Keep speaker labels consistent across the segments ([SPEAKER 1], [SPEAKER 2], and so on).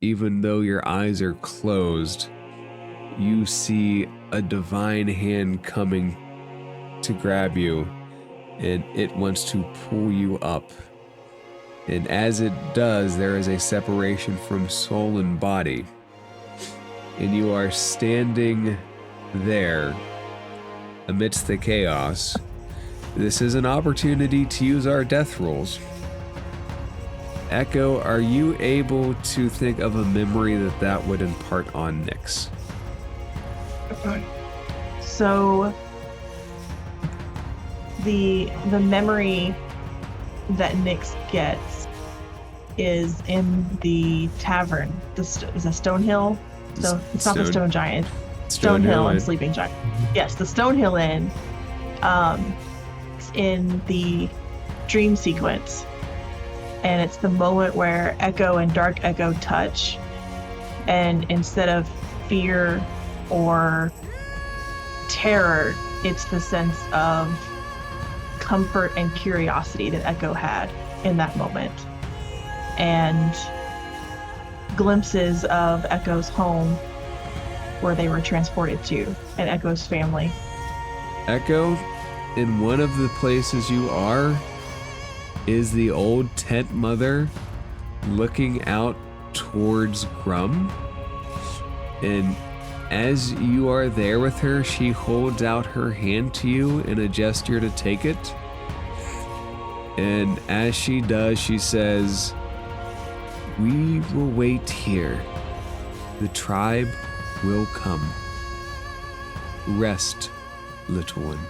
[SPEAKER 1] even though your eyes are closed, you see a divine hand coming to grab you, and it wants to pull you up. And as it does, there is a separation from soul and body. And you are standing there amidst the chaos. This is an opportunity to use our death rolls. Echo, are you able to think of a memory that would impart on Nyx?
[SPEAKER 2] So the memory that Nyx gets is in the tavern. Is a Stonehill? So it's not the Stone Giant. Stonehill and Sleeping Giant. Yes, the Stonehill Inn. It's in the dream sequence. And it's the moment where Echo and Dark Echo touch. And instead of fear or terror, it's the sense of comfort and curiosity that Echo had in that moment. And glimpses of Echo's home where they were transported to, and Echo's family.
[SPEAKER 1] Echo, in one of the places you are is the old tent mother looking out towards Grum. And as you are there with her, she holds out her hand to you in a gesture to take it. And as she does, she says, "We will wait here. The tribe will come. Rest, little one.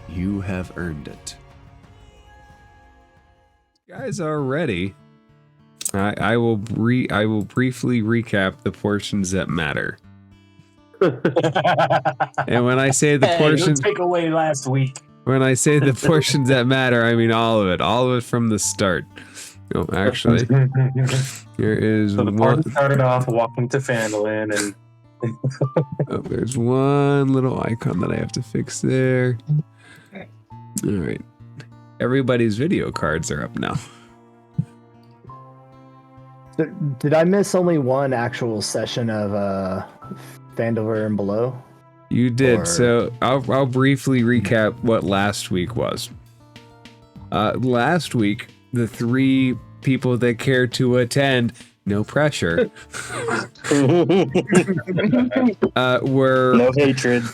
[SPEAKER 1] You have earned it." Guys are ready. I will briefly recap the portions that matter. And when I say the portions,
[SPEAKER 3] take away last week.
[SPEAKER 1] When I say the portions that matter, I mean all of it from the start. No, actually, here is
[SPEAKER 3] so the party started off walking to Phandalin, and
[SPEAKER 1] oh, there's one little icon that I have to fix there. All right, everybody's video cards are up now.
[SPEAKER 4] Did I miss only one actual session of Phandelver and Below?
[SPEAKER 1] You did. So I'll briefly recap what last week was. Last week, the 3 people that care to attend, no pressure, were
[SPEAKER 5] no hatred,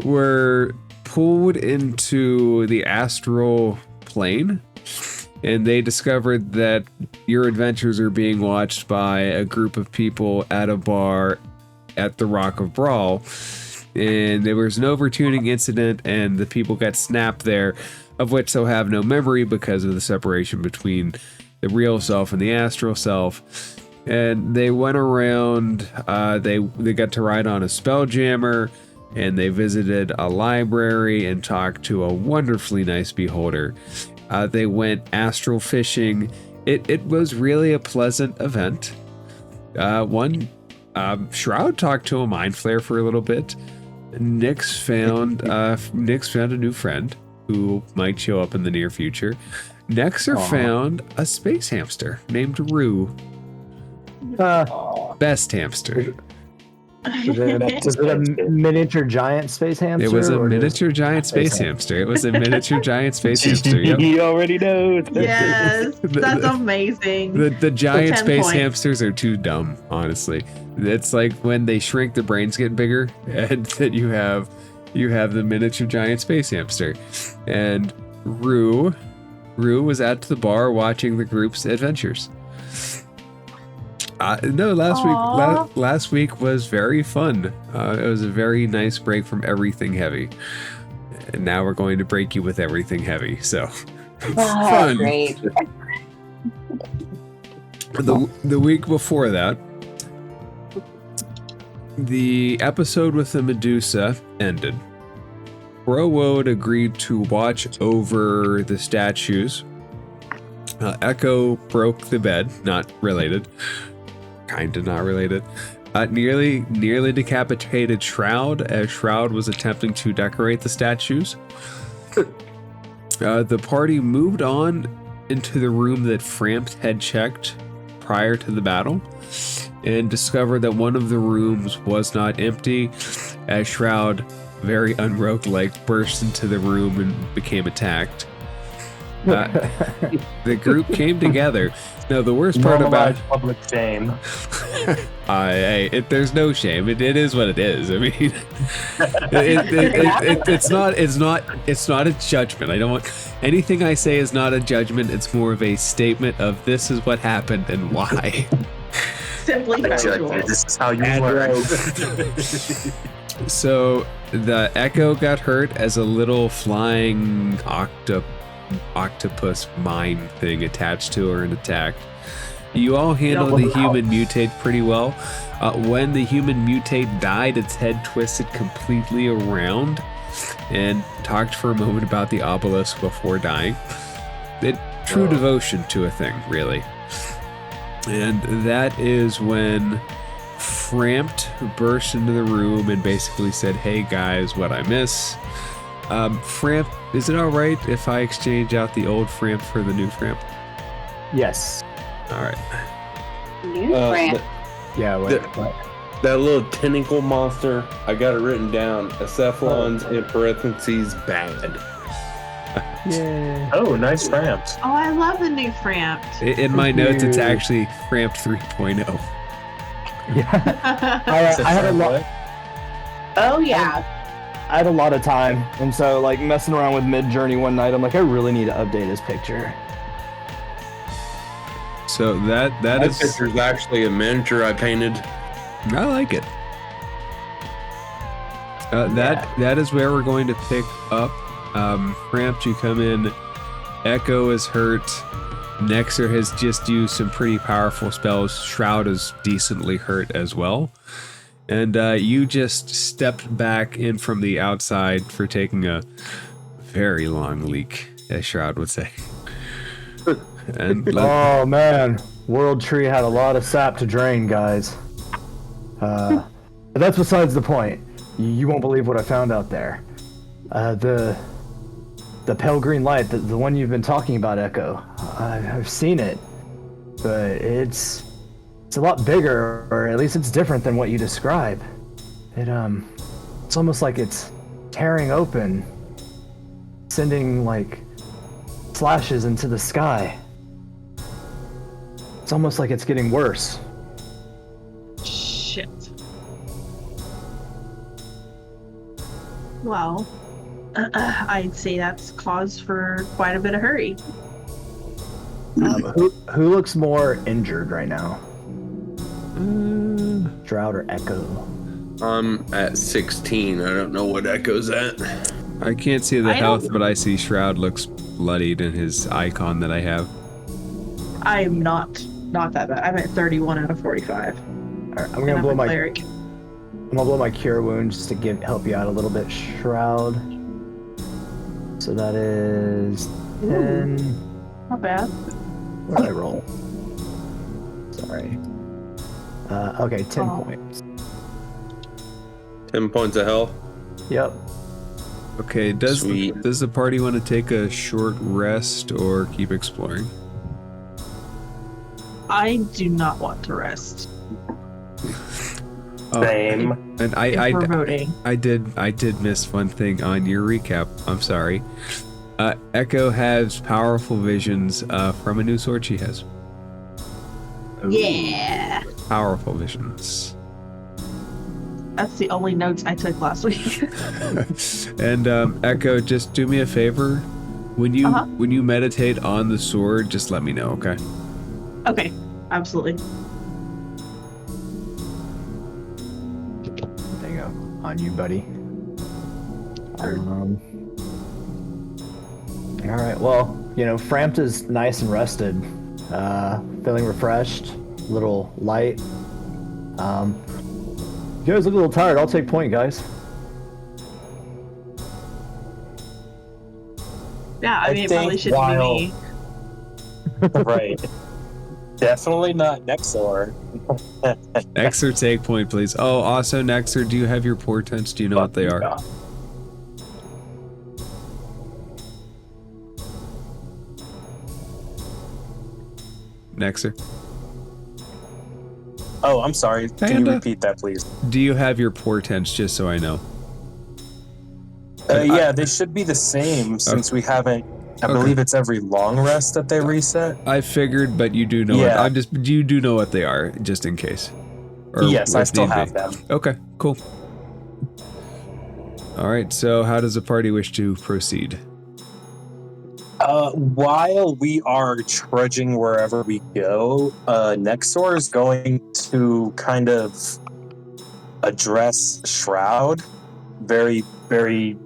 [SPEAKER 1] were pulled into the astral plane. And they discovered that your adventures are being watched by a group of people at a bar at the Rock of Brawl. And there was an overtuning incident, and the people got snapped there, of which they'll have no memory because of the separation between the real self and the astral self. And they went around, they got to ride on a spelljammer, and they visited a library and talked to a wonderfully nice beholder. They went astral fishing. It was really a pleasant event. Shroud talked to a mind flare for a little bit. Nyx found a new friend who might show up in the near future. Nexer found a space hamster named Rue. Best hamster.
[SPEAKER 4] Is it a miniature giant space hamster?
[SPEAKER 1] It was a miniature giant space hamster. It was a miniature giant space hamster. Yep.
[SPEAKER 5] You already know.
[SPEAKER 2] Yes, that's amazing.
[SPEAKER 1] The giant space
[SPEAKER 2] points.
[SPEAKER 1] hamsters are too dumb, honestly. It's like when they shrink, the brains get bigger, and then you have the miniature giant space hamster. And Rue was at the bar watching the group's adventures. No, last week was very fun. It was a very nice break from everything heavy. And now we're going to break you with everything heavy. So fun.
[SPEAKER 6] Great.
[SPEAKER 1] The week before that, the episode with the Medusa ended. Browode agreed to watch over the statues. Echo broke the bed, not related. Kinda not related. Nearly decapitated Shroud as Shroud was attempting to decorate the statues. The party moved on into the room that Frampt had checked prior to the battle and discover that one of the rooms was not empty as Shroud, very unrogue-like, burst into the room and became attacked. The group came together. Now, the worst part about
[SPEAKER 3] public shame.
[SPEAKER 1] there's no shame. It is what it is. I mean, it's not a judgment. I don't want anything I say is not a judgment. It's more of a statement of this is what happened and why.
[SPEAKER 2] Simply factual.
[SPEAKER 3] This is how you learn.
[SPEAKER 1] So the Echo got hurt as a little flying octopus mine thing attached to her and attacked. You all handled the human mutate pretty well. When the human mutate died, its head twisted completely around and talked for a moment about the obelisk before dying. True devotion to a thing, really. And that is when Frampt burst into the room and basically said, "Hey guys, what I miss?" Frampt, is it alright if I exchange out the old Frampt for the new Frampt?
[SPEAKER 4] Yes.
[SPEAKER 1] Alright.
[SPEAKER 5] New Frampt.
[SPEAKER 4] Yeah, wait.
[SPEAKER 6] That little tentacle monster, I got it written down. Acephalons in parentheses bad.
[SPEAKER 4] Yeah.
[SPEAKER 3] Oh, nice ramps.
[SPEAKER 2] Oh, I love the new Frampt.
[SPEAKER 1] In my notes, it's actually Frampt 3.0.
[SPEAKER 4] Yeah. I had a lot.
[SPEAKER 5] Oh yeah.
[SPEAKER 4] I had a lot of time, and so like messing around with Mid-Journey one night, I'm like, I really need to update his picture.
[SPEAKER 1] So that
[SPEAKER 6] That
[SPEAKER 1] is.
[SPEAKER 6] picture's actually a miniature I painted.
[SPEAKER 1] I like it. That is where we're going to pick up. Frampt, you come in. Echo is hurt. Nexer has just used some pretty powerful spells. Shroud is decently hurt as well. And you just stepped back in from the outside for taking a very long leak, as Shroud would say. And
[SPEAKER 4] Oh man, World Tree had a lot of sap to drain, guys. But that's besides the point. You won't believe what I found out there. The pale green light, the one you've been talking about, Echo. I've seen it, but it's a lot bigger, or at least it's different than what you describe. It's almost like it's tearing open, sending like flashes into the sky. It's almost like it's getting worse.
[SPEAKER 2] Shit. Well, I'd say that's cause for quite a bit of hurry.
[SPEAKER 4] Who looks more injured right now? Shroud or Echo?
[SPEAKER 6] I'm at 16. I don't know what Echo's at.
[SPEAKER 1] I can't see the health, but I see Shroud looks bloodied in his icon that I have.
[SPEAKER 2] I'm not that bad. I'm at 31 out of 45.
[SPEAKER 4] All right, I'm gonna blow my
[SPEAKER 2] cleric.
[SPEAKER 4] I'm gonna blow my cure wound just to help you out a little bit, Shroud. So that is 10.
[SPEAKER 2] Not bad.
[SPEAKER 4] What did I roll? Sorry. Okay, 10 points.
[SPEAKER 6] 10 points of health.
[SPEAKER 4] Yep.
[SPEAKER 1] Okay, does
[SPEAKER 6] Sweet.
[SPEAKER 1] the party want to take a short rest or keep exploring?
[SPEAKER 2] I do not want to rest.
[SPEAKER 3] Same.
[SPEAKER 1] And
[SPEAKER 2] If we're voting.
[SPEAKER 1] I did miss one thing on your recap. I'm sorry. Echo has powerful visions from a new sword she has.
[SPEAKER 2] Yeah.
[SPEAKER 1] Powerful visions.
[SPEAKER 2] That's the only notes I took last week.
[SPEAKER 1] And Echo, just do me a favor. When you meditate on the sword, just let me know, okay?
[SPEAKER 2] Okay, absolutely.
[SPEAKER 4] There you go. On you, buddy. All right. Well, Frampt is nice and rested, feeling refreshed, a little light. You guys look a little tired. I'll take point, guys.
[SPEAKER 2] Yeah, I mean, it probably
[SPEAKER 3] think
[SPEAKER 2] shouldn't be me.
[SPEAKER 3] Right. Definitely not Nexor.
[SPEAKER 1] Nexer, take point, please. Oh, also, Nexer, do you have your portents? Do you know what they are? Nexer?
[SPEAKER 3] Oh, I'm sorry. Can you
[SPEAKER 1] Panda?
[SPEAKER 3] repeat that, please?
[SPEAKER 1] Do you have your portents, just so I know?
[SPEAKER 3] Yeah, they should be the same since we haven't. I believe it's every long rest that they reset.
[SPEAKER 1] I figured, but you do know
[SPEAKER 3] Yeah.
[SPEAKER 1] you do know what they are, just in case. Or
[SPEAKER 3] Yes, I
[SPEAKER 1] if
[SPEAKER 3] still
[SPEAKER 1] need
[SPEAKER 3] have
[SPEAKER 1] be.
[SPEAKER 3] them.
[SPEAKER 1] Okay, cool. All right, so how does the party wish to proceed?
[SPEAKER 3] While we are trudging wherever we go, Nexor is going to kind of address Shroud very, very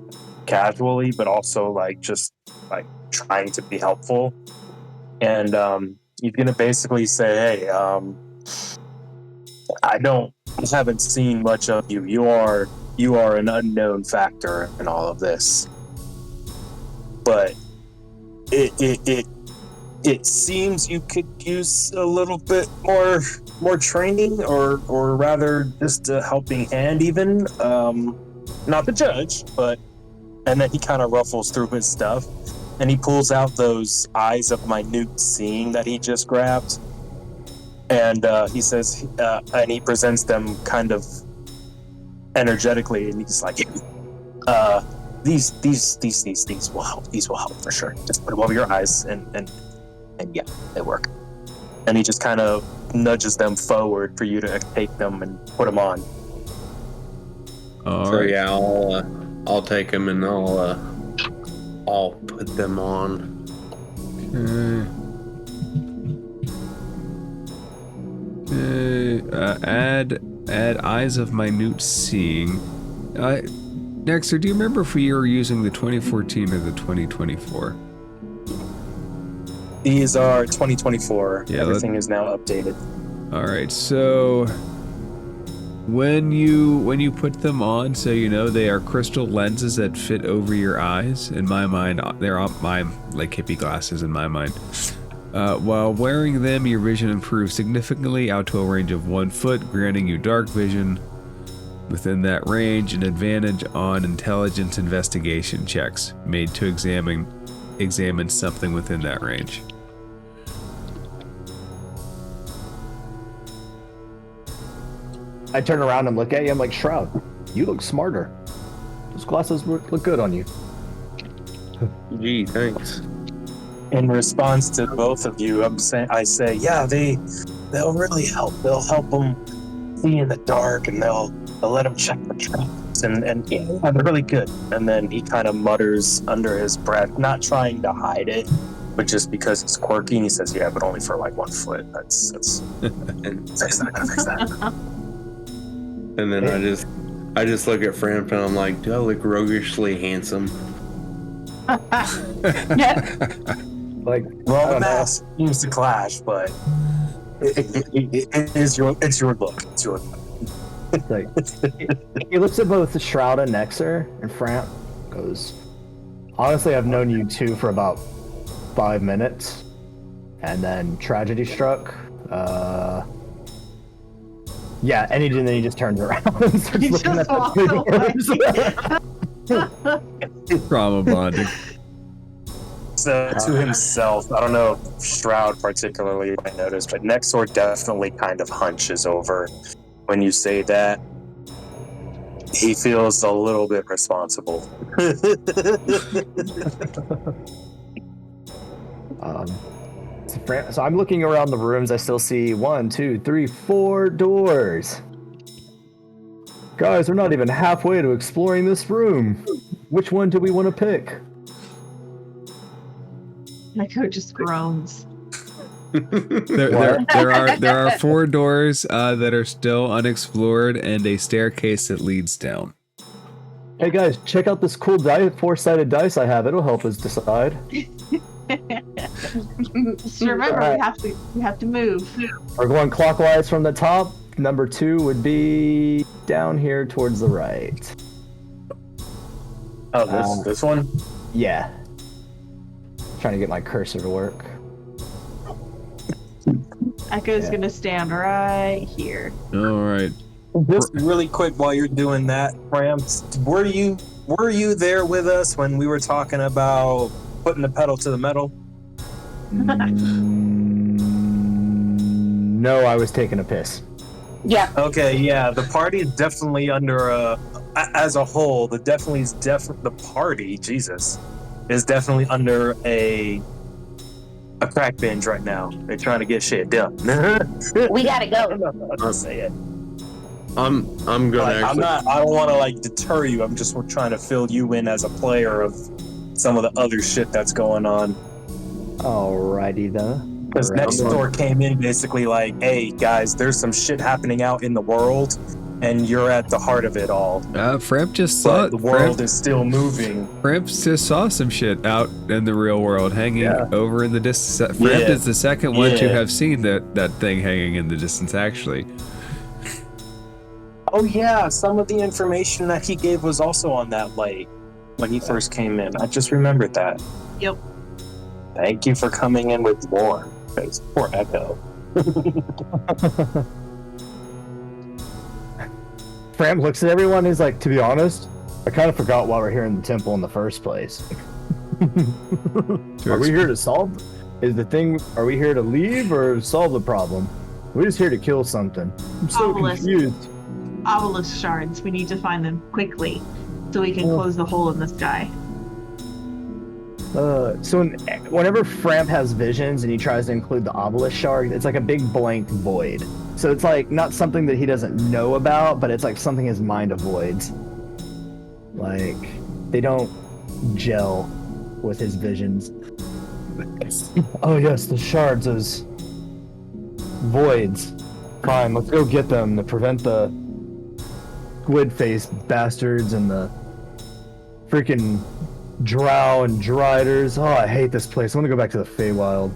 [SPEAKER 3] casually, but also like just like trying to be helpful. And he's gonna basically say, "Hey, I haven't seen much of you. You are an unknown factor in all of this, but it seems you could use a little bit more training, or rather just a helping hand, even. Not the judge, but." And then he kind of ruffles through his stuff, and he pulls out those eyes of minute seeing that he just grabbed, and he says, and he presents them kind of energetically, and he's like, these will help. These will help for sure. Just put them over your eyes, and yeah, they work. And he just kind of nudges them forward for you to take them and put them on.
[SPEAKER 1] All
[SPEAKER 6] So
[SPEAKER 1] right.
[SPEAKER 6] yeah, I'll take them and I'll put them on.
[SPEAKER 1] Add eyes of minute seeing. Nexter, do you remember if we were using the 2014 or the 2024?
[SPEAKER 3] These are 2024.
[SPEAKER 1] Yeah,
[SPEAKER 3] Everything is now updated.
[SPEAKER 1] All right, so when you put them on, so you know they are crystal lenses that fit over your eyes. In my mind, they're on my like hippie glasses. In my mind, while wearing them, your vision improves significantly out to a range of 1 foot, granting you dark vision. Within that range, an advantage on intelligence investigation checks made to examine something within that range.
[SPEAKER 4] I turn around and look at you. I'm like, Shroud, you look smarter. Those glasses look good on you.
[SPEAKER 6] Gee, thanks.
[SPEAKER 3] In response to both of you, I say, yeah, they'll really help. They'll help them see in the dark, and they'll let them check for traps, and yeah, they're really good. And then he kind of mutters under his breath, not trying to hide it, but just because it's quirky. And he says, yeah, but only for like 1 foot. That's
[SPEAKER 6] And
[SPEAKER 3] fix that.
[SPEAKER 6] and then I just look at Framp and I'm like, do I look roguishly handsome?
[SPEAKER 4] Like,
[SPEAKER 3] Well, the mask seems to clash, but it's your look. It's your look.
[SPEAKER 4] like, he looks at both the Shroud and Nexer, and Framp goes, honestly, I've known you two for about 5 minutes, and then tragedy struck. Yeah, and then he just turns around and starts
[SPEAKER 2] He
[SPEAKER 4] looking
[SPEAKER 2] just
[SPEAKER 4] at the two doors.
[SPEAKER 1] Trauma bonding.
[SPEAKER 3] So to himself, I don't know if Shroud particularly might notice, but Nexor definitely kind of hunches over when you say that. He feels a little bit responsible.
[SPEAKER 4] So I'm looking around the rooms. I still see 1, 2, 3, 4 doors. Guys, we're not even halfway to exploring this room. Which one do we want to pick?
[SPEAKER 2] Echo just groans.
[SPEAKER 1] There are 4 doors that are still unexplored and a staircase that leads down.
[SPEAKER 4] Hey guys, check out this cool 4-sided dice I have. It'll help us decide.
[SPEAKER 2] Just remember, we have to move.
[SPEAKER 4] We're going clockwise from the top. Number 2 would be down here towards the right.
[SPEAKER 3] Oh, this one?
[SPEAKER 4] Yeah. Trying to get my cursor to work.
[SPEAKER 2] Echo's gonna stand right here.
[SPEAKER 1] All right.
[SPEAKER 3] Just really quick while you're doing that, Rams, were you there with us when we were talking about putting the pedal to the metal?
[SPEAKER 4] No, I was taking a piss.
[SPEAKER 5] Yeah.
[SPEAKER 3] Okay, yeah, the party is definitely under as a whole, the party, Jesus, is definitely under a crack binge right now. They're trying to get shit done.
[SPEAKER 5] We gotta
[SPEAKER 3] I
[SPEAKER 5] go.
[SPEAKER 3] don't know how to say it.
[SPEAKER 6] I'm gonna
[SPEAKER 3] Like,
[SPEAKER 6] actually.
[SPEAKER 3] I don't want to like deter you. I'm just trying to fill you in as a player of some of the other shit that's going on.
[SPEAKER 4] Alrighty then.
[SPEAKER 3] Because next door came in basically like, hey guys, there's some shit happening out in the world, and you're at the heart of it all.
[SPEAKER 1] Framp just saw
[SPEAKER 3] But
[SPEAKER 1] it.
[SPEAKER 3] the world is still moving.
[SPEAKER 1] Framp just saw some shit out in the real world hanging over in the distance. Framp is the second one to have seen that thing hanging in the distance, actually.
[SPEAKER 3] Oh yeah, some of the information that he gave was also on that light when he first came in. I just remembered that.
[SPEAKER 2] Yep.
[SPEAKER 3] Thank you for coming in with more. Because poor Echo.
[SPEAKER 4] Fram looks at everyone and is like, to be honest, I kind of forgot why we're here in the temple in the first place. Are we here to solve? Are we here to leave or solve the problem? We're just here to kill something. I'm so confused.
[SPEAKER 2] Obelisk shards. We need to find them quickly so we can close the hole in the sky.
[SPEAKER 4] So whenever Framp has visions and he tries to include the obelisk shard, it's like a big blank void. So it's like not something that he doesn't know about, but it's like something his mind avoids. Like they don't gel with his visions. Oh yes, the shards, those voids. Fine, let's go get them to prevent the squid-faced bastards and the freaking drow and driders. Oh, I hate this place. I want to go back to the Feywild.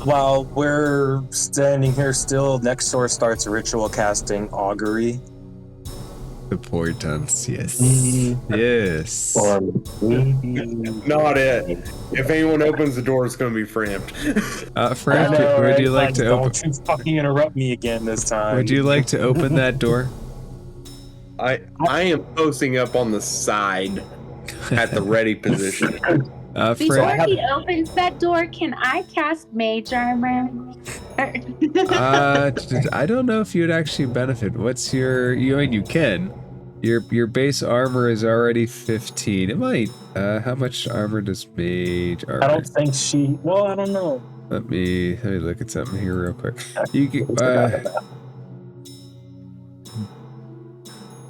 [SPEAKER 3] While we're standing here still, next door starts ritual casting augury.
[SPEAKER 1] The portents, yes. Yes.
[SPEAKER 6] Not it. If anyone opens the door, it's gonna be Framp.
[SPEAKER 1] Framp, would you like to open?
[SPEAKER 3] Don't you fucking interrupt me again this time.
[SPEAKER 1] Would you like to open that door?
[SPEAKER 6] I am posting up on the side at the ready position.
[SPEAKER 5] Before he opens that door, can I cast Mage Armor?
[SPEAKER 1] I don't know if you'd actually benefit. What's your? You can. Your base armor is already 15. It might. How much armor does Mage armor?
[SPEAKER 3] I don't think she. Well, I don't know.
[SPEAKER 1] Let me look at something here real quick. You can,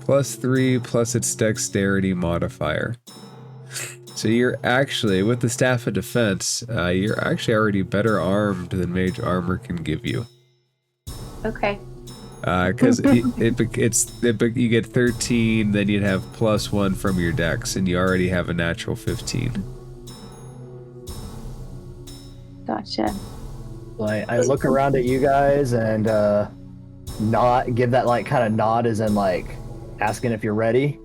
[SPEAKER 1] +3 plus its dexterity modifier. So you're actually, with the Staff of Defense, you're actually already better armed than Mage Armor can give you.
[SPEAKER 5] Okay.
[SPEAKER 1] Because you get 13, then you'd have +1 from your dex, and you already have a natural 15.
[SPEAKER 5] Gotcha.
[SPEAKER 4] Like I look around at you guys and give that like kind of nod, as in like asking if you're ready.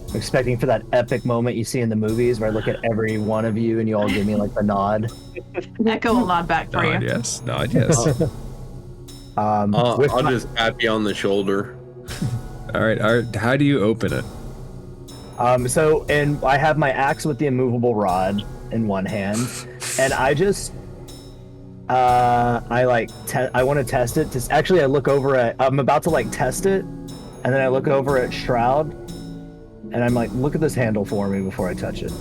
[SPEAKER 4] I'm expecting for that epic moment you see in the movies where I look at every one of you and you all give me like the nod.
[SPEAKER 2] Echo will nod back for you.
[SPEAKER 1] Nod yes.
[SPEAKER 6] I'll just tap you on the shoulder.
[SPEAKER 1] All right. How do you open it?
[SPEAKER 4] And I have my axe with the immovable rod in one hand, and I just I want to test it. I look over at. I'm about to like test it, and then I look over at Shroud, and I'm like, look at this handle for me before I touch it.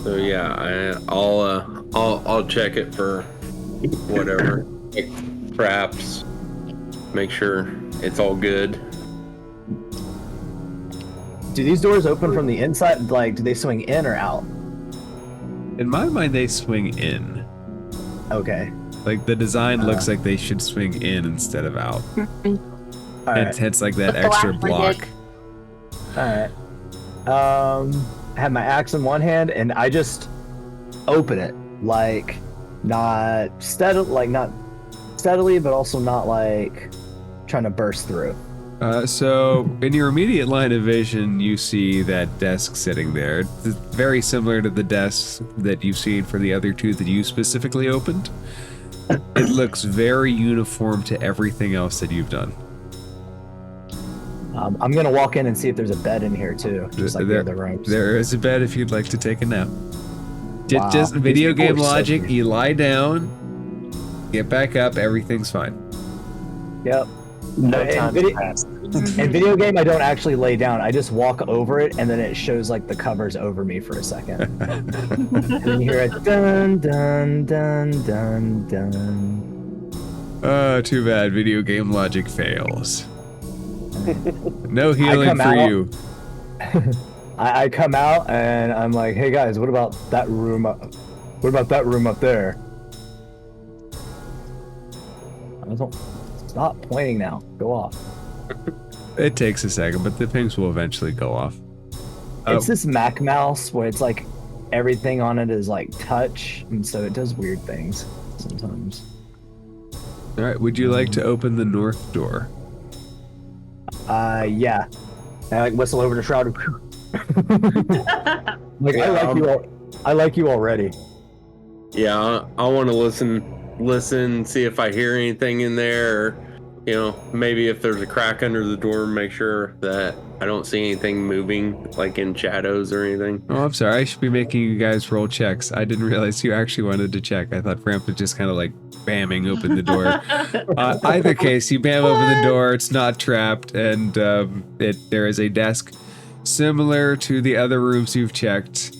[SPEAKER 6] So yeah, I'll check it for whatever traps. Make sure it's all good.
[SPEAKER 4] Do these doors open from the inside? Like, do they swing in or out?
[SPEAKER 1] In my mind, they swing in.
[SPEAKER 4] Okay.
[SPEAKER 1] Like the design looks like they should swing in instead of out. It's like that extra block.
[SPEAKER 4] All right. I have my axe in one hand, and I just open it, like not steadily, but also not like trying to burst through.
[SPEAKER 1] So in your immediate line of vision, you see that desk sitting there. It's very similar to the desks that you've seen for the other two that you specifically opened. It looks very uniform to everything else that you've done.
[SPEAKER 4] I'm gonna walk in and see if there's a bed in here too, just like the other rooms.
[SPEAKER 1] There is a bed if you'd like to take a nap. Just
[SPEAKER 4] These
[SPEAKER 1] video
[SPEAKER 4] people
[SPEAKER 1] game
[SPEAKER 4] are so
[SPEAKER 1] logic.
[SPEAKER 4] weird.
[SPEAKER 1] You lie down, get back up, everything's fine.
[SPEAKER 4] Yep.
[SPEAKER 3] No
[SPEAKER 4] And
[SPEAKER 3] time
[SPEAKER 4] video-
[SPEAKER 3] passed.
[SPEAKER 4] In video game, I don't actually lay down. I just walk over it, and then it shows like the covers over me for a second. And then you hear it dun dun dun dun dun.
[SPEAKER 1] Oh, too bad. Video game logic fails. No healing
[SPEAKER 4] come
[SPEAKER 1] for
[SPEAKER 4] out.
[SPEAKER 1] you.
[SPEAKER 4] I come out and I'm like, hey guys, what about that room? What about that room up there? I don't stop pointing now. Go off.
[SPEAKER 1] It takes a second, but the pings will eventually go off.
[SPEAKER 4] It's this Mac mouse where it's like everything on it is like touch, and so it does weird things sometimes.
[SPEAKER 1] All right. Would you like to open the north door?
[SPEAKER 4] Yeah. I like whistle over to Shroud. Like
[SPEAKER 6] Yeah,
[SPEAKER 4] I like you all. I like you already.
[SPEAKER 6] Yeah, I want to listen, see if I hear anything in there, or, you know, maybe if there's a crack under the door, make sure that I don't see anything moving, like in shadows or anything.
[SPEAKER 1] Oh, I'm sorry. I should be making you guys roll checks. I didn't realize you actually wanted to check. I thought Framp was just kind of like bamming open the door. Either case, you bam open the door. It's not trapped, and there is a desk similar to the other rooms you've checked,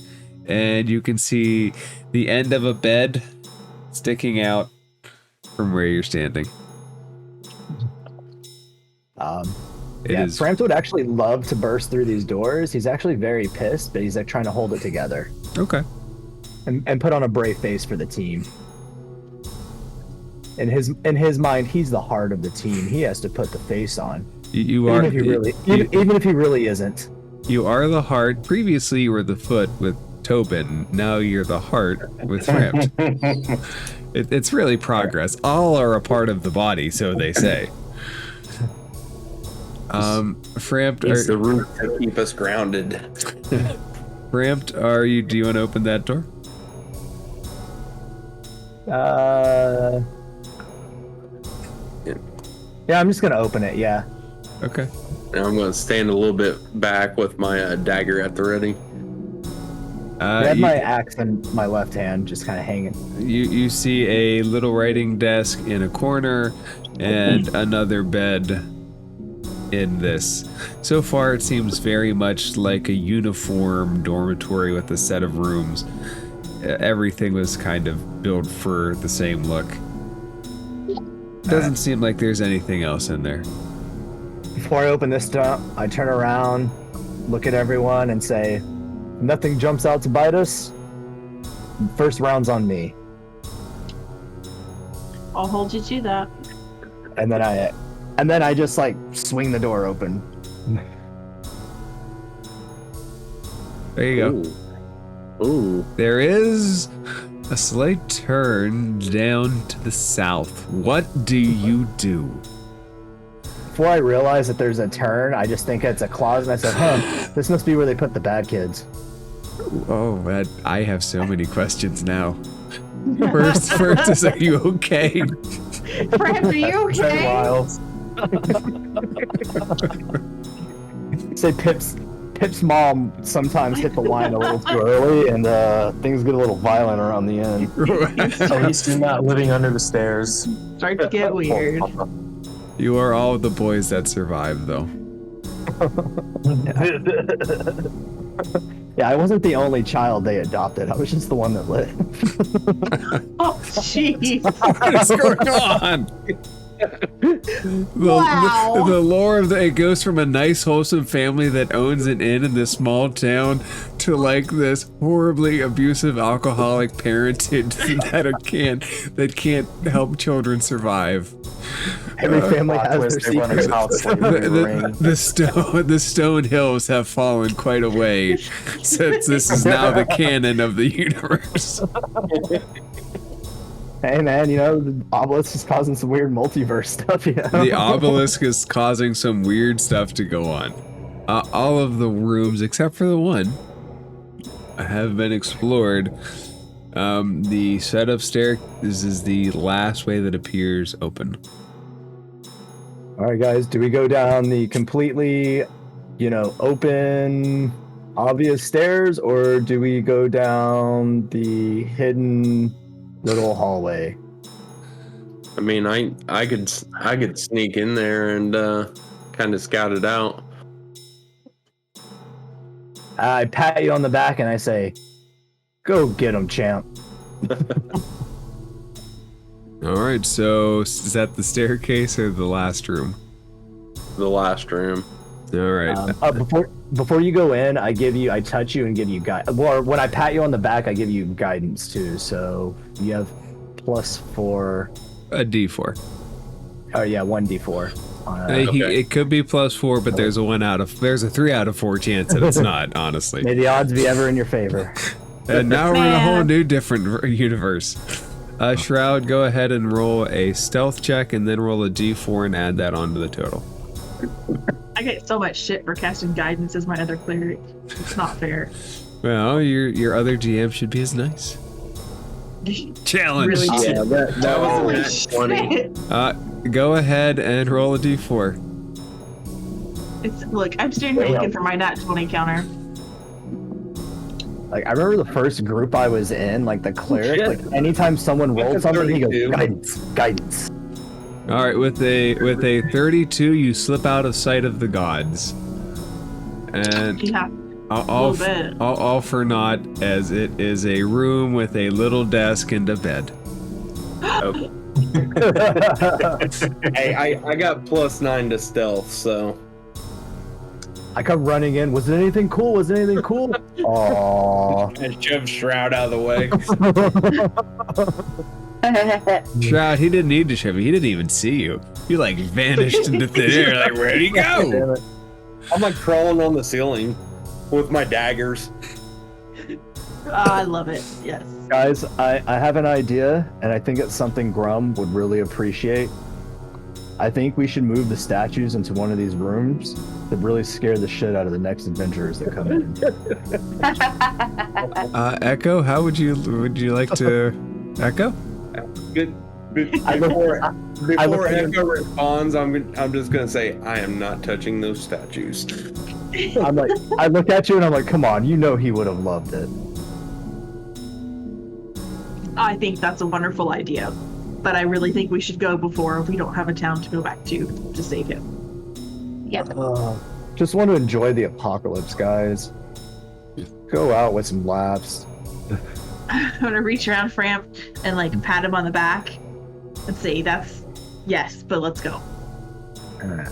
[SPEAKER 1] and you can see the end of a bed sticking out from where you're standing. It
[SPEAKER 4] Yeah,
[SPEAKER 1] is
[SPEAKER 4] Frampt would actually love to burst through these doors. He's actually very pissed, but he's like trying to hold it together
[SPEAKER 1] okay.
[SPEAKER 4] and put on a brave face for the team. In his mind, he's the heart of the team. He has to put the face on,
[SPEAKER 1] You
[SPEAKER 4] even
[SPEAKER 1] are
[SPEAKER 4] if he really, even if he really isn't.
[SPEAKER 1] you are the heart. Previously, you were the foot with Tobin. Now you're the heart with Frampt. It's really progress. All are a part of the body, so they say. Frampt,
[SPEAKER 6] It's the root to keep us grounded.
[SPEAKER 1] Frampt, do you want to open that door?
[SPEAKER 4] Yeah, I'm just gonna open it. Yeah.
[SPEAKER 1] Okay.
[SPEAKER 6] And I'm going to stand a little bit back with my dagger at the ready.
[SPEAKER 4] I have my axe in my left hand, just kind of hanging.
[SPEAKER 1] You see a little writing desk in a corner and another bed in this. So far, it seems very much like a uniform dormitory with a set of rooms. Everything was kind of built for the same look. Doesn't seem like there's anything else in there.
[SPEAKER 4] Before I open this door, I turn around, look at everyone, and say, "Nothing jumps out to bite us. First round's on me."
[SPEAKER 2] I'll hold you to that.
[SPEAKER 4] And then I just like swing the door open.
[SPEAKER 1] There you go.
[SPEAKER 6] Ooh.
[SPEAKER 1] There is a slight turn down to the south. What do you do?
[SPEAKER 4] Before I realize that there's a turn, I just think it's a closet, and I said, "Huh, this must be where they put the bad kids."
[SPEAKER 1] Oh, I have so many questions now. First is, are you okay?
[SPEAKER 2] Frampt, are you okay?
[SPEAKER 3] Wild.
[SPEAKER 4] Say Pip's mom sometimes hit the line a little too early, and things get a little violent around the end.
[SPEAKER 3] At least you're not living under the stairs.
[SPEAKER 2] Start to get weird.
[SPEAKER 1] You are all the boys that survived, though.
[SPEAKER 4] Yeah, I wasn't the only child they adopted. I was just the one that lived.
[SPEAKER 2] Oh, jeez.
[SPEAKER 1] What is going on?
[SPEAKER 2] Wow.
[SPEAKER 1] The lore of it goes from a nice, wholesome family that owns an inn in this small town to like this horribly abusive alcoholic parentage that can't help children survive.
[SPEAKER 4] Every family has their
[SPEAKER 3] They run a
[SPEAKER 4] secrets.
[SPEAKER 3] child slavery ring.
[SPEAKER 1] The stone hills have fallen quite a way since this is now the canon of the universe.
[SPEAKER 4] Hey man, you know, the obelisk is causing some weird multiverse stuff, you know?
[SPEAKER 1] The obelisk is causing some weird stuff to go on. All of the rooms, except for the one, have been explored. The set of stairs is the last way that appears open.
[SPEAKER 4] Alright guys, do we go down the completely, open obvious stairs, or do we go down the hidden little hallway?
[SPEAKER 6] I mean, I could sneak in there and kind of scout it out.
[SPEAKER 4] I pat you on the back and I say, "Go get him, champ."
[SPEAKER 1] All right, so is that the staircase or the last room?
[SPEAKER 6] The last room.
[SPEAKER 1] All right.
[SPEAKER 4] Before you go in, I touch you and give you Well, when I pat you on the back, I give you guidance too. So you have +4.
[SPEAKER 1] A D4.
[SPEAKER 4] Oh yeah, 1d4.
[SPEAKER 1] It could be +4, but there's a 3 out of 4 chance that it's not. Honestly.
[SPEAKER 4] May the odds be ever in your favor.
[SPEAKER 1] And now we're in a whole new different universe. Shroud, go ahead and roll a stealth check, and then roll a D4 and add that onto the total.
[SPEAKER 2] I get so much shit for casting guidance as my other cleric. It's not fair.
[SPEAKER 1] Well, your other GM should be as nice. Challenge.
[SPEAKER 2] Really?
[SPEAKER 6] Yeah, that
[SPEAKER 2] Holy
[SPEAKER 6] was a nat 20.
[SPEAKER 2] shit.
[SPEAKER 1] Go ahead and roll a D4.
[SPEAKER 2] Look, I'm still looking for my nat 20 counter.
[SPEAKER 4] Like, I remember the first group I was in, like the cleric,
[SPEAKER 6] Shit.
[SPEAKER 4] like anytime someone rolled
[SPEAKER 6] That's a
[SPEAKER 4] something, he goes,
[SPEAKER 6] 32.
[SPEAKER 4] guidance.
[SPEAKER 1] All right, with a 32, you slip out of sight of the gods, and
[SPEAKER 2] Yeah.
[SPEAKER 1] all
[SPEAKER 2] little bit.
[SPEAKER 1] for naught, as it is a room with a little desk and a bed.
[SPEAKER 6] Okay. Hey, I got +9 to stealth, so
[SPEAKER 4] I come running in. Was it anything cool? Aww.
[SPEAKER 6] I shoved Shroud out of the way.
[SPEAKER 1] Shroud, he didn't need to shove you. He didn't even see you. You like vanished into thin air. Like, where'd he
[SPEAKER 4] Damn
[SPEAKER 1] go?
[SPEAKER 4] it.
[SPEAKER 6] I'm like crawling on the ceiling with my daggers.
[SPEAKER 2] Oh, I love it. Yes.
[SPEAKER 4] Guys, I have an idea, and I think it's something Grum would really appreciate. I think we should move the statues into one of these rooms to really scare the shit out of the next adventurers that come in.
[SPEAKER 1] Echo, how would you like to? Echo?
[SPEAKER 6] Good.
[SPEAKER 4] I look-
[SPEAKER 6] Before
[SPEAKER 4] I look at
[SPEAKER 6] Echo responds, I'm just gonna say I am not touching those statues.
[SPEAKER 4] I'm like, I look at you and I'm like, come on, you know he would have loved it.
[SPEAKER 2] I think that's a wonderful idea. But I really think we should go before we don't have a town to go back to save him.
[SPEAKER 5] Yep.
[SPEAKER 4] Just want to enjoy the apocalypse, guys. Go out with some laughs.
[SPEAKER 2] I'm gonna reach around Framp and like pat him on the back and say, "That's yes, but let's go."
[SPEAKER 4] All right.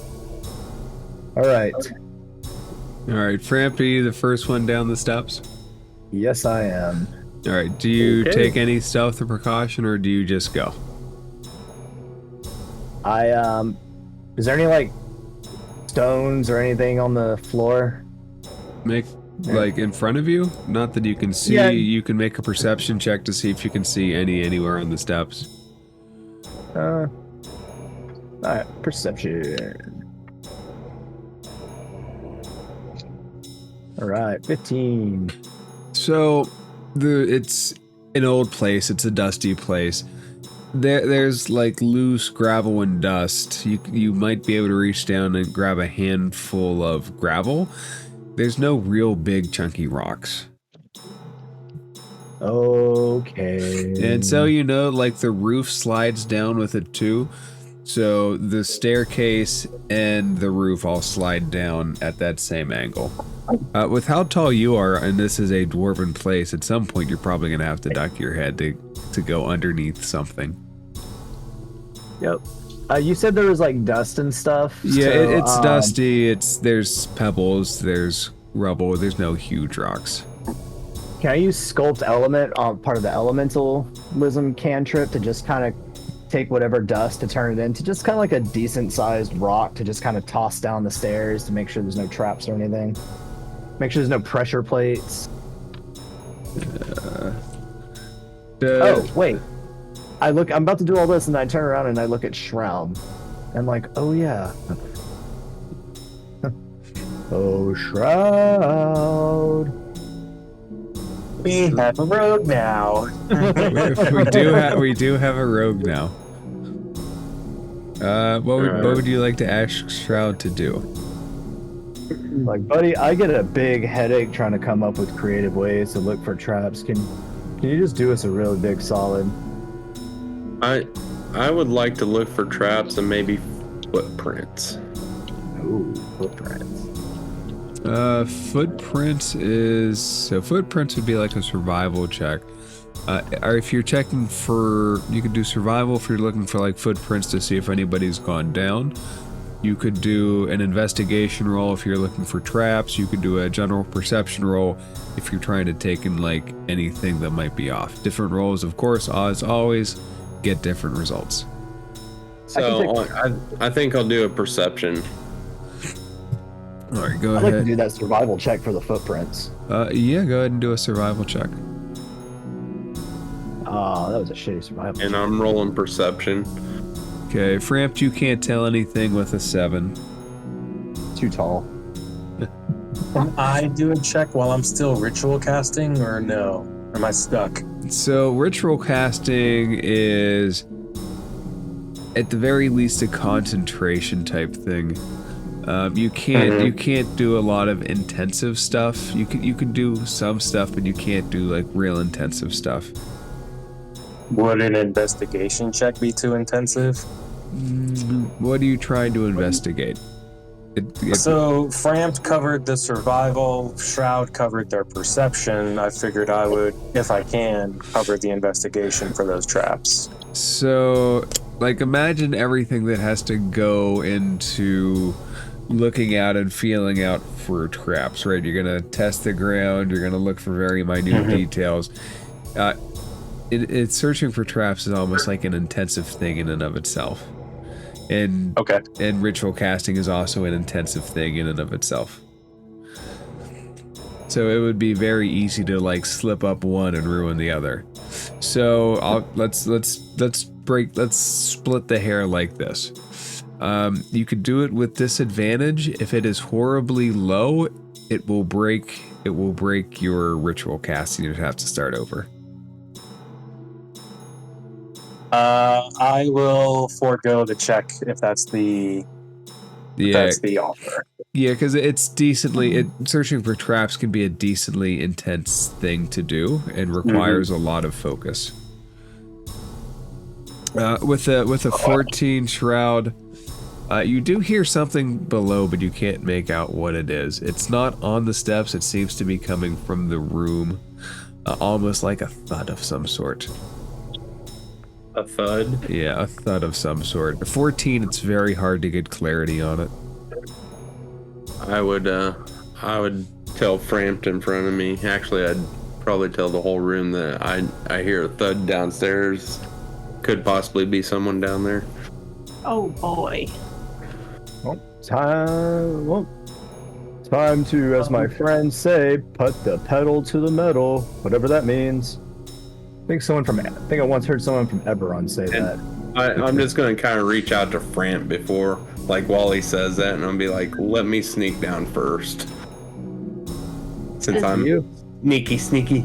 [SPEAKER 1] All right, Frampy, the first one down the steps.
[SPEAKER 4] Yes, I am.
[SPEAKER 1] All right, do you
[SPEAKER 6] Okay.
[SPEAKER 1] take any stealth or precaution, or do you just go?
[SPEAKER 4] Is there any like stones or anything on the floor?
[SPEAKER 1] Make like in front of you? Not that you can see.
[SPEAKER 4] Yeah.
[SPEAKER 1] You can make a perception check to see if you can see anywhere on the steps.
[SPEAKER 4] All right, perception. All right, 15.
[SPEAKER 1] So, it's an old place. It's a dusty place. There's like loose gravel and dust. You might be able to reach down and grab a handful of gravel. There's no real big chunky rocks.
[SPEAKER 4] Okay.
[SPEAKER 1] And so like the roof slides down with it too. So the staircase and the roof all slide down at that same angle. With how tall you are, and this is a dwarven place, at some point you're probably going to have to duck your head to go underneath something.
[SPEAKER 4] Yep. You said there was like dust and stuff.
[SPEAKER 1] Yeah,
[SPEAKER 4] so,
[SPEAKER 1] it's dusty. There's pebbles, there's rubble, there's no huge rocks.
[SPEAKER 4] Can I use sculpt element on part of the elementalism cantrip to just kind of take whatever dust to turn it into just kind of like a decent sized rock to just kind of toss down the stairs to make sure there's no traps or anything? Make sure there's no pressure plates. Oh, wait. I'm about to do all this and I turn around and I look at Shroud. And like, oh yeah. Oh, Shroud.
[SPEAKER 3] We have a rogue now.
[SPEAKER 1] we do have a rogue now. What would you like to ask Shroud to do?
[SPEAKER 4] Like, buddy, I get a big headache trying to come up with creative ways to look for traps. Can you just do us a really big solid?
[SPEAKER 6] I would like to look for traps and maybe footprints.
[SPEAKER 4] Ooh, footprints.
[SPEAKER 1] Footprints would be like a survival check. Or if you're checking for, you could do survival if you're looking for like footprints to see if anybody's gone down. You could do an investigation roll if you're looking for traps. You could do a general perception roll if you're trying to take in like anything that might be off. Different rolls, of course, as always, get different results.
[SPEAKER 6] So I think I'll do a perception.
[SPEAKER 1] All right, go
[SPEAKER 4] I'd
[SPEAKER 1] ahead.
[SPEAKER 4] like to do that survival check for the footprints.
[SPEAKER 1] Yeah, go ahead and do a survival check.
[SPEAKER 4] Oh, that was a shitty survival.
[SPEAKER 6] And I'm rolling perception.
[SPEAKER 1] Okay, Frampt, you can't tell anything with a 7.
[SPEAKER 4] Too tall.
[SPEAKER 3] Can I do a check while I'm still ritual casting, or no? Am I stuck?
[SPEAKER 1] So ritual casting is, at the very least, a concentration type thing. You can't do a lot of intensive stuff. You can do some stuff, but you can't do like real intensive stuff.
[SPEAKER 3] Would an investigation check be too intensive?
[SPEAKER 1] What are you trying to investigate?
[SPEAKER 3] So Frampt covered the survival, Shroud covered their perception. I figured I would, if I can, cover the investigation for those traps.
[SPEAKER 1] So, like, imagine everything that has to go into looking out and feeling out for traps, right? You're gonna test the ground, you're gonna look for very minute details. It's searching for traps is almost like an intensive thing in and of itself. And ritual casting is also an intensive thing in and of itself. So it would be very easy to like slip up one and ruin the other. So let's split the hair like this. You could do it with disadvantage. If it is horribly low, it will break your ritual casting. You'd have to start over.
[SPEAKER 3] I will forego the check if that's the offer.
[SPEAKER 1] Yeah, because it's decently. Searching for traps can be a decently intense thing to do and requires a lot of focus. With a 14 shroud, you do hear something below, but you can't make out what it is. It's not on the steps. It seems to be coming from the room, almost like a thud of some sort.
[SPEAKER 6] A thud?
[SPEAKER 1] Yeah, a thud of some sort. At 14, it's very hard to get clarity on it.
[SPEAKER 6] I would tell Frampt in front of me. Actually, I'd probably tell the whole room that I hear a thud downstairs. Could possibly be someone down there.
[SPEAKER 2] Oh boy.
[SPEAKER 4] Well, time to, as my friends say, put the pedal to the metal, whatever that means. I think I once heard someone from Eberron say that.
[SPEAKER 6] I'm just gonna kind of reach out to Frampt before, like, while he says that, and I'll be like, let me sneak down first. Since I'm sneaky.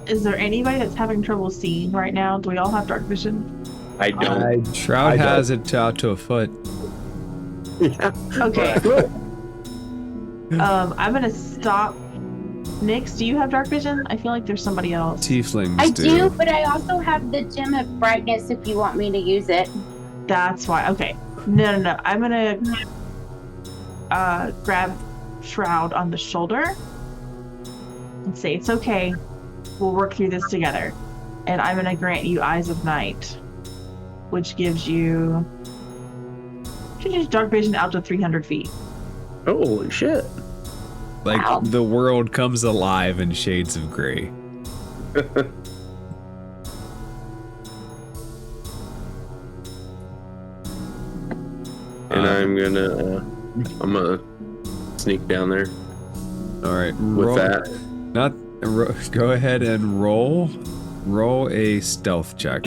[SPEAKER 2] Is there anybody that's having trouble seeing right now? Do we all have dark vision?
[SPEAKER 6] I don't.
[SPEAKER 1] Shroud has it out to a foot.
[SPEAKER 6] Yeah.
[SPEAKER 2] Okay. I'm gonna stop. Nix, do you have dark vision? I feel like there's somebody else.
[SPEAKER 1] Tieflings
[SPEAKER 5] I do, but I also have the gem of brightness if you want me to use it.
[SPEAKER 2] That's why. Okay. No. I'm gonna grab Shroud on the shoulder and say, it's okay. We'll work through this together. And I'm gonna grant you Eyes of Night, which gives you dark vision out to 300 feet.
[SPEAKER 6] Holy shit.
[SPEAKER 1] Like,
[SPEAKER 5] wow.
[SPEAKER 1] The world comes alive in shades of gray.
[SPEAKER 6] And I'm gonna sneak down there.
[SPEAKER 1] All right,
[SPEAKER 6] With that.
[SPEAKER 1] Go ahead and roll a stealth check.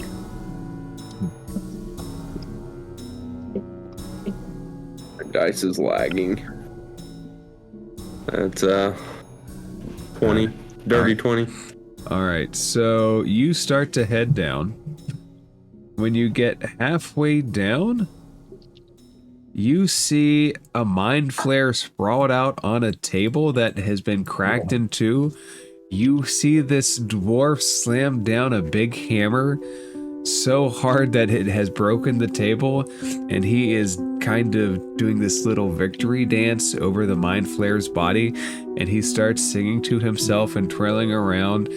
[SPEAKER 6] My dice is lagging. That's 20, dirty 20.
[SPEAKER 1] All right, so you start to head down. When you get halfway down, you see a mind flare sprawled out on a table that has been cracked in two. You see this dwarf slam down a big hammer so hard that it has broken the table, and he is kind of doing this little victory dance over the mind flare's body, and he starts singing to himself and trailing around.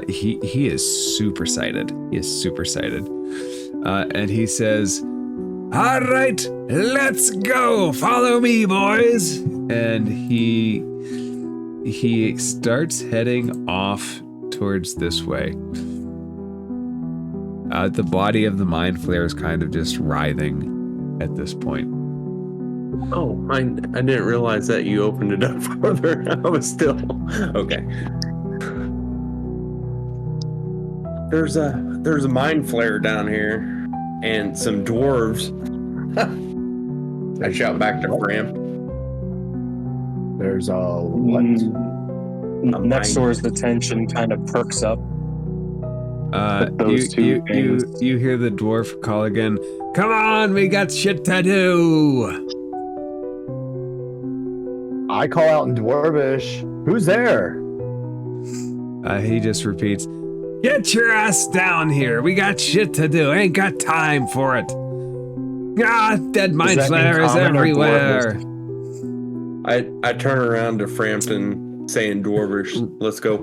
[SPEAKER 1] He is super excited. He is super excited. And he says, "All right, let's go. Follow me, boys." And he starts heading off towards this way. The body of the mind flare is kind of just writhing at this point.
[SPEAKER 6] Oh, I didn't realize that you opened it up further. I was still okay. There's a mind flare down here and some dwarves. I shout back to Bram.
[SPEAKER 4] There's a what?
[SPEAKER 3] Next door's attention kind of perks up.
[SPEAKER 1] You hear the dwarf call again. "Come on, we got shit to do."
[SPEAKER 4] I call out in Dwarvish. Who's there?
[SPEAKER 1] He just repeats, "Get your ass down here. We got shit to do. Ain't got time for it. Ah, dead mind flare is everywhere."
[SPEAKER 6] I turn around to Frampton saying Dwarvish, "Let's go."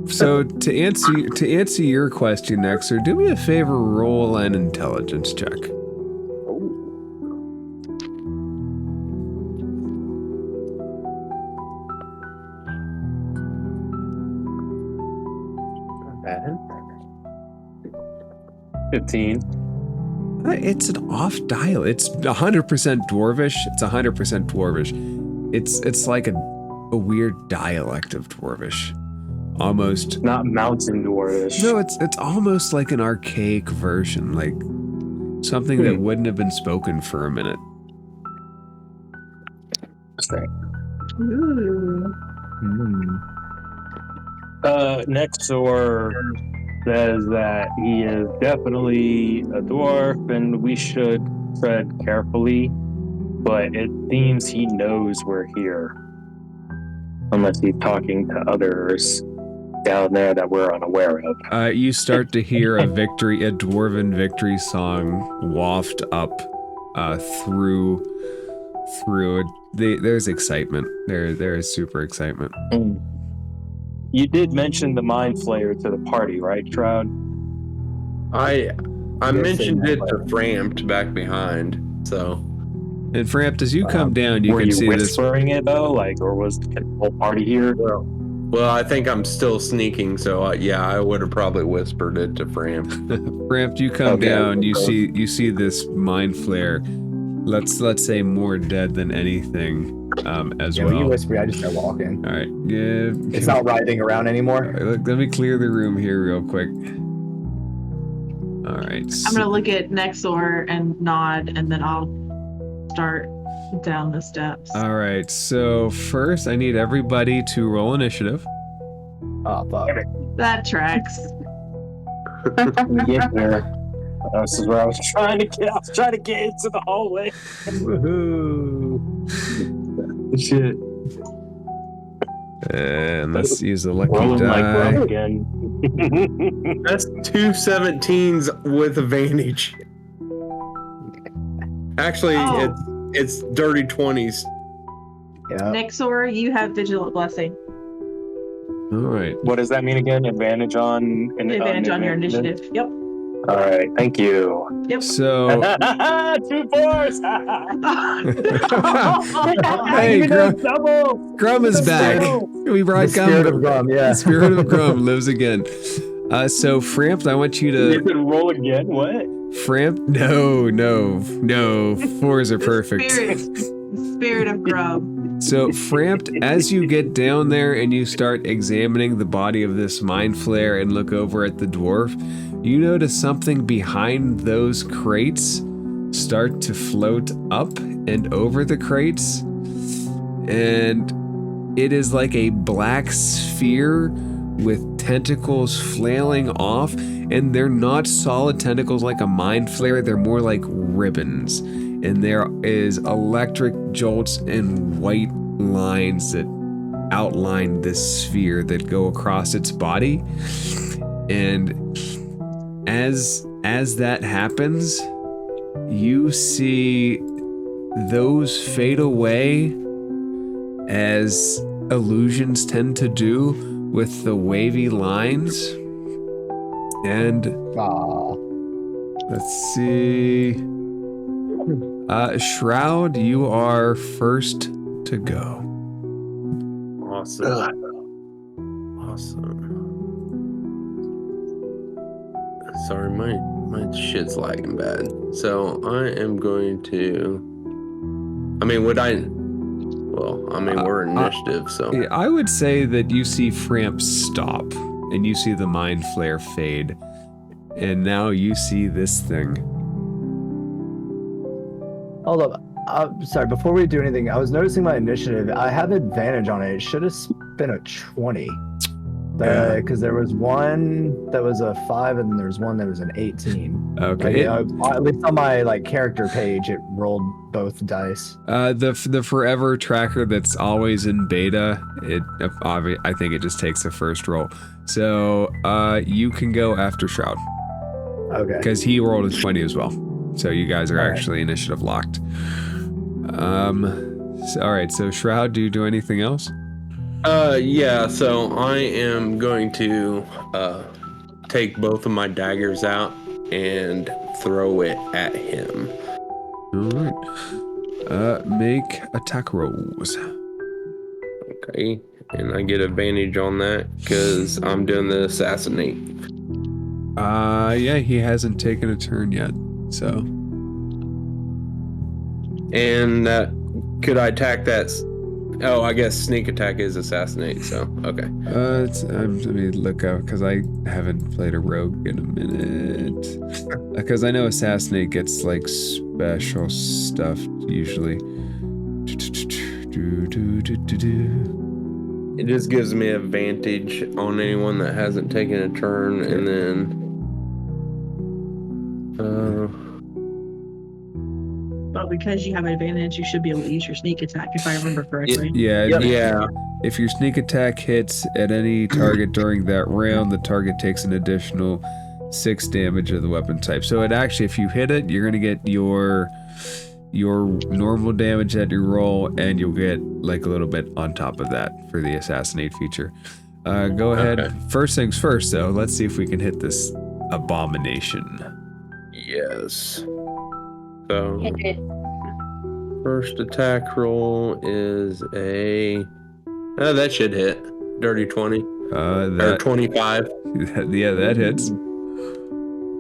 [SPEAKER 1] So to answer your question, Nexer, do me a favor, roll an intelligence check.
[SPEAKER 6] Not bad.
[SPEAKER 3] 15.
[SPEAKER 1] It's an off dial. It's 100% Dwarvish. It's 100% Dwarvish. It's like a weird dialect of Dwarvish. Almost
[SPEAKER 3] Not mountain dwarvish.
[SPEAKER 1] No, it's almost like an archaic version, like something that wouldn't have been spoken for a minute.
[SPEAKER 2] Ooh.
[SPEAKER 3] Next door says that he is definitely a dwarf and we should tread carefully, but it seems he knows we're here. Unless he's talking to others down there that we're unaware of.
[SPEAKER 1] You start to hear a dwarven victory song waft up through it. There's excitement. There is super excitement.
[SPEAKER 3] You did mention the mind flayer to the party, right, Shroud?
[SPEAKER 6] I mentioned it to Frampt back behind, so.
[SPEAKER 1] And Frampt, as you come down, you can see this.
[SPEAKER 3] Were you whispering it though, or was the whole party here?
[SPEAKER 6] Well, I think I'm still sneaking, so yeah, I would have probably whispered it to Frampt.
[SPEAKER 1] Frampt, you come down, you see this mind flare. Let's say more dead than anything, as well.
[SPEAKER 4] When you whisper, I just start walking.
[SPEAKER 1] All right, yeah.
[SPEAKER 4] It's not writhing around anymore.
[SPEAKER 1] All right, look, let me clear the room here real quick. All right.
[SPEAKER 2] I'm gonna look at Nexor and nod, and then I'll start down the steps.
[SPEAKER 1] All right. So first, I need everybody to roll initiative.
[SPEAKER 4] Oh, fuck.
[SPEAKER 2] That tracks.
[SPEAKER 3] Get there. This is where I was trying to get. I was trying to get into the hallway.
[SPEAKER 1] Woohoo!
[SPEAKER 3] Shit.
[SPEAKER 1] And let's use the lucky
[SPEAKER 3] Rolling like
[SPEAKER 1] die.
[SPEAKER 3] rum again.
[SPEAKER 6] That's 2 17s with advantage. Actually, it's dirty 20s.
[SPEAKER 4] Yeah.
[SPEAKER 2] Nexor, you have Vigilant Blessing.
[SPEAKER 1] All right.
[SPEAKER 3] What does that mean again? Advantage on
[SPEAKER 2] Your initiative. Yep.
[SPEAKER 3] All right, thank you.
[SPEAKER 2] Yep.
[SPEAKER 1] So,
[SPEAKER 3] 2 4s.
[SPEAKER 1] hey, Grum,
[SPEAKER 3] Double.
[SPEAKER 1] Grum is back. We brought
[SPEAKER 4] The spirit of Grum, yeah.
[SPEAKER 1] The spirit of Grum lives again. So, Frampt, I want you
[SPEAKER 3] You
[SPEAKER 1] to.
[SPEAKER 3] can roll again. What?
[SPEAKER 1] Frampt? No. 4s are perfect.
[SPEAKER 2] Spirit of Grum.
[SPEAKER 1] So, Frampt, as you get down there and you start examining the body of this mind flare and look over at the dwarf, you notice something behind those crates start to float up and over the crates. And it is like a black sphere with tentacles flailing off. And they're not solid tentacles like a mind flare, they're more like ribbons. and there is electric jolts and white lines that outline this sphere that go across its body. And as that happens, you see those fade away as illusions tend to do with the wavy lines. And let's see. Shroud, you are first to go.
[SPEAKER 6] Awesome. Sorry, my shit's lagging bad. So I am going to. We're initiative, so.
[SPEAKER 1] Yeah, I would say that you see Framp stop, and you see the mind flare fade, and now you see this thing.
[SPEAKER 4] Hold up. Sorry, before we do anything, I was noticing my initiative. I have advantage on it. It should have been a 20. Because there was one that was a 5 and there's one that was an 18.
[SPEAKER 1] Okay.
[SPEAKER 4] At least on my character page, it rolled both dice.
[SPEAKER 1] The forever tracker that's always in beta, I think it just takes the first roll. So you can go after Shroud.
[SPEAKER 4] Okay.
[SPEAKER 1] Because he rolled a 20 as well. So you guys are actually initiative locked. All right. So Shroud, do you do anything else?
[SPEAKER 6] Yeah, so I am going to take both of my daggers out and throw it at him.
[SPEAKER 1] Alright. Make attack rolls.
[SPEAKER 6] Okay, and I get advantage on that because I'm doing the assassinate.
[SPEAKER 1] Yeah, he hasn't taken a turn yet, so.
[SPEAKER 6] And could I attack that? Oh, I guess sneak attack is assassinate, so, okay.
[SPEAKER 1] Let me look up, because I haven't played a rogue in a minute. Because I know assassinate gets, like, special stuff, usually.
[SPEAKER 6] It just gives me advantage on anyone that hasn't taken a turn, and then...
[SPEAKER 2] But because you have advantage, you should be able to use your sneak attack, if I remember correctly.
[SPEAKER 6] Yeah.
[SPEAKER 1] If your sneak attack hits at any target during that round, the target takes an additional 6 damage of the weapon type. So it actually, if you hit it, you're gonna get your normal damage that you roll, and you'll get like a little bit on top of that for the assassinate feature. Go ahead. Okay. First things first, though. Let's see if we can hit this abomination.
[SPEAKER 6] Yes. So, first attack roll is a... that should hit. Dirty 20. Or 25.
[SPEAKER 1] Yeah, that hits.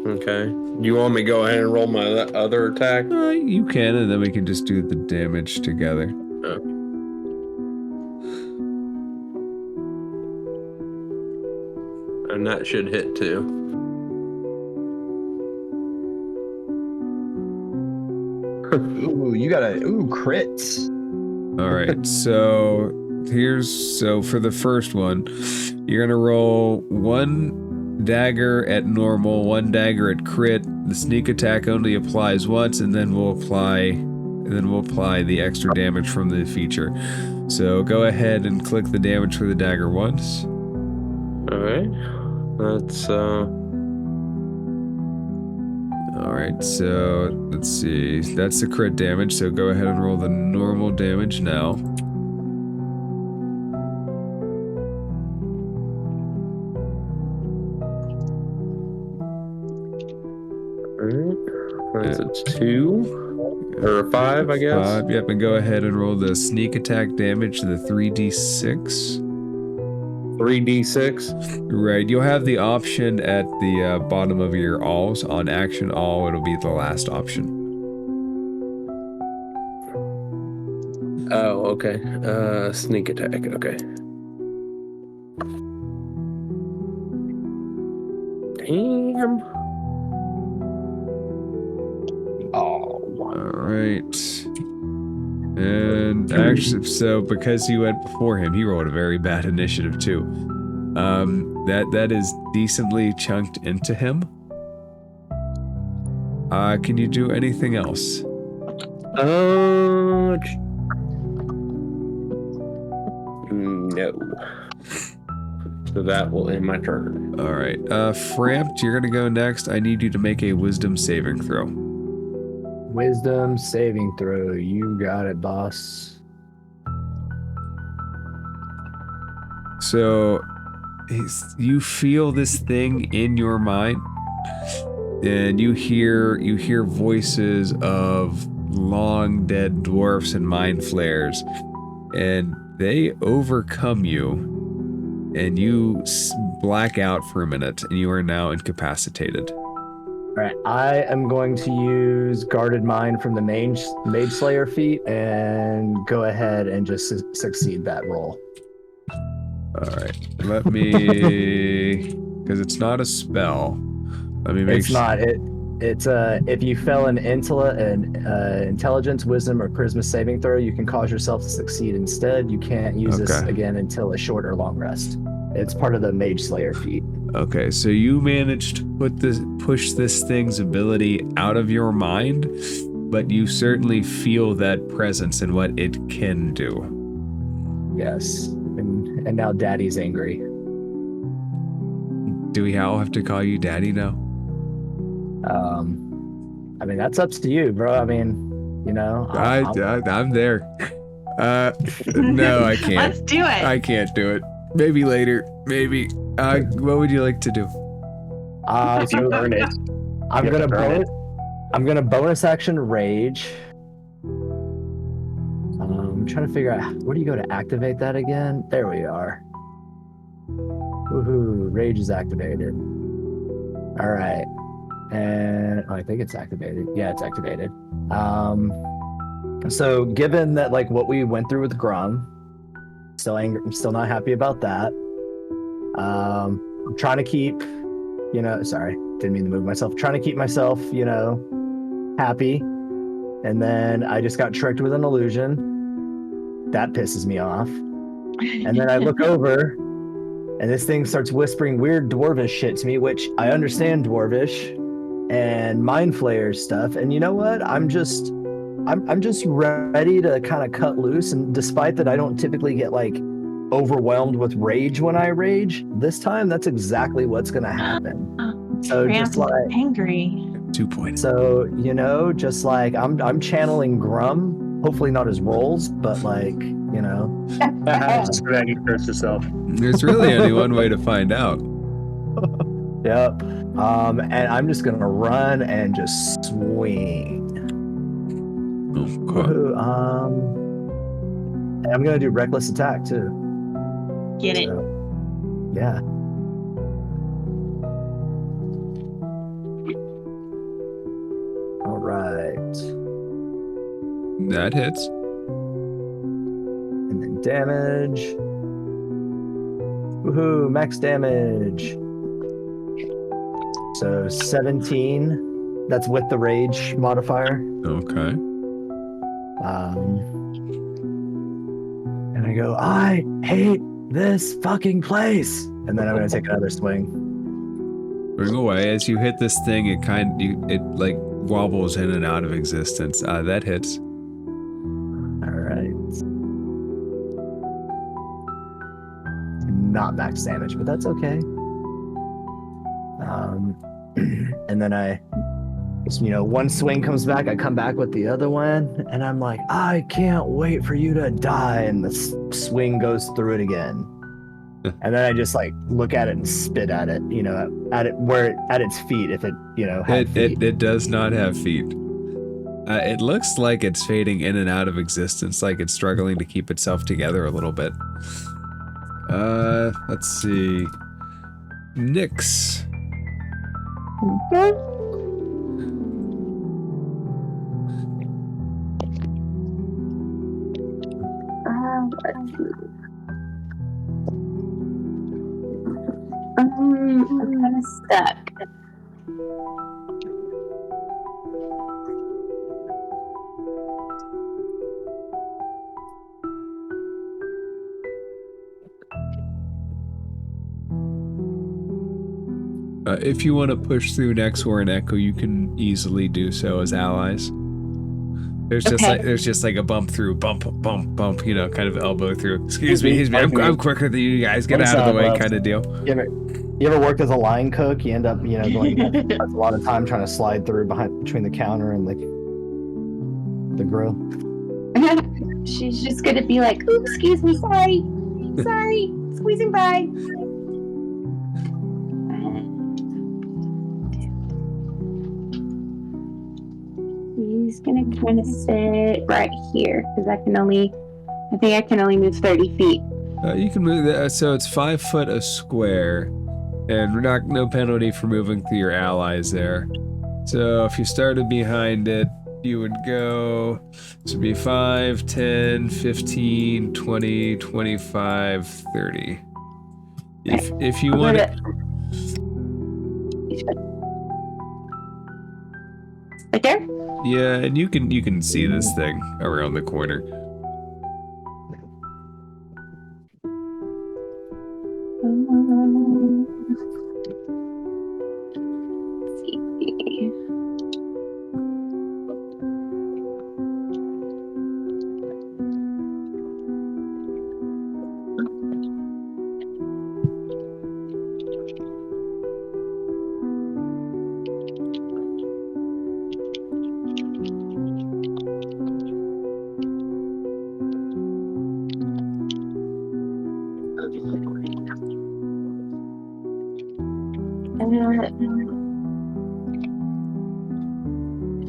[SPEAKER 6] Okay. You want me to go ahead and roll my other attack?
[SPEAKER 1] You can, and then we can just do the damage together.
[SPEAKER 6] And that should hit too.
[SPEAKER 4] Ooh, you got crits.
[SPEAKER 1] All right, so for the first one, you're gonna roll 1 dagger at normal, 1 dagger at crit. The sneak attack only applies once, and then we'll apply the extra damage from the feature. So go ahead and click the damage for the dagger once.
[SPEAKER 6] All right, that's
[SPEAKER 1] All right, so let's see. That's the crit damage, so go ahead and roll the normal damage now.
[SPEAKER 6] Alright, it's 2 or 5, I guess.
[SPEAKER 1] 5, yep, and go ahead and roll the sneak attack damage, the 3d6.
[SPEAKER 6] 3d6.
[SPEAKER 1] Right, you'll have the option at the bottom of your alls. On action all, it'll be the last option.
[SPEAKER 6] Oh, okay. Sneak attack, okay. Damn.
[SPEAKER 1] Oh, alright. And actually, so because you went before him, he rolled a very bad initiative too. That is decently chunked into him. Can you do anything else?
[SPEAKER 6] No. So that will end my turn.
[SPEAKER 1] All right. Frampt, you're gonna go next. I need you to make a wisdom saving throw.
[SPEAKER 4] Wisdom saving throw. You got it, boss.
[SPEAKER 1] So you feel this thing in your mind, and you hear voices of long dead dwarfs and mind flayers, and they overcome you, and you black out for a minute, and you are now incapacitated.
[SPEAKER 4] All right, I am going to use Guarded Mind from the Mage Slayer feat and go ahead and just succeed that roll.
[SPEAKER 1] All right, let me, because it's not a spell. Let me make
[SPEAKER 4] It's not. It's if you fail an intelligence, wisdom, or charisma saving throw, you can cause yourself to succeed instead. You can't use this again until a short or long rest. It's part of the Mage Slayer feat.
[SPEAKER 1] Okay, so you managed to push this thing's ability out of your mind, but you certainly feel that presence and what it can do.
[SPEAKER 4] Yes, and now Daddy's angry.
[SPEAKER 1] Do we all have to call you Daddy now?
[SPEAKER 4] I mean, that's up to you, bro. I mean, you know,
[SPEAKER 1] I'm there. No, I can't.
[SPEAKER 2] Let's do it.
[SPEAKER 1] I can't do it. Maybe later. Maybe. What would you like to do?
[SPEAKER 4] So
[SPEAKER 3] Burn it.
[SPEAKER 4] I'm gonna bonus action rage. I'm trying to figure out where do you go to activate that again? There we are. Woohoo! Rage is activated. All right, and I think it's activated. Yeah, it's activated. So given that like what we went through with Grum, still angry. I'm still not happy about that. I'm trying to keep, sorry, didn't mean to move myself. Trying to keep myself, happy. And then I just got tricked with an illusion. That pisses me off. And then I look over and this thing starts whispering weird dwarvish shit to me, which I understand dwarvish and mind flayer stuff. And you know what? I'm just ready to kind of cut loose. And despite that, I don't typically get like overwhelmed with rage when I rage. This time, that's exactly what's going to happen. So just like
[SPEAKER 2] angry.
[SPEAKER 1] 2 points.
[SPEAKER 4] So just like I'm channeling Grum. Hopefully not his rolls, but like
[SPEAKER 3] Just go ahead and curse yourself.
[SPEAKER 1] There's really only one way to find out.
[SPEAKER 4] Yep. And I'm just gonna run and just swing.
[SPEAKER 1] Okay.
[SPEAKER 4] And I'm gonna do reckless attack too.
[SPEAKER 2] Get it.
[SPEAKER 4] So, yeah. All right.
[SPEAKER 1] That hits.
[SPEAKER 4] And then damage. Woohoo, max damage. So 17. That's with the rage modifier.
[SPEAKER 1] Okay.
[SPEAKER 4] And I go, I hate this fucking place. And then I'm gonna take another swing.
[SPEAKER 1] Bring away. As you hit this thing, it like wobbles in and out of existence. That hits.
[SPEAKER 4] All right. Not max damage, but that's okay. And then one swing comes back, I come back with the other one, and I'm like, I can't wait for you to die, and the swing goes through it again. And then I just like look at it and spit at it, at its feet, if it, had feet.
[SPEAKER 1] It does not have feet. It looks like it's fading in and out of existence, like it's struggling to keep itself together a little bit. Let's see. Nyx.
[SPEAKER 5] I'm kind of stuck.
[SPEAKER 1] If you want to push through Nyx or an Echo, you can easily do so as allies. There's just like a bump, you know, kind of elbow through. Excuse me, I'm quicker than you guys. Get out of the way, kind of deal.
[SPEAKER 4] You ever worked as a line cook? You end up, you know, going that's a lot of time trying to slide through between the counter and the grill.
[SPEAKER 5] She's just gonna be like, "Ooh, excuse me, sorry, squeezing by." He's gonna kind of sit right here because I think I can only move 30 feet.
[SPEAKER 1] You can move that, so it's 5 foot a square, and no penalty for moving through your allies there. So if you started behind it, you would go, this would be 5, 10, 15, 20, 25, 30. If you want it.
[SPEAKER 5] Right there?
[SPEAKER 1] Yeah, and you can see this thing around the corner.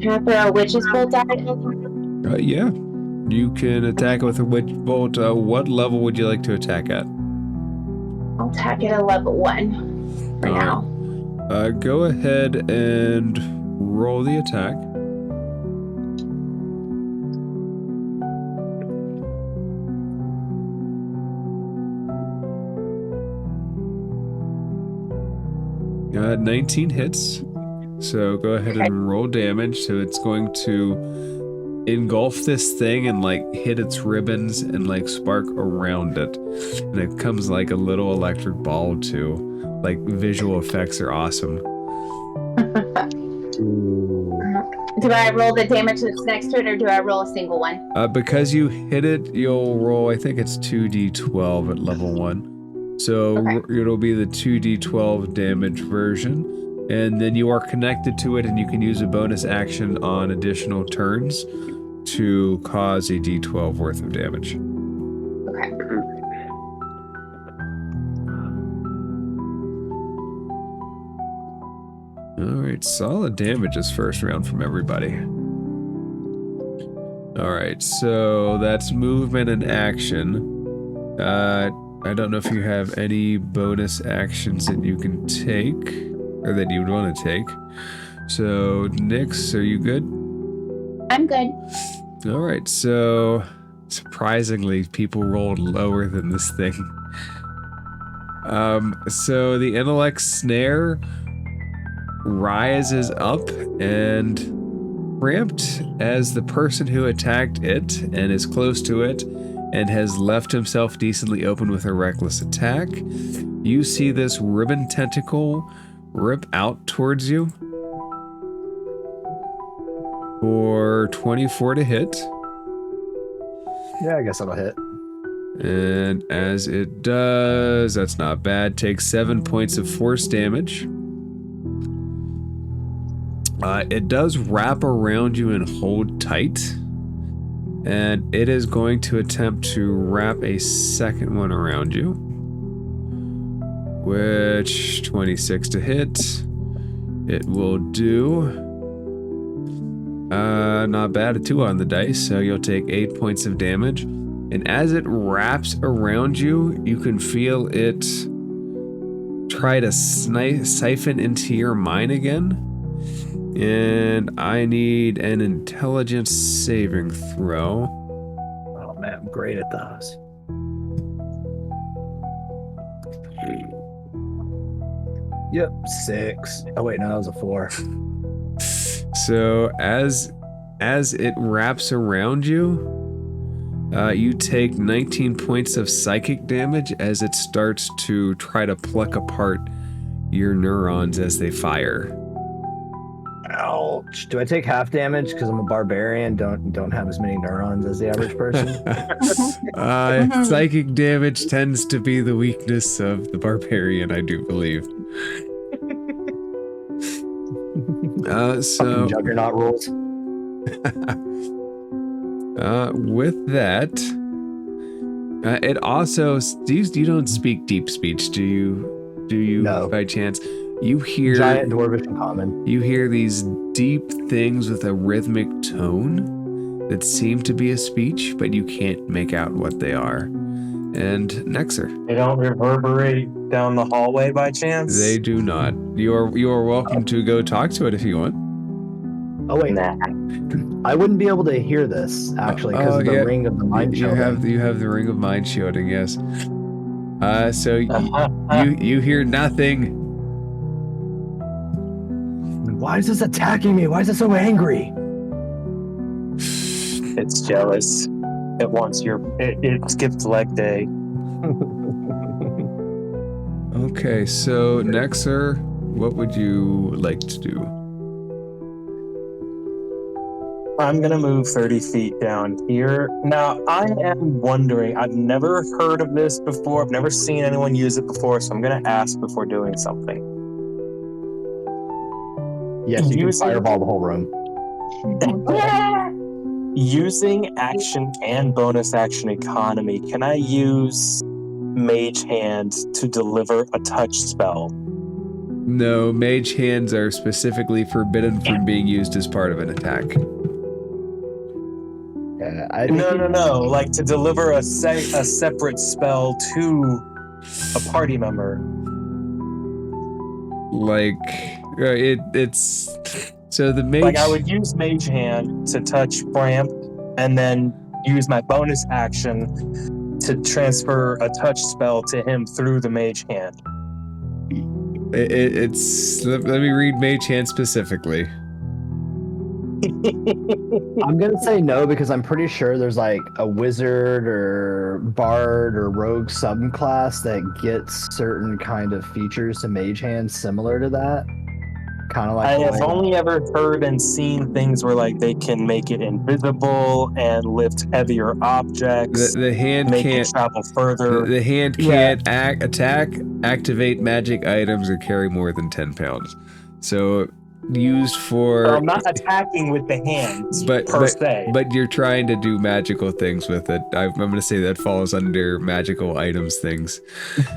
[SPEAKER 5] Can I throw a witch's bolt at it?
[SPEAKER 1] Yeah. You can attack it with a witch bolt. What level would you like to attack at?
[SPEAKER 5] I'll attack it at level 1 for now.
[SPEAKER 1] Go ahead and roll the attack. Got 19 hits. So go ahead and roll damage. So it's going to engulf this thing and like hit its ribbons and like spark around it. And it comes like a little electric ball too. Like visual effects are awesome.
[SPEAKER 5] Do I roll the damage that's next to it or do I roll a single one?
[SPEAKER 1] Because you hit it, you'll roll, I think it's 2d12 at level 1. So it'll be the 2d12 damage version. And then you are connected to it and you can use a bonus action on additional turns to cause a d12 worth of damage.
[SPEAKER 5] Okay.
[SPEAKER 1] Alright, solid damage this first round from everybody. Alright, so that's movement and action. I don't know if you have any bonus actions that you can take, or that you would want to take. So, Nyx, are you good?
[SPEAKER 5] I'm good.
[SPEAKER 1] Alright, so surprisingly, people rolled lower than this thing. So the intellect snare rises up and cramped as the person who attacked it and is close to it and has left himself decently open with a reckless attack. You see this ribbon tentacle rip out towards you for 24 to hit.
[SPEAKER 4] Yeah, I guess that'll hit.
[SPEAKER 1] And as it does, that's not bad. Take 7 points of force damage. It does wrap around you and hold tight. And it is going to attempt to wrap a second one around you. Which, 26 to hit. It will do. Not bad, a 2 on the dice, so you'll take 8 points of damage. And as it wraps around you, you can feel it try to siphon into your mind again. And I need an intelligence saving throw.
[SPEAKER 4] Oh man, I'm great at those. Yep, 6. Oh wait, no, that was a 4.
[SPEAKER 1] So as it wraps around you, you take 19 points of psychic damage as it starts to try to pluck apart your neurons as they fire.
[SPEAKER 4] Ouch. Do I take half damage because I'm a barbarian? Don't have as many neurons as the average person.
[SPEAKER 1] Psychic damage tends to be the weakness of the barbarian, I do believe. So
[SPEAKER 4] Juggernaut rules.
[SPEAKER 1] with that, it also you don't speak deep speech, do you? Do you
[SPEAKER 4] No.
[SPEAKER 1] by chance? You hear
[SPEAKER 4] Giant dwarvish and common.
[SPEAKER 1] You hear these deep things with a rhythmic tone that seem to be a speech, but you can't make out what they are. And Nexer.
[SPEAKER 3] They don't reverberate down the hallway by chance?
[SPEAKER 1] They do not. You are welcome to go talk to it if you want.
[SPEAKER 4] Oh wait,
[SPEAKER 3] Nah.
[SPEAKER 4] I wouldn't be able to hear this actually because of the ring of the mind
[SPEAKER 1] you
[SPEAKER 4] shielding.
[SPEAKER 1] you have the ring of mind shielding, yes. So you hear nothing.
[SPEAKER 4] Why is this attacking me? Why is it so angry?
[SPEAKER 3] It's jealous. It wants it skipped leg day.
[SPEAKER 1] Okay, so Nexer, what would you like to do?
[SPEAKER 3] I'm gonna move 30 feet down here. Now, I am wondering, I've never heard of this before, I've never seen anyone use it before, so I'm gonna ask before doing something.
[SPEAKER 4] Yes, you can fireball the whole room.
[SPEAKER 3] Using action and bonus action economy, can I use Mage Hand to deliver a touch spell?
[SPEAKER 1] No, mage hands are specifically forbidden from being used as part of an attack.
[SPEAKER 3] No. Like to deliver a separate spell to a party member.
[SPEAKER 1] Like it's so the mage.
[SPEAKER 3] Like I would use Mage Hand to touch Bramp, and then use my bonus action to transfer a touch spell to him through the Mage Hand.
[SPEAKER 1] It's let me read mage hand specifically.
[SPEAKER 4] I'm gonna say no because I'm pretty sure there's like a wizard or bard or rogue subclass that gets certain kind of features to mage hand similar to that. Kind of like
[SPEAKER 3] I have only ever heard and seen things where like they can make it invisible and lift heavier objects.
[SPEAKER 1] The hand
[SPEAKER 3] make
[SPEAKER 1] can't
[SPEAKER 3] it travel further.
[SPEAKER 1] The hand can't attack, activate magic items, or carry more than 10 pounds. So used for.
[SPEAKER 3] So I'm not attacking with the hands per se.
[SPEAKER 1] But you're trying to do magical things with it. I'm going to say that falls under magical items things.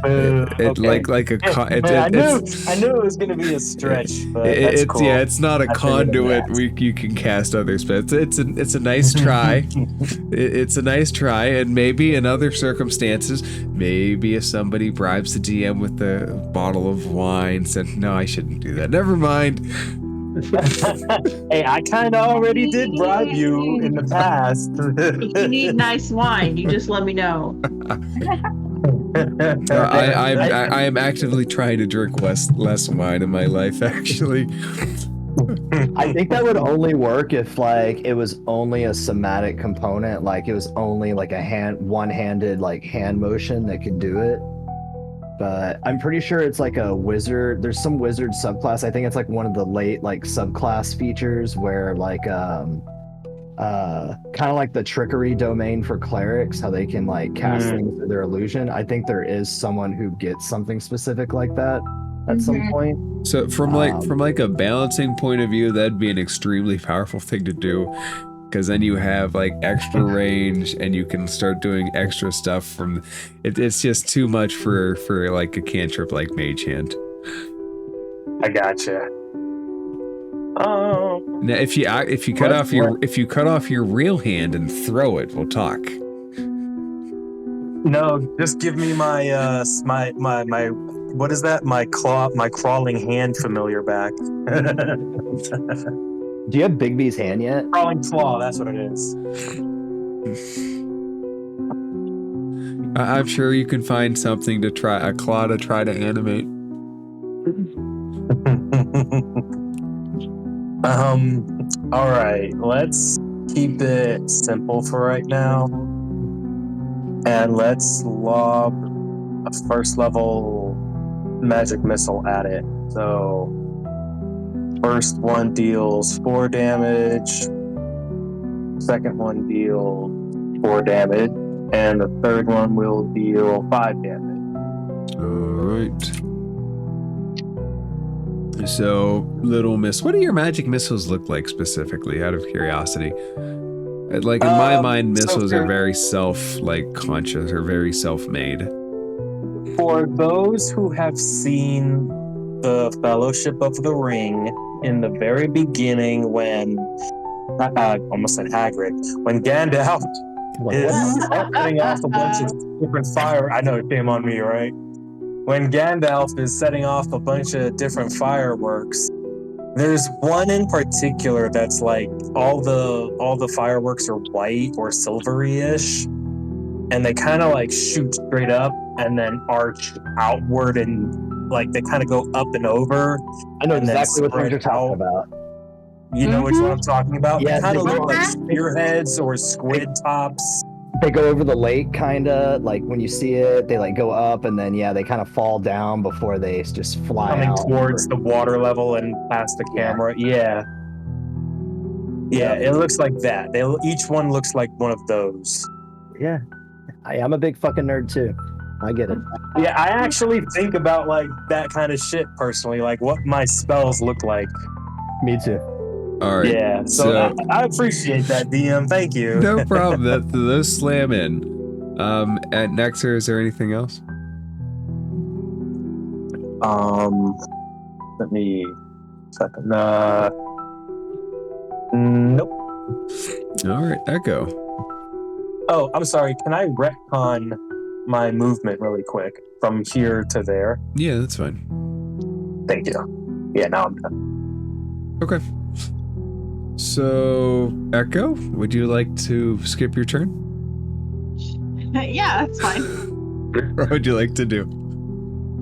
[SPEAKER 3] Okay.
[SPEAKER 1] Like a.
[SPEAKER 3] I knew it was going to be a stretch, but that's cool.
[SPEAKER 1] Yeah, it's not a conduit. You can cast other spells. It's a nice try. It's a nice try, and maybe in other circumstances, maybe if somebody bribes the DM with a bottle of wine, said, "No, I shouldn't do that. Never mind."
[SPEAKER 3] Hey, I kind of already did bribe you in the past.
[SPEAKER 2] If you need nice wine, you just let me know.
[SPEAKER 1] I am actively trying to drink less wine in my life, actually.
[SPEAKER 4] I think that would only work if like it was only a somatic component, like it was only like a one-handed like hand motion that could do it. But I'm pretty sure it's like a wizard. There's some wizard subclass. I think it's like one of the late like subclass features where like kind of like the trickery domain for clerics, how they can like cast things through their illusion. I think there is someone who gets something specific like that at some point.
[SPEAKER 1] So from like a balancing point of view, that'd be an extremely powerful thing to do. Because then you have like extra range and you can start doing extra stuff from it's just too much for like a cantrip like Mage Hand.
[SPEAKER 3] I gotcha.
[SPEAKER 1] Now if you cut off your real hand and throw it, we'll talk.
[SPEAKER 3] No, just give me my my what is that? My crawling hand familiar back.
[SPEAKER 4] Do you have Bigby's hand yet?
[SPEAKER 3] Crawling claw, that's what it is.
[SPEAKER 1] I'm sure you can find something to try, a claw to try to animate.
[SPEAKER 3] All right, let's keep it simple for right now. And let's lob a first level magic missile at it. So First one deals 4 damage. Second one deals 4 damage. And the third one will deal 5 damage.
[SPEAKER 1] Alright. So, little miss, what do your magic missiles look like specifically, out of curiosity? Like, in my mind, missiles are very conscious or very self-made.
[SPEAKER 3] For those who have seen the Fellowship of the Ring in the very beginning when, almost said Hagrid, when Gandalf is setting off a bunch of different fire, I know it came on me, right? When Gandalf is setting off a bunch of different fireworks, there's one in particular that's like all the fireworks are white or silvery-ish, and they kind of like shoot straight up and then arch outward, and like they kind of go up and over.
[SPEAKER 4] I know
[SPEAKER 3] and then
[SPEAKER 4] exactly what
[SPEAKER 3] spread
[SPEAKER 4] you're talking about.
[SPEAKER 3] You know which one I'm talking about?
[SPEAKER 4] Yeah,
[SPEAKER 3] they kind of
[SPEAKER 4] they
[SPEAKER 3] look
[SPEAKER 4] go-
[SPEAKER 3] like spearheads or squid tops.
[SPEAKER 4] They go over the lake, kind of like when you see it, they like go up and then they kind of fall down before they just fly
[SPEAKER 3] Coming
[SPEAKER 4] out.
[SPEAKER 3] towards the water level and past the camera. Yeah, it looks like that. Each one looks like one of those.
[SPEAKER 4] Yeah, I'm a big fucking nerd too. I get it.
[SPEAKER 3] Yeah, I actually think about like that kind of shit personally, like what my spells look like.
[SPEAKER 4] Me too.
[SPEAKER 1] Alright.
[SPEAKER 3] Yeah, so I appreciate that, DM. Thank you.
[SPEAKER 1] No problem. Those slam in. At Nexer, is there anything else?
[SPEAKER 3] Let me second. Nope.
[SPEAKER 1] Alright, Echo.
[SPEAKER 3] Oh, I'm sorry. Can I retcon my movement really quick from here to there?
[SPEAKER 1] Yeah, that's fine.
[SPEAKER 3] Thank you. Yeah, now I'm done.
[SPEAKER 1] Okay. So, Echo, would you like to skip your turn?
[SPEAKER 2] Yeah, that's fine.
[SPEAKER 1] What would you like to do?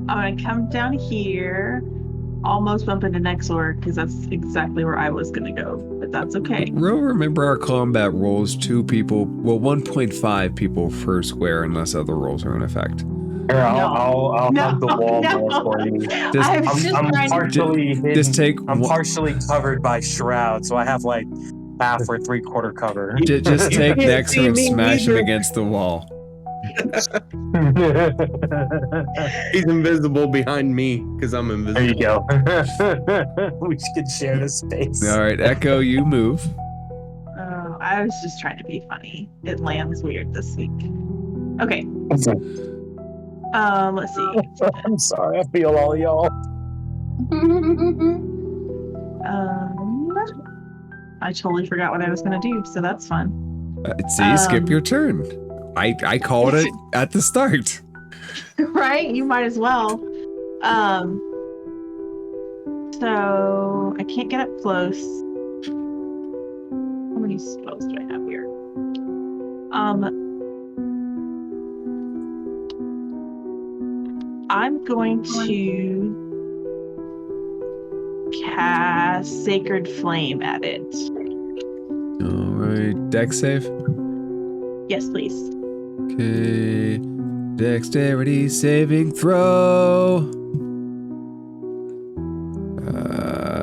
[SPEAKER 2] I'm gonna come down here, almost bump into Nexor, because that's exactly where I was gonna go, but that's okay.
[SPEAKER 1] Remember our combat rolls 2 people, well, 1.5 people per square unless other rolls are in effect.
[SPEAKER 3] Here, I'll hug the wall more for you. I'm partially hidden.
[SPEAKER 1] Just take
[SPEAKER 3] I'm partially covered by shroud, so I have like half or 3/4 cover.
[SPEAKER 1] Just take Nexer and smash him against the wall.
[SPEAKER 6] He's invisible behind me because I'm invisible.
[SPEAKER 3] There you go. We could share the space.
[SPEAKER 1] All right, Echo, you move.
[SPEAKER 2] I was just trying to be funny. It lands weird this week. Okay. Let's see.
[SPEAKER 3] I'm sorry, I feel all y'all.
[SPEAKER 2] I totally forgot what I was gonna do, so that's fun.
[SPEAKER 1] Skip your turn. I called it at the start.
[SPEAKER 2] Right? You might as well. So I can't get up close. How many spells do I have here? I'm going to cast Sacred Flame at it.
[SPEAKER 1] All right, dex save.
[SPEAKER 2] Yes, please.
[SPEAKER 1] Okay, dexterity saving throw.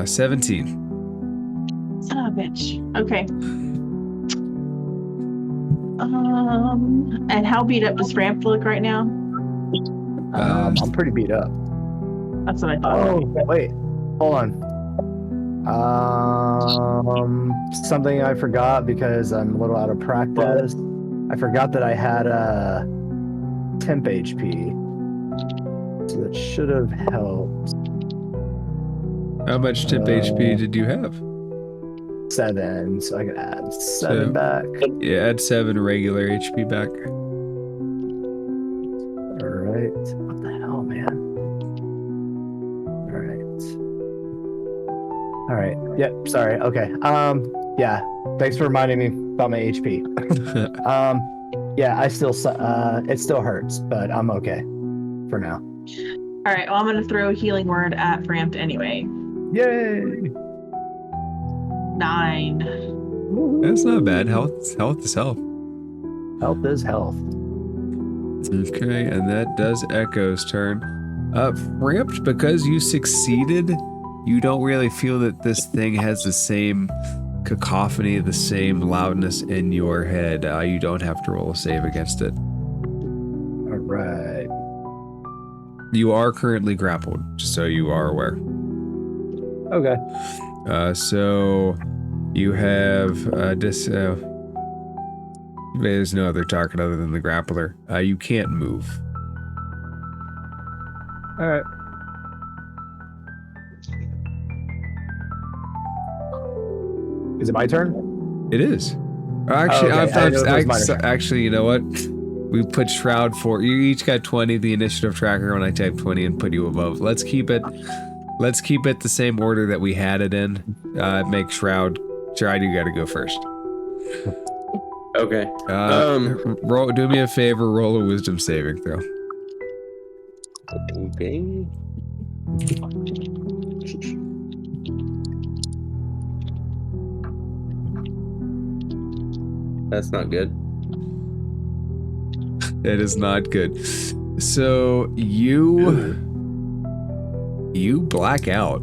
[SPEAKER 1] 17.
[SPEAKER 2] Son of a bitch. Okay. And how beat up does Ramp look right now?
[SPEAKER 4] I'm pretty beat up.
[SPEAKER 2] That's what I thought.
[SPEAKER 4] Oh, wait. Hold on. Something I forgot because I'm a little out of practice. I forgot that I had temp HP. So that should have helped.
[SPEAKER 1] How much temp HP did you have?
[SPEAKER 4] 7, so I could add 7 back.
[SPEAKER 1] Yeah, add 7 regular HP back.
[SPEAKER 4] Alright. What the hell, man? Alright. Yep, sorry. Okay. Yeah. Thanks for reminding me about my HP. Yeah, I still it still hurts, but I'm okay for now.
[SPEAKER 2] All right, well, I'm going to throw a healing word at Frampt anyway.
[SPEAKER 4] Yay!
[SPEAKER 2] 9.
[SPEAKER 1] That's not bad. Health is health.
[SPEAKER 4] Health is health.
[SPEAKER 1] Okay, and that does Echo's turn. Ramped, because you succeeded you don't really feel that this thing has the same cacophony, the same loudness in your head. You don't have to roll a save against it.
[SPEAKER 4] All right.
[SPEAKER 1] You are currently grappled, just so you are aware.
[SPEAKER 4] Okay.
[SPEAKER 1] So you have there's no other target other than the grappler. You can't move.
[SPEAKER 4] All right. Is it my turn?
[SPEAKER 1] It is. Actually,
[SPEAKER 4] Oh, okay. I didn't know if it was mine or
[SPEAKER 1] actually, you know what? We put Shroud for you. Each got 20. The initiative tracker when I typed 20 and put you above. Let's keep it the same order that we had it in. Make Shroud. Shroud, you got to go first.
[SPEAKER 6] Okay.
[SPEAKER 1] Roll. Do me a favor. Roll a Wisdom saving throw.
[SPEAKER 6] Okay. That's not good.
[SPEAKER 1] That is not good. So you black out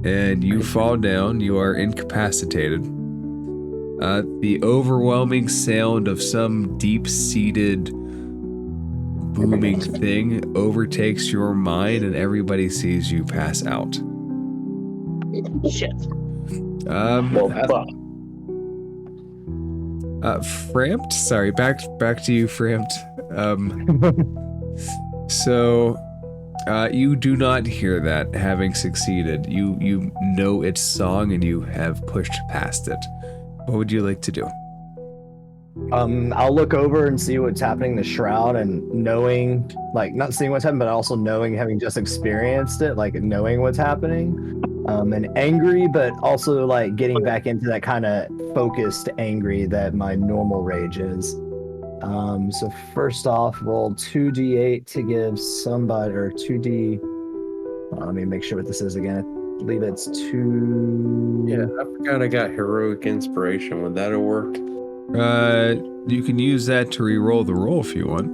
[SPEAKER 1] and you fall down. You are incapacitated. The overwhelming sound of some deep-seated booming thing overtakes your mind, and everybody sees you pass out.
[SPEAKER 2] Shit.
[SPEAKER 1] Framped? Sorry, back to you, Framped. So, you do not hear that, having succeeded. You know its song and you have pushed past it. What would you like to do?
[SPEAKER 4] I'll look over and see what's happening to Shroud, and knowing, like, not seeing what's happening, but also knowing, having just experienced it, like, knowing what's happening. And angry, but also, like, getting back into that kind of focused angry that my normal rage is. So first off, roll 2d8 to give somebody, or 2d... let me make sure what this is again. I believe it's 2...
[SPEAKER 6] Yeah, I forgot I got heroic inspiration. Would that have worked?
[SPEAKER 1] You can use that to re-roll the roll if you want.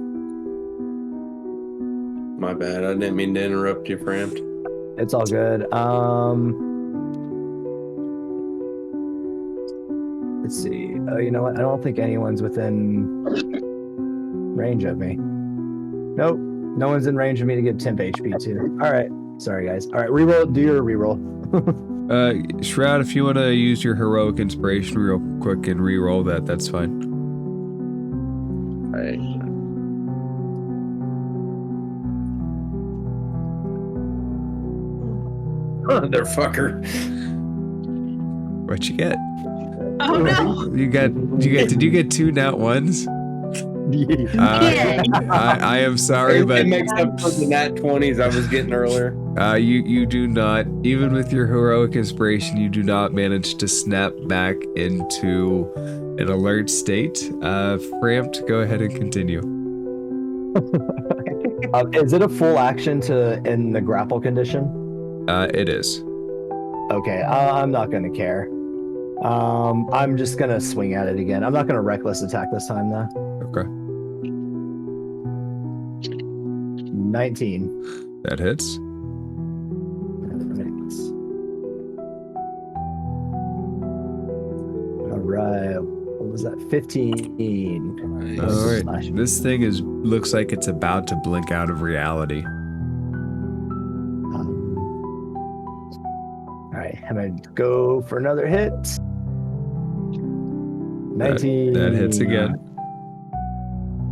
[SPEAKER 6] My bad. I didn't mean to interrupt you, Framped.
[SPEAKER 4] It's all good. Let's see. Oh, you know what? I don't think anyone's within range of me. Nope. No one's in range of me to get temp HP to. All right. Sorry, guys. All right. Reroll. Do your reroll.
[SPEAKER 1] Shroud, if you want to use your heroic inspiration real quick and re-roll that, that's fine.
[SPEAKER 6] Right. Motherfucker.
[SPEAKER 1] What you get?
[SPEAKER 2] Oh no!
[SPEAKER 1] Did you get 2 nat ones? I am sorry, but
[SPEAKER 6] it makes up for the nat 20s I was getting earlier.
[SPEAKER 1] You do not, even with your heroic inspiration, you do not manage to snap back into an alert state. Framped, go ahead and continue.
[SPEAKER 4] Is it a full action to end the grapple condition?
[SPEAKER 1] It is.
[SPEAKER 4] Okay, I'm not gonna care. I'm just gonna swing at it again. I'm not gonna reckless attack this time though.
[SPEAKER 1] Okay.
[SPEAKER 4] 19.
[SPEAKER 1] That hits.
[SPEAKER 4] All right. What was that? 15.
[SPEAKER 1] Nice. All right. This thing looks like it's about to blink out of reality.
[SPEAKER 4] All right, I'm gonna go for another hit. 19.
[SPEAKER 1] That hits again.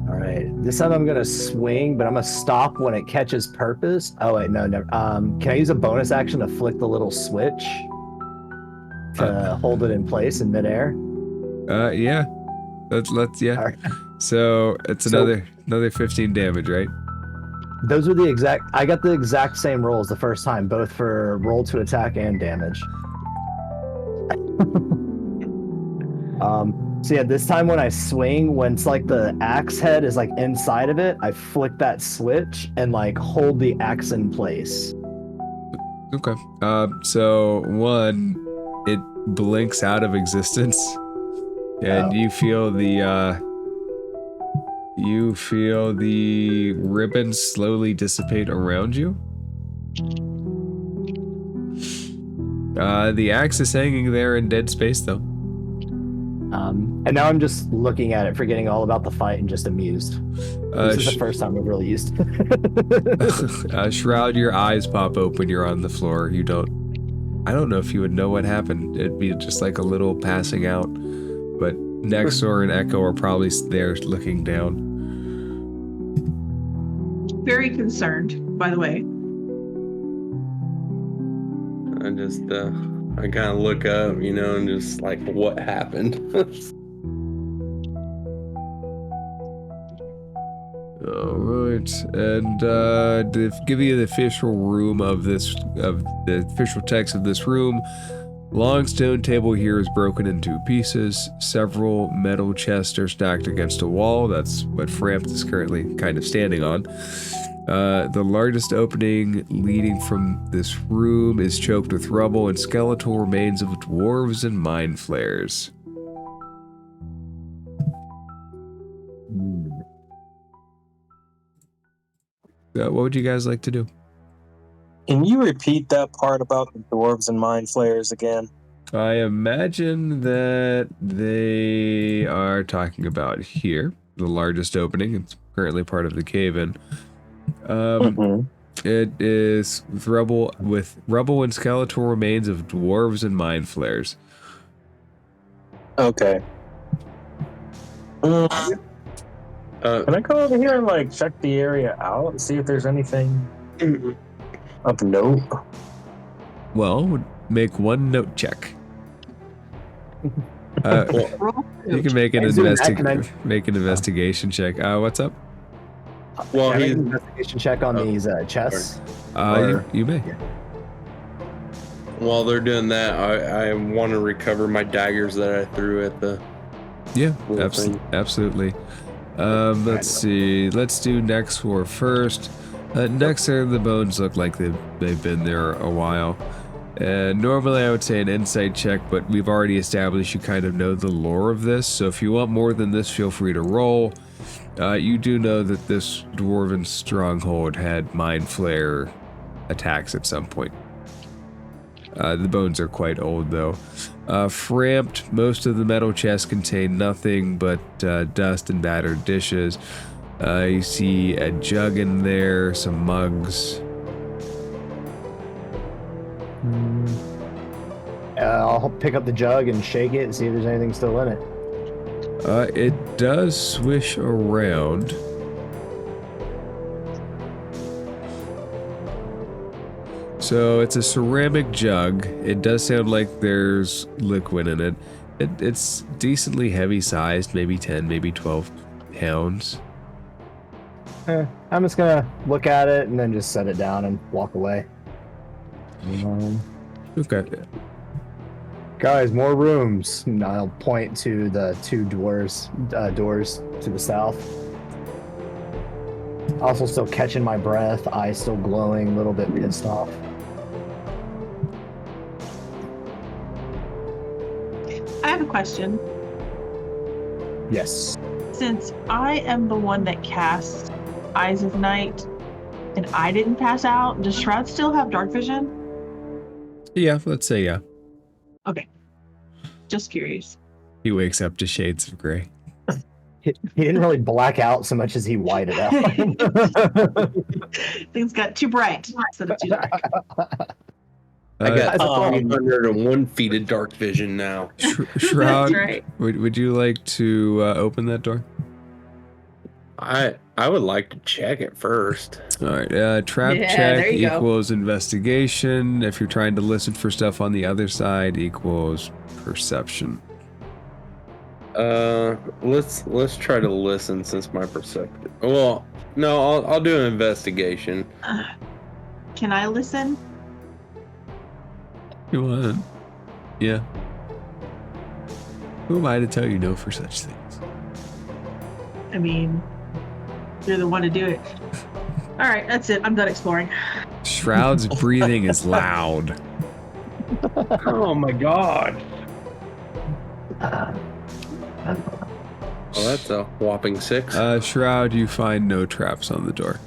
[SPEAKER 4] All right, this time I'm gonna swing, but I'm gonna stop when it catches purpose. Oh wait, no, never. Can I use a bonus action to flick the little switch to hold it in place in midair?
[SPEAKER 1] Yeah. Let's yeah.
[SPEAKER 4] Right.
[SPEAKER 1] So it's another 15 damage, right?
[SPEAKER 4] Those are I got the exact same rolls the first time, both for roll to attack and damage. So yeah, this time when I swing, when it's like the axe head is like inside of it, I flick that switch and like hold the axe in place.
[SPEAKER 1] Okay. So one, it blinks out of existence, and you feel the ribbon slowly dissipate around you. The axe is hanging there in dead space, though.
[SPEAKER 4] And now I'm just looking at it, forgetting all about the fight and just amused. This is the first time I've really used it.
[SPEAKER 1] Shroud, your eyes pop open. You're on the floor. You don't. I don't know if you would know what happened. It'd be just like a little passing out. But Nexor and Echo are probably there looking down.
[SPEAKER 2] Very concerned, by the way.
[SPEAKER 6] I kind of look up, and just like, what happened?
[SPEAKER 1] All right, and to give you the official room of the official text of this room, long stone table here is broken in 2 pieces. Several metal chests are stacked against a wall. That's what Frampt is currently kind of standing on. The largest opening leading from this room is choked with rubble and skeletal remains of dwarves and mind flayers. What would you guys like to do?
[SPEAKER 3] Can you repeat that part about the dwarves and mind flayers again?
[SPEAKER 1] I imagine that they are talking about here, the largest opening. It's currently part of the cave-in. It is with rubble and skeletal remains of dwarves and mind flayers.
[SPEAKER 3] Okay. Can I go over here and check the area out and see if there's anything of note?
[SPEAKER 1] Well, make 1 note check. You can make an investigation check. What's up?
[SPEAKER 6] Well,
[SPEAKER 4] Can I make an investigation check on these chests.
[SPEAKER 1] You may.
[SPEAKER 4] Yeah.
[SPEAKER 6] While they're doing that, I want to recover my daggers that I threw at the.
[SPEAKER 1] Yeah, absolutely. Let's see. Let's do Nexor first. Nexor, the bones look like they've been there a while. Normally I would say an insight check, but we've already established you kind of know the lore of this, so if you want more than this, feel free to roll. You do know that this dwarven stronghold had mind flare attacks at some point. The bones are quite old, though. Frampt, most of the metal chests contain nothing but dust and battered dishes. You see a jug in there, some mugs.
[SPEAKER 4] I'll pick up the jug and shake it and see if there's anything still in it.
[SPEAKER 1] It does swish around. So it's a ceramic jug. It does sound like there's liquid in it. It's decently heavy sized, maybe 10, maybe 12 pounds.
[SPEAKER 4] I'm just gonna look at it and then just set it down and walk away.
[SPEAKER 1] Okay.
[SPEAKER 4] Guys, more rooms. And I'll point to the 2 doors to the south. Also still catching my breath, eyes still glowing, a little bit pissed off.
[SPEAKER 2] I have a question.
[SPEAKER 4] Yes.
[SPEAKER 2] Since I am the one that cast Eyes of Night and I didn't pass out, does Shroud still have dark vision?
[SPEAKER 1] Yeah, let's say yeah.
[SPEAKER 2] Okay. Just curious.
[SPEAKER 1] He wakes up to shades of gray.
[SPEAKER 4] He didn't really black out so much as he whited out.
[SPEAKER 2] Things got too bright instead of too dark.
[SPEAKER 6] I got
[SPEAKER 4] that's
[SPEAKER 6] 101 feet of dark vision now.
[SPEAKER 1] Shroud,
[SPEAKER 2] That's right.
[SPEAKER 1] would you like to open that door?
[SPEAKER 6] I would like to check it first.
[SPEAKER 1] All right. Trap
[SPEAKER 2] Yeah,
[SPEAKER 1] check
[SPEAKER 2] there you go.
[SPEAKER 1] equals investigation. If you're trying to listen for stuff on the other side, equals perception.
[SPEAKER 6] Let's try to listen since my perception. Well, no, I'll do an investigation.
[SPEAKER 2] Can I listen?
[SPEAKER 1] You want? Yeah. Who am I to tell you no for such things?
[SPEAKER 2] I mean, you're the one to do it. All right, that's it. I'm done exploring.
[SPEAKER 1] Shroud's breathing is loud.
[SPEAKER 6] Oh my god. Oh, that's a whopping 6.
[SPEAKER 1] Shroud, you find no traps on the door.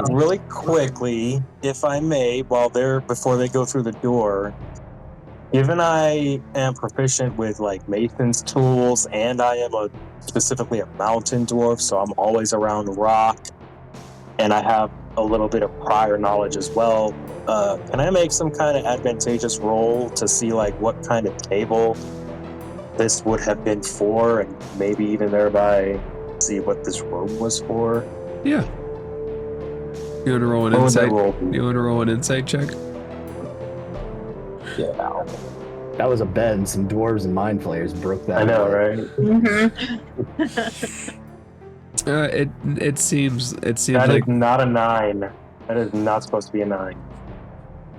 [SPEAKER 3] Really quickly, if I may, before they go through the door, given I am proficient with like mason's tools and I am specifically a mountain dwarf, so I'm always around rock, and I have a little bit of prior knowledge as well. Can I make some kind of advantageous roll to see like what kind of table this would have been for, and maybe even thereby see what this room was for?
[SPEAKER 1] Yeah. You want to roll an
[SPEAKER 3] What would that
[SPEAKER 1] insight?
[SPEAKER 3] roll be?
[SPEAKER 1] You want to roll an insight check?
[SPEAKER 3] Yeah,
[SPEAKER 4] That was a bed, and some dwarves and mind flayers broke that.
[SPEAKER 3] I know,
[SPEAKER 4] away.
[SPEAKER 3] right?
[SPEAKER 1] It seems
[SPEAKER 3] That
[SPEAKER 1] like
[SPEAKER 3] is not a 9. That is not supposed to be a 9.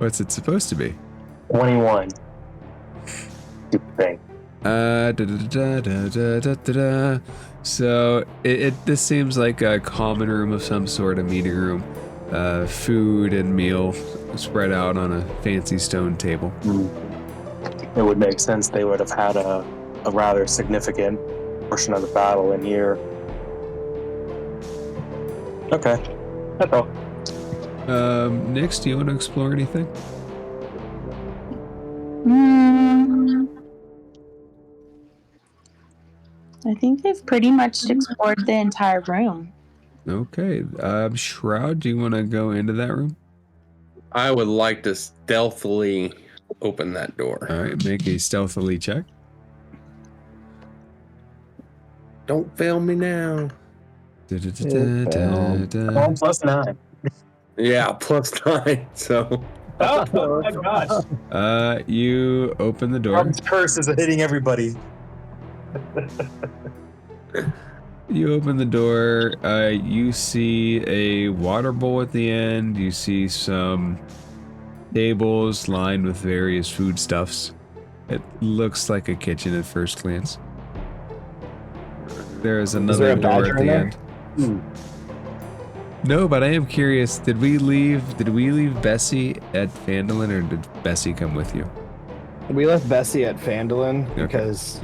[SPEAKER 1] what's it supposed to be?
[SPEAKER 3] 21. Stupid thing.
[SPEAKER 1] So this seems like a common room of some sort, a meeting room. Food and meal spread out on a fancy stone table.
[SPEAKER 3] It would make sense they would have had a rather significant portion of the battle in here. Okay. That's all.
[SPEAKER 1] Nix, do you want to explore anything?
[SPEAKER 5] I think they've pretty much explored the entire room.
[SPEAKER 1] Okay. Shroud, do you want to go into that room?
[SPEAKER 6] I would like to stealthily open that door.
[SPEAKER 1] All right, make a stealthily check.
[SPEAKER 6] Don't fail me now.
[SPEAKER 3] Oh, plus 9.
[SPEAKER 6] Yeah, +9. So.
[SPEAKER 3] Oh my gosh.
[SPEAKER 1] You open the door.
[SPEAKER 3] Rob's curse is hitting everybody.
[SPEAKER 1] You open the door. You see a water bowl at the end. You see some tables lined with various foodstuffs. It looks like a kitchen at first glance. There is another
[SPEAKER 4] there a
[SPEAKER 1] door
[SPEAKER 4] badger
[SPEAKER 1] at the
[SPEAKER 4] in there?
[SPEAKER 1] end. No, but I am curious. Did we leave Bessie at Phandalin, or did Bessie come with you?
[SPEAKER 4] We left Bessie at Phandalin
[SPEAKER 1] Okay.
[SPEAKER 4] because,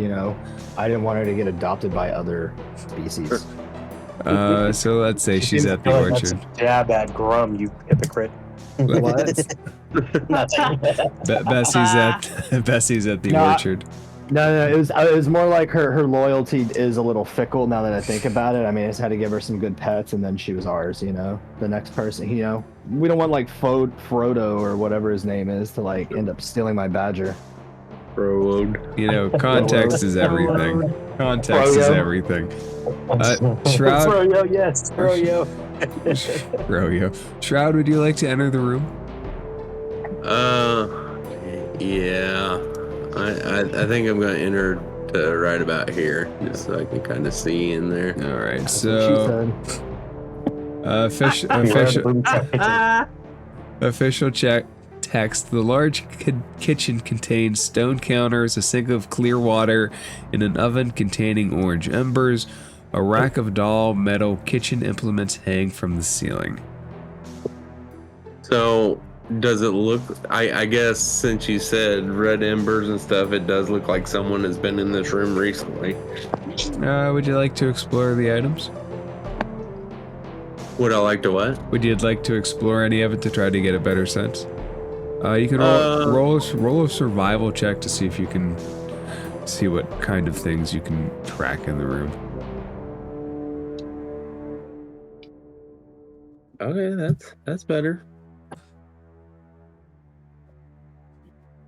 [SPEAKER 4] I didn't want her to get adopted by other species.
[SPEAKER 1] So let's say she's at the
[SPEAKER 3] Oh, that's
[SPEAKER 1] orchard.
[SPEAKER 3] a jab at Grum, you hypocrite.
[SPEAKER 4] What?
[SPEAKER 3] Nothing.
[SPEAKER 1] Bessie's at the
[SPEAKER 4] No,
[SPEAKER 1] orchard.
[SPEAKER 4] No, it was more like her loyalty is a little fickle now that I think about it. I mean, I just had to give her some good pets, and then she was ours, the next person, We don't want, like, Frodo or whatever his name is to, like, end up stealing my badger.
[SPEAKER 1] Context is everything. Context is everything. Shroud.
[SPEAKER 3] Froyo, yes, Froyo.
[SPEAKER 1] Froyo. Shroud, would you like to enter the room?
[SPEAKER 6] Yeah. I think I'm gonna enter to right about here, just so I can kind of see in there.
[SPEAKER 1] All right.
[SPEAKER 4] That's
[SPEAKER 1] So,
[SPEAKER 4] what she said.
[SPEAKER 1] official check text. The large kitchen contains stone counters, a sink of clear water, and an oven containing orange embers. A rack of dull metal kitchen implements hang from the ceiling.
[SPEAKER 6] So, does it look? I guess since you said red embers and stuff, it does look like someone has been in this room recently.
[SPEAKER 1] Would you like to explore the items?
[SPEAKER 6] Would I like to what?
[SPEAKER 1] Would you like to explore any of it to try to get a better sense? You can roll a survival check to see if you can see what kind of things you can track in the room.
[SPEAKER 6] Okay, that's better.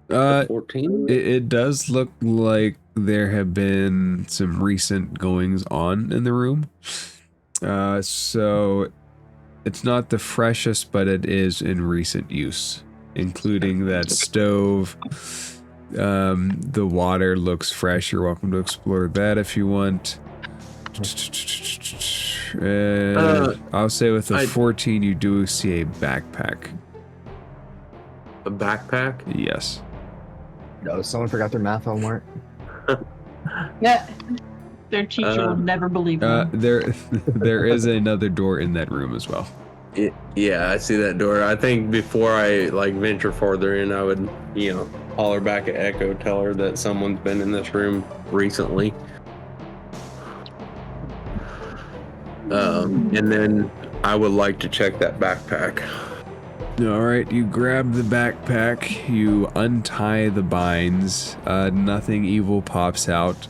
[SPEAKER 6] 14.
[SPEAKER 1] It does look like there have been some recent goings on in the room. So it's not the freshest, but it is in recent use, including that stove. The water looks fresh. You're welcome to explore that if you want. I'll say with a 14, you do see a backpack.
[SPEAKER 6] A backpack?
[SPEAKER 1] Yes.
[SPEAKER 4] No, someone forgot their math homework.
[SPEAKER 2] Yeah. Their teacher would never believe them.
[SPEAKER 1] There is another door in that room as well.
[SPEAKER 6] Yeah, I see that door. I think before I venture further in, I would, holler back at Echo, tell her that someone's been in this room recently. And then I would like to check that backpack.
[SPEAKER 1] All right, you grab the backpack, you untie the binds, nothing evil pops out.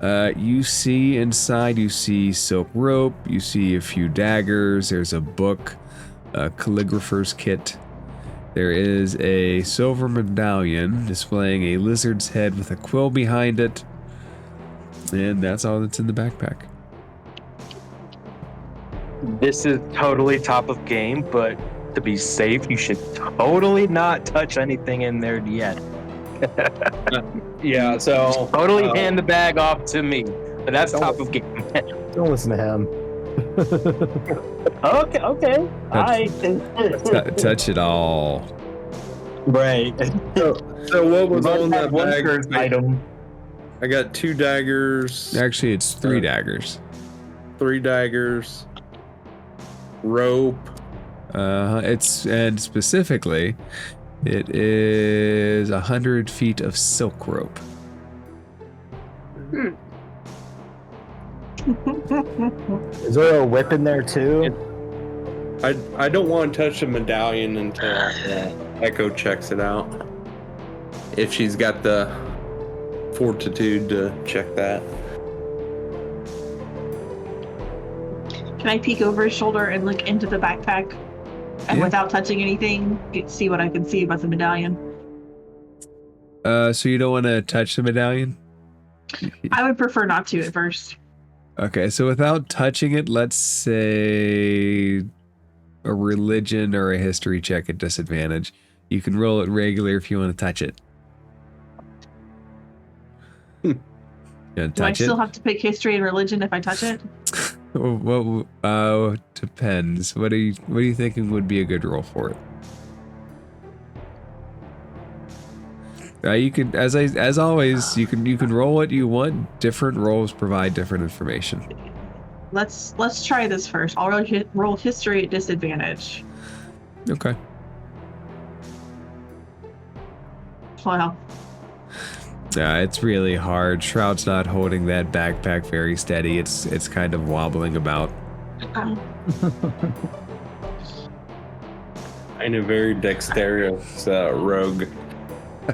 [SPEAKER 1] You see inside, you see silk rope, you see a few daggers, there's a book, a calligrapher's kit. There is a silver medallion displaying a lizard's head with a quill behind it. And that's all that's in the backpack.
[SPEAKER 3] This is totally top of game, but to be safe, you should totally not touch anything in there yet.
[SPEAKER 6] Yeah, so
[SPEAKER 3] Totally hand the bag off to me. But that's top of game.
[SPEAKER 4] Don't listen to him.
[SPEAKER 3] Okay.
[SPEAKER 1] Touch it all.
[SPEAKER 3] Right.
[SPEAKER 6] So what was on that
[SPEAKER 3] one
[SPEAKER 6] bag?
[SPEAKER 3] cursed item.
[SPEAKER 6] I got 2 daggers.
[SPEAKER 1] Actually, it's 3 daggers.
[SPEAKER 6] 3 daggers. Rope.
[SPEAKER 1] And specifically, it is 100 feet of silk rope.
[SPEAKER 4] Is there a whip in there too?
[SPEAKER 6] I don't want to touch the medallion until Echo checks it out. If she's got the fortitude to check that.
[SPEAKER 2] Can I peek over his shoulder and look into the backpack? And without touching anything, see what I can see about the medallion?
[SPEAKER 1] So you don't want to touch the medallion?
[SPEAKER 2] I would prefer not to at first.
[SPEAKER 1] Okay, so without touching it, let's say a religion or a history check at disadvantage. You can roll it regular if you want to touch it. You want to
[SPEAKER 2] Do I
[SPEAKER 1] touch it?
[SPEAKER 2] still have to pick history and religion if I touch it?
[SPEAKER 1] Well, depends. What are you thinking would be a good roll for it? You can, as always, you can roll what you want. Different rolls provide different information.
[SPEAKER 2] Let's try this first. I'll roll history at disadvantage.
[SPEAKER 1] Okay.
[SPEAKER 2] Wow.
[SPEAKER 1] It's really hard. Shroud's not holding that backpack very steady. It's kind of wobbling about.
[SPEAKER 6] I'm a very dexterous rogue.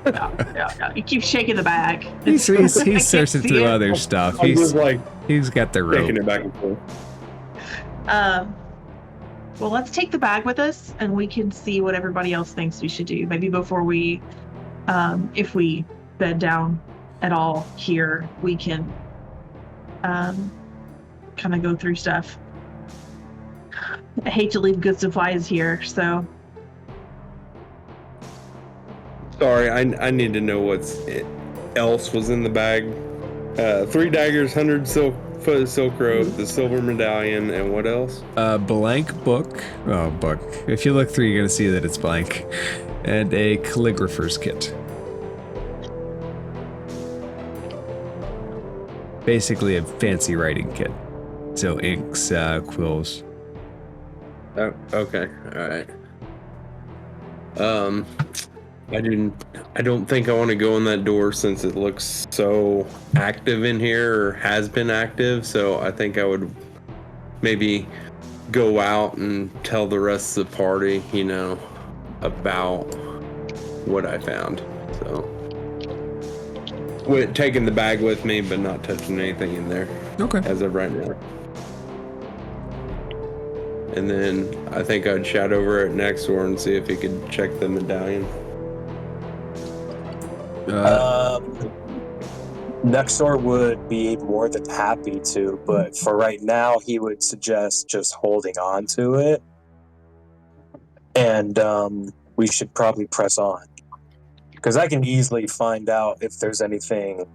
[SPEAKER 2] Yeah. You keep shaking the bag.
[SPEAKER 1] He's searching through other stuff.
[SPEAKER 6] I was like
[SPEAKER 1] He's got the rope.
[SPEAKER 6] taking it back and forth.
[SPEAKER 2] Well, let's take the bag with us, and we can see what everybody else thinks we should do. Maybe before we, if we bed down at all here, we can kind of go through stuff. I hate to leave good supplies here, so.
[SPEAKER 6] Sorry, I need to know what's else was in the bag. 3 daggers, 100 foot of silk rope, the silver medallion, and what else?
[SPEAKER 1] Blank book. Oh, book. If you look through, you're gonna see that it's blank, and a calligrapher's kit. Basically, a fancy writing kit. So inks, quills.
[SPEAKER 6] Oh, okay, all right. I don't think I want to go in that door since it looks so active in here, or has been active. So I think I would maybe go out and tell the rest of the party, about what I found. So taking the bag with me, but not touching anything in there.
[SPEAKER 1] Okay.
[SPEAKER 6] As of right now. And then I think I'd shout over at Nexor and see if he could check the medallion.
[SPEAKER 3] Nexor would be more than happy to, but for right now, he would suggest just holding on to it. And we should probably press on. Because I can easily find out if there's anything,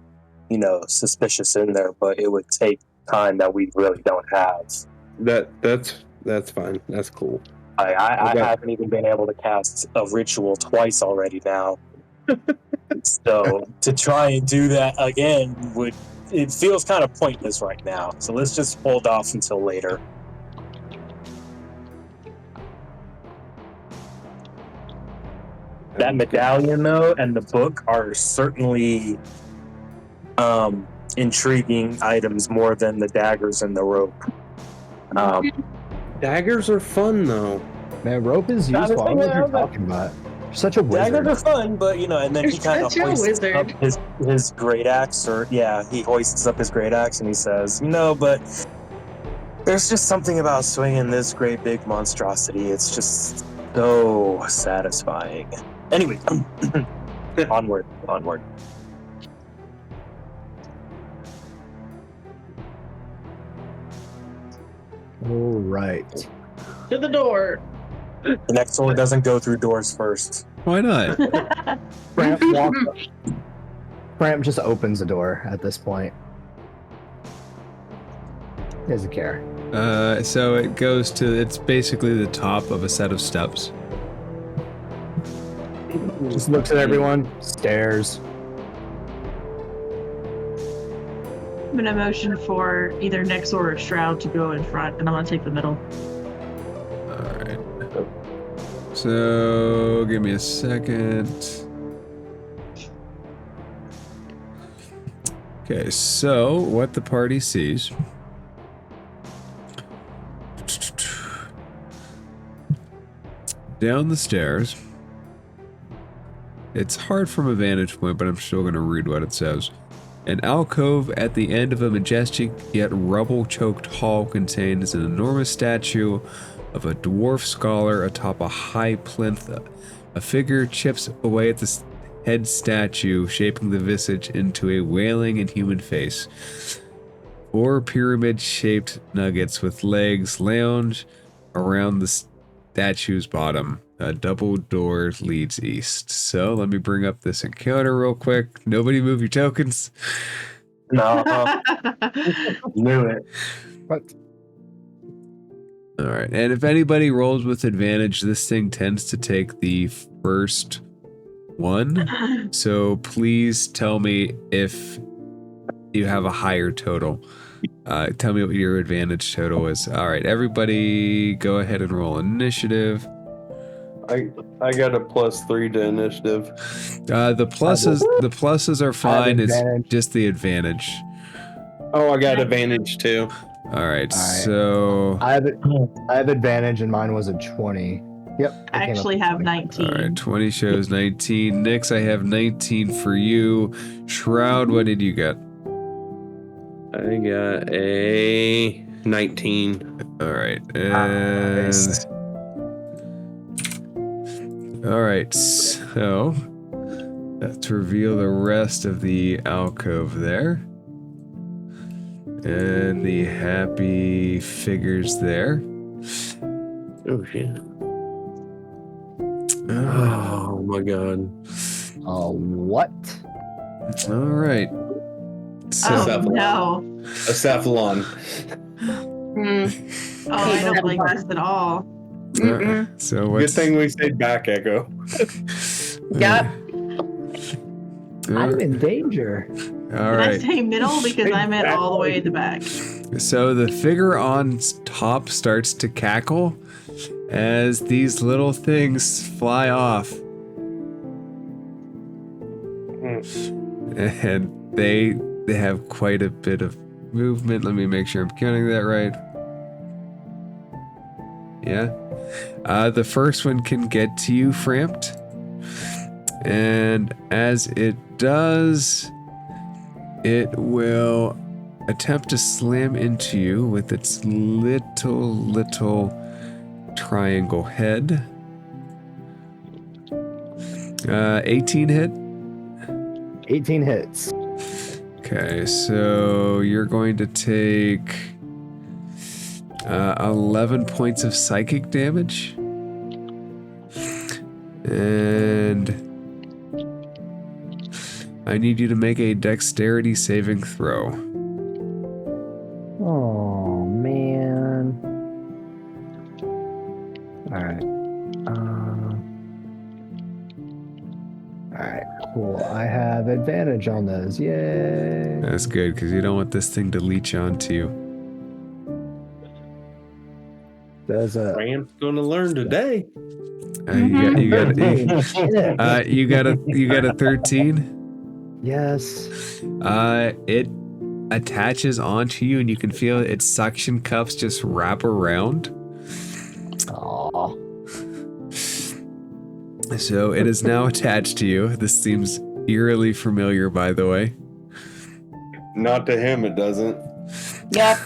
[SPEAKER 3] suspicious in there, but it would take time that we really don't have.
[SPEAKER 6] That's fine. That's cool.
[SPEAKER 3] I haven't even been able to cast a ritual twice already now. So to try and do that again it feels kind of pointless right now. So let's just hold off until later. That medallion though and the book are certainly intriguing items more than the daggers and the rope.
[SPEAKER 6] Daggers are fun though.
[SPEAKER 4] Man, rope is
[SPEAKER 3] Not
[SPEAKER 4] useful. I don't know what you're
[SPEAKER 3] a thing,
[SPEAKER 4] talking about. You're such a
[SPEAKER 3] Daggers
[SPEAKER 4] wizard.
[SPEAKER 3] are fun, but and then
[SPEAKER 7] You're
[SPEAKER 3] he kind of
[SPEAKER 7] such a
[SPEAKER 3] hoists up
[SPEAKER 7] wizard.
[SPEAKER 3] his great axe, he hoists up his great axe and he says, but there's just something about swinging this great big monstrosity. It's just so satisfying. Anyway, onward.
[SPEAKER 4] All right.
[SPEAKER 7] To the door.
[SPEAKER 3] The next one doesn't go through doors first.
[SPEAKER 1] Why not?
[SPEAKER 4] Framp walks up. Framp just opens the door at this point. He doesn't care.
[SPEAKER 1] So it goes to, it's basically the top of a set of steps.
[SPEAKER 4] Just looks at everyone, stares.
[SPEAKER 2] I'm gonna motion for either Nyx or Shroud to go in front, and I'm gonna take the middle.
[SPEAKER 1] Alright. So, give me a second. Okay, so what the party sees. Down the stairs. It's hard from a vantage point, but I'm still going to read what it says. An alcove at the end of a majestic yet rubble-choked hall contains an enormous statue of a dwarf scholar atop a high plinth. A figure chips away at the head statue, shaping the visage into a wailing and human face. 4 pyramid-shaped nuggets with legs lounge around the statue's bottom. A double door leads east. So let me bring up this encounter real quick. Nobody move your tokens.
[SPEAKER 3] No, knew it.
[SPEAKER 4] What?
[SPEAKER 1] All right. And if anybody rolls with advantage, this thing tends to take the first one. So please tell me if you have a higher total. Tell me what your advantage total is. All right. Everybody go ahead and roll initiative.
[SPEAKER 6] I got a +3 to initiative.
[SPEAKER 1] The pluses are fine. It's just the advantage.
[SPEAKER 6] Oh, I got advantage too.
[SPEAKER 1] All right. So
[SPEAKER 4] I have advantage, and mine was a 20. Yep.
[SPEAKER 2] I actually have 19.
[SPEAKER 1] all right, 20 shows 19. Nyx, I have 19 for you. Shroud, what did you get?
[SPEAKER 6] I got a 19.
[SPEAKER 1] All right, and all right. So let's reveal the rest of the alcove there, and the happy figures there.
[SPEAKER 6] Oh shit. Oh my god.
[SPEAKER 4] What?
[SPEAKER 1] All right. So,
[SPEAKER 2] Oh no.
[SPEAKER 6] A cephalon.
[SPEAKER 7] Mm.
[SPEAKER 2] Oh, I don't like this at all.
[SPEAKER 1] so
[SPEAKER 6] Good
[SPEAKER 1] what's
[SPEAKER 6] thing we stayed back, Echo.
[SPEAKER 7] Yep.
[SPEAKER 4] I'm in danger.
[SPEAKER 1] All
[SPEAKER 2] Did I
[SPEAKER 1] right.
[SPEAKER 2] say middle because I'm at all the way at the back?
[SPEAKER 1] So the figure on top starts to cackle as these little things fly off. And they have quite a bit of movement. Let me make sure I'm counting that right. Yeah. The first one can get to you, Framped. And as it does, it will attempt to slam into you with its little triangle head. 18 hit.
[SPEAKER 4] 18 hits.
[SPEAKER 1] Okay, so you're going to take 11 points of psychic damage. And I need you to make a dexterity saving throw.
[SPEAKER 4] Oh, man. Alright. Alright, cool. I have advantage on those. Yay.
[SPEAKER 1] That's good, because you don't want this thing to leech onto you.
[SPEAKER 4] There's a...
[SPEAKER 6] Ram's gonna learn today.
[SPEAKER 1] You got a 13.
[SPEAKER 4] Yes.
[SPEAKER 1] It attaches onto you, and you can feel its suction cups just wrap around.
[SPEAKER 4] Aw.
[SPEAKER 1] So it is now attached to you. This seems eerily familiar, by the way.
[SPEAKER 6] Not to him, it doesn't.
[SPEAKER 7] Yep.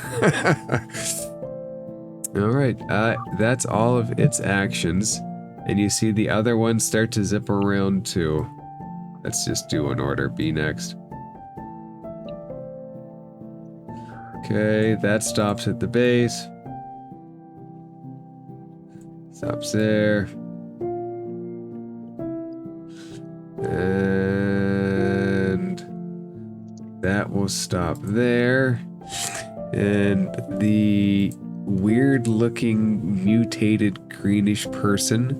[SPEAKER 1] All right, that's all of its actions. And you see the other ones start to zip around too. Let's just do an order. B next. Okay, that stops at the base. Stops there. And that will stop there. And the weird looking mutated greenish person.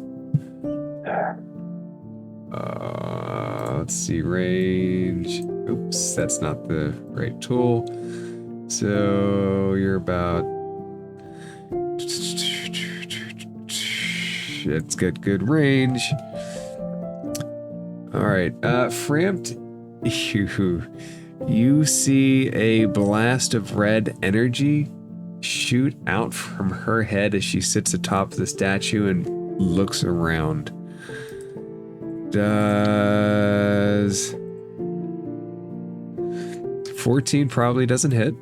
[SPEAKER 1] Let's see, range. Oops, that's not the right tool. So you're about. It's got good range. All right, Frampt, you see a blast of red energy shoot out from her head as she sits atop the statue and looks around. Does 14 probably doesn't hit?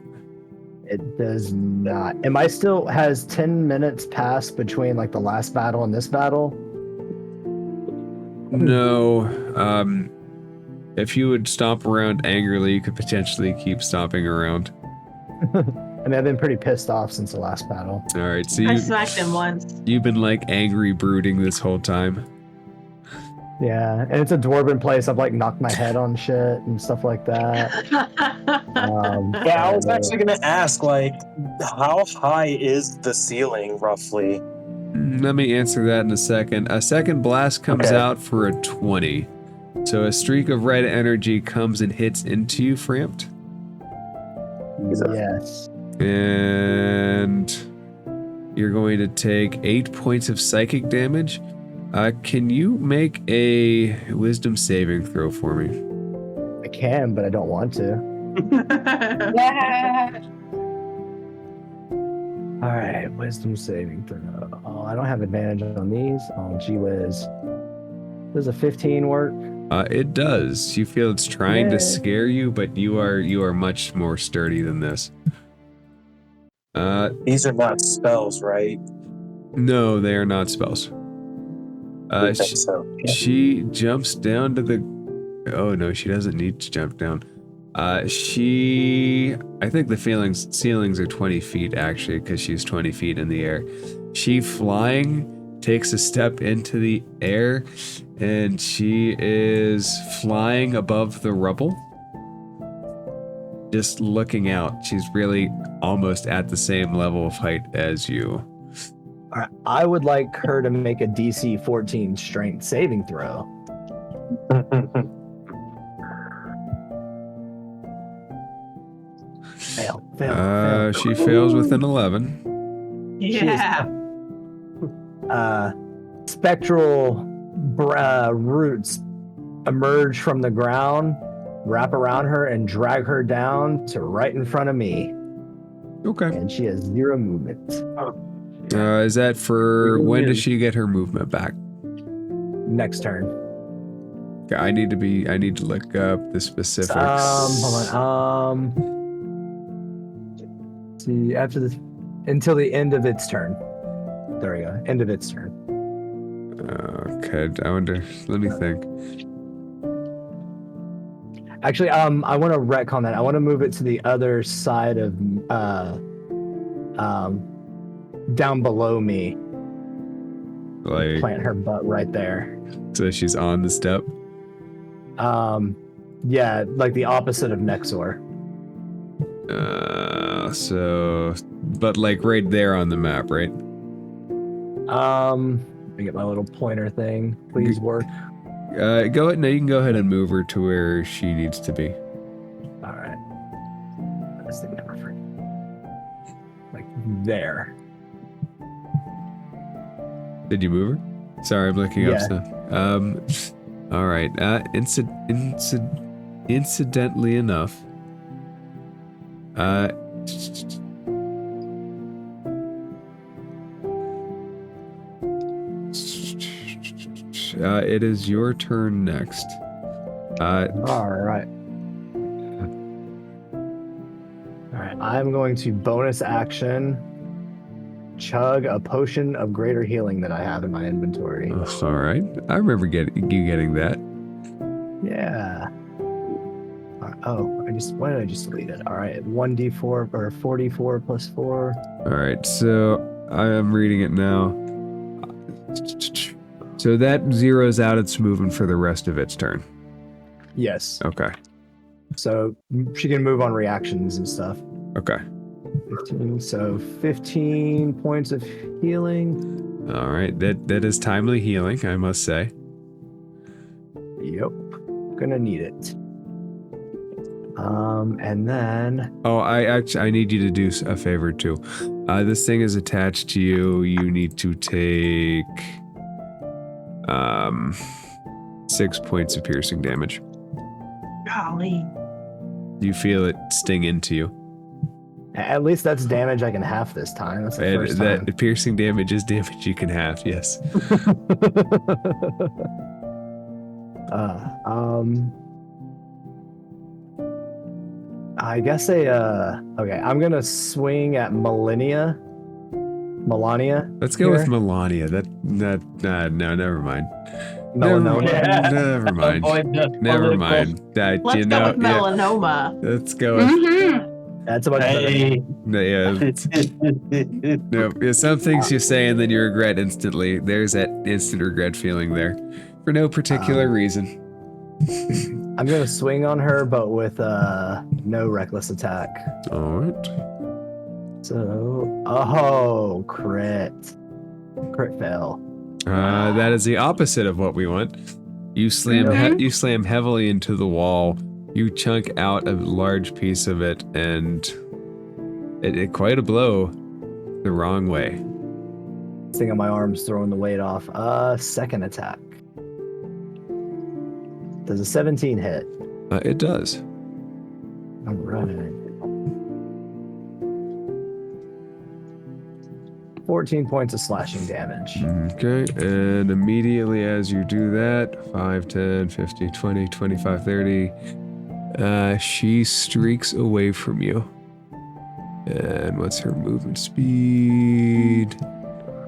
[SPEAKER 4] It does not. Am I still has 10 minutes passed between like the last battle and this battle?
[SPEAKER 1] No. If you would stomp around angrily, you could potentially keep stomping around.
[SPEAKER 4] I mean, I've been pretty pissed off since the last battle.
[SPEAKER 1] All right, so
[SPEAKER 2] I smacked him once.
[SPEAKER 1] you've been like angry brooding this whole time.
[SPEAKER 4] Yeah, and it's a dwarven place. I've like knocked my head on shit and stuff like that.
[SPEAKER 3] Yeah, I was actually gonna ask, like, how high is the ceiling roughly?
[SPEAKER 1] Let me answer that in a second. A second blast comes
[SPEAKER 3] Okay.
[SPEAKER 1] out for a 20. So a streak of red energy comes and hits into you, Frampt.
[SPEAKER 4] Yes.
[SPEAKER 1] And you're going to take 8 points of psychic damage. Can you make a wisdom saving throw for me?
[SPEAKER 4] I can, but I don't want to.
[SPEAKER 7] Yeah.
[SPEAKER 4] All right, wisdom saving throw. Oh, I don't have advantage on these. Oh, gee whiz. Does a 15 work?
[SPEAKER 1] It does. You feel it's trying
[SPEAKER 4] Yay.
[SPEAKER 1] to scare you, but you are much more sturdy than this.
[SPEAKER 3] These are not spells, right?
[SPEAKER 1] No, they are not spells.
[SPEAKER 3] I think so.
[SPEAKER 1] She jumps down to the. Oh no, she doesn't need to jump down. I think the ceilings are 20 feet actually, because she's 20 feet in the air. She flying takes a step into the air, and she is flying above the rubble, just looking out. She's really almost at the same level of height as you.
[SPEAKER 4] All right, I would like her to make a DC 14 strength saving throw. Fail.
[SPEAKER 1] She fails with an 11.
[SPEAKER 2] Yeah.
[SPEAKER 4] Spectral roots emerge from the ground, wrap around her, and drag her down to right in front of me.
[SPEAKER 1] Okay.
[SPEAKER 4] And she has 0 movement.
[SPEAKER 1] Is that for when does she get her movement back?
[SPEAKER 4] Next turn.
[SPEAKER 1] Okay, I need to look up the specifics.
[SPEAKER 4] Hold on. See, after this, until the end of its turn. There we go. End of its turn.
[SPEAKER 1] Okay, I wonder. Let me think.
[SPEAKER 4] Actually, I want to retcon that. I want to move it to the other side of, down below me.
[SPEAKER 1] Like,
[SPEAKER 4] Plant her butt right there.
[SPEAKER 1] so she's on the step.
[SPEAKER 4] Yeah, like the opposite of Nexor.
[SPEAKER 1] But like right there on the map, right?
[SPEAKER 4] Let me get my little pointer thing. Please work.
[SPEAKER 1] Go ahead. No, you can go ahead and move her to where she needs to be.
[SPEAKER 4] All right. This thing never freaking. Like there.
[SPEAKER 1] Did you move her? Sorry, I'm looking up
[SPEAKER 4] Yeah.
[SPEAKER 1] stuff. All right. Incidentally enough, It is your turn next.
[SPEAKER 4] All right. All right. I'm going to bonus action chug a potion of greater healing that I have in my inventory.
[SPEAKER 1] All right. I remember you getting that.
[SPEAKER 4] Yeah. Oh, why did I just delete it? All right, 1d4 or 4d4 plus 4.
[SPEAKER 1] All right, so I am reading it now. So that zeroes out its movement for the rest of its turn.
[SPEAKER 4] Yes.
[SPEAKER 1] Okay.
[SPEAKER 4] So she can move on reactions and stuff.
[SPEAKER 1] Okay.
[SPEAKER 4] 15 points of healing.
[SPEAKER 1] All right, that is timely healing, I must say.
[SPEAKER 4] Yep. Gonna need it. And then...
[SPEAKER 1] Oh, I need you to do a favor too. This thing is attached to you. You need to take 6 points of piercing damage.
[SPEAKER 2] Golly.
[SPEAKER 1] You feel it sting into you.
[SPEAKER 4] At least that's damage I can half this time. That's the first time.
[SPEAKER 1] That piercing damage is damage you can half, yes.
[SPEAKER 4] I guess okay, I'm gonna swing at Melania.
[SPEAKER 1] Let's go with Melania. No, never mind.
[SPEAKER 4] Melanoma.
[SPEAKER 1] Never mind. Never mind.
[SPEAKER 2] Let's go with melanoma.
[SPEAKER 1] Yeah. Let's go with...
[SPEAKER 4] That's about it.
[SPEAKER 1] Yeah. No, some things you say and then you regret instantly. There's that instant regret feeling there. For no particular reason.
[SPEAKER 4] I'm gonna swing on her, but with no reckless attack.
[SPEAKER 1] Alright.
[SPEAKER 4] So, crit fail.
[SPEAKER 1] That is the opposite of what we want. You slam you slam heavily into the wall. You chunk out a large piece of it, and it quite a blow the wrong way.
[SPEAKER 4] Thing on my arm's throwing the weight off. Second attack. Does a 17 hit?
[SPEAKER 1] It does.
[SPEAKER 4] All right. 14 points of slashing damage.
[SPEAKER 1] Okay, and immediately as you do that, 5, 10, 15, 20, 25, 30, she streaks away from you. And what's her movement speed?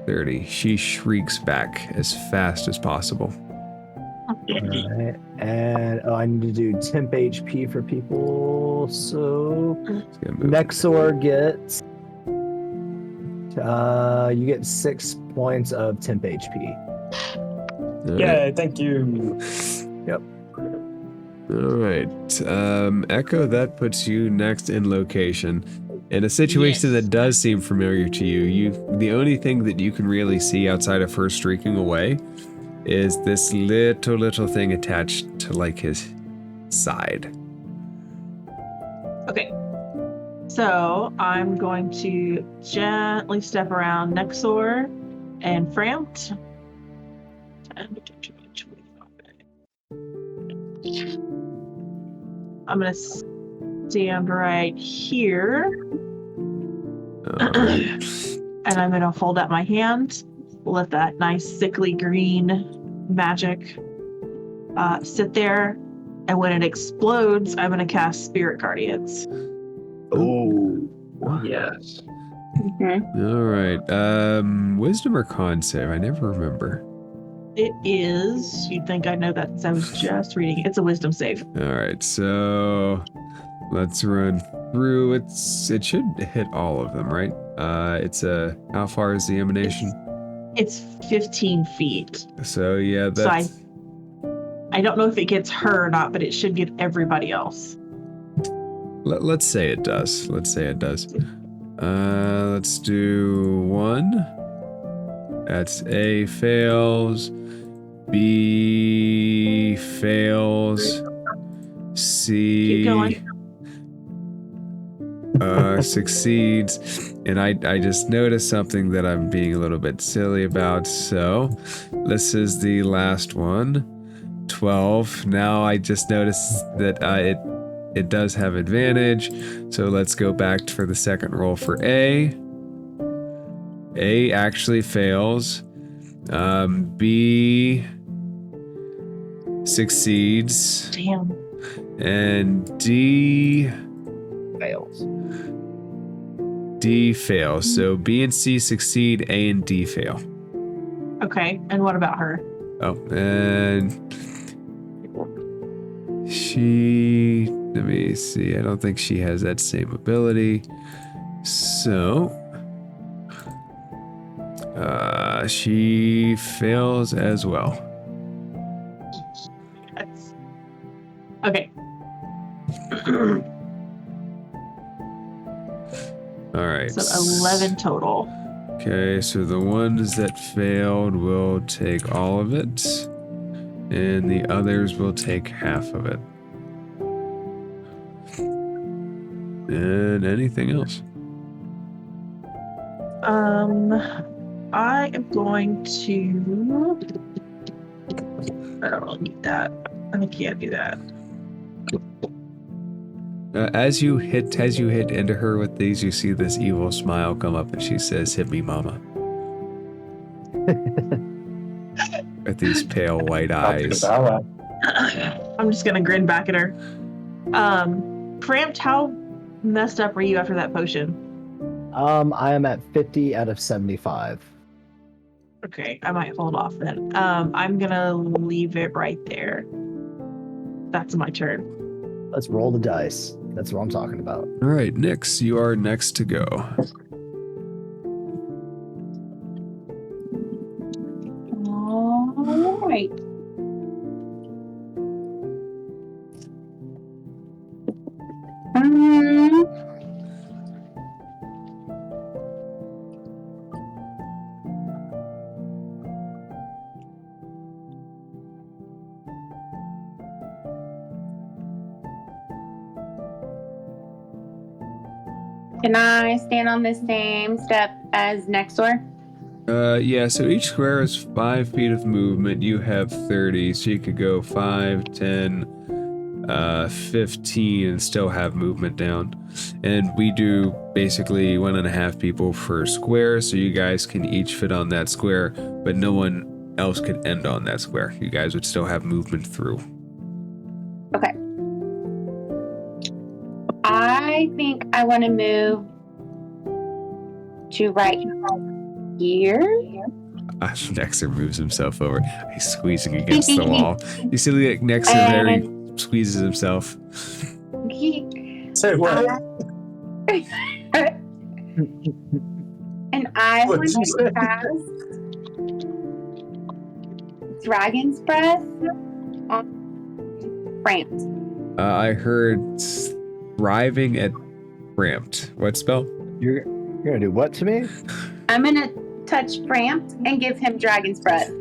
[SPEAKER 1] 30. She shrieks back as fast as possible.
[SPEAKER 4] Alright, and I need to do temp HP for people. So Nexor gets you get 6 points of temp HP.
[SPEAKER 3] Yeah, thank you.
[SPEAKER 4] Yep.
[SPEAKER 1] Alright. Echo, that puts you next in location. In a situation that does seem familiar to you, the only thing that you can really see outside of her streaking away is this little thing attached to like his side.
[SPEAKER 2] Okay. So I'm going to gently step around Nexor and Framt. 10, 25. I'm going to stand right here. And I'm going to hold out my hand. Let that nice sickly green magic sit there. And when it explodes, I'm going to cast Spirit Guardians.
[SPEAKER 6] Oh, yes.
[SPEAKER 5] Okay.
[SPEAKER 1] All right. Wisdom or con save? I never remember.
[SPEAKER 2] It is. You'd think I'd know that since I was just reading it. It's a wisdom save.
[SPEAKER 1] All right. So let's run through. It should hit all of them, right? How far is the emanation?
[SPEAKER 2] It's 15 feet.
[SPEAKER 1] So yeah, that's...
[SPEAKER 2] So I don't know if it gets her or not, but it should get everybody else.
[SPEAKER 1] Let's say it does. Let's do 1. That's A fails. B fails. C
[SPEAKER 2] Keep going.
[SPEAKER 1] Succeeds. And I just noticed something that I'm being a little bit silly about. So this is the last one. 12. Now I just noticed that it does have advantage. So let's go back for the second roll for A. A actually fails. B succeeds.
[SPEAKER 2] Damn.
[SPEAKER 1] And D
[SPEAKER 4] Fails.
[SPEAKER 1] fails. So B and C succeed, A and D fail.
[SPEAKER 2] Okay. And what about her?
[SPEAKER 1] Oh, and she, let me see. I don't think she has that same ability. So, she fails as well.
[SPEAKER 2] Yes. Okay.
[SPEAKER 1] All right.
[SPEAKER 2] So 11 total.
[SPEAKER 1] Okay, so the ones that failed will take all of it, and the others will take half of it. And anything else?
[SPEAKER 2] I am going to. I don't really need that. I can't do that.
[SPEAKER 1] As you hit into her with these, you see this evil smile come up, and she says, "Hit me, mama." With these pale white eyes.
[SPEAKER 2] I'm just gonna grin back at her. Cramped, how messed up were you after that potion?
[SPEAKER 4] I am at 50 out of 75.
[SPEAKER 2] Okay, I might hold off then. I'm gonna leave it right there. That's my turn.
[SPEAKER 4] Let's roll the dice. That's what I'm talking about.
[SPEAKER 1] All right, Nyx, you are next to go.
[SPEAKER 5] All right. Can I stand on the same step as next door?
[SPEAKER 1] Yeah, so each square is 5 feet of movement. You have 30, so you could go 5, 10, 15 and still have movement down. And we do basically 1.5 people per square, so you guys can each fit on that square, but no one else could end on that square. You guys would still have movement through.
[SPEAKER 5] Okay. I think I want to move to right here.
[SPEAKER 1] Nexer moves himself over. He's squeezing against the wall. You see like Nexer there, he squeezes himself.
[SPEAKER 3] Say what?
[SPEAKER 5] And I
[SPEAKER 3] What'd
[SPEAKER 5] want
[SPEAKER 3] you say?
[SPEAKER 5] to cast Dragon's Breath on Cramped.
[SPEAKER 1] I heard thriving at cramped. What spell?
[SPEAKER 4] You're gonna do what to me?
[SPEAKER 5] I'm gonna touch Cramped and give him Dragon's Breath.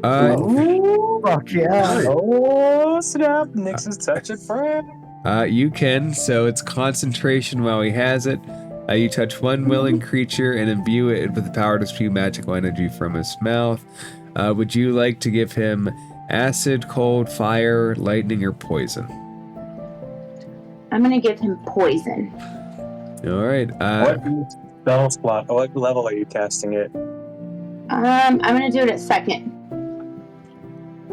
[SPEAKER 4] Fuck yeah.
[SPEAKER 3] Oh, snap. Nyx is touching friend.
[SPEAKER 1] You can. So it's concentration while he has it. You touch one willing creature and imbue it with the power to spew magical energy from his mouth. Would you like to give him acid, cold, fire, lightning, or poison?
[SPEAKER 5] I'm gonna give him poison.
[SPEAKER 1] All right.
[SPEAKER 3] What spell slot? What level are you casting it?
[SPEAKER 5] I'm gonna do it at second.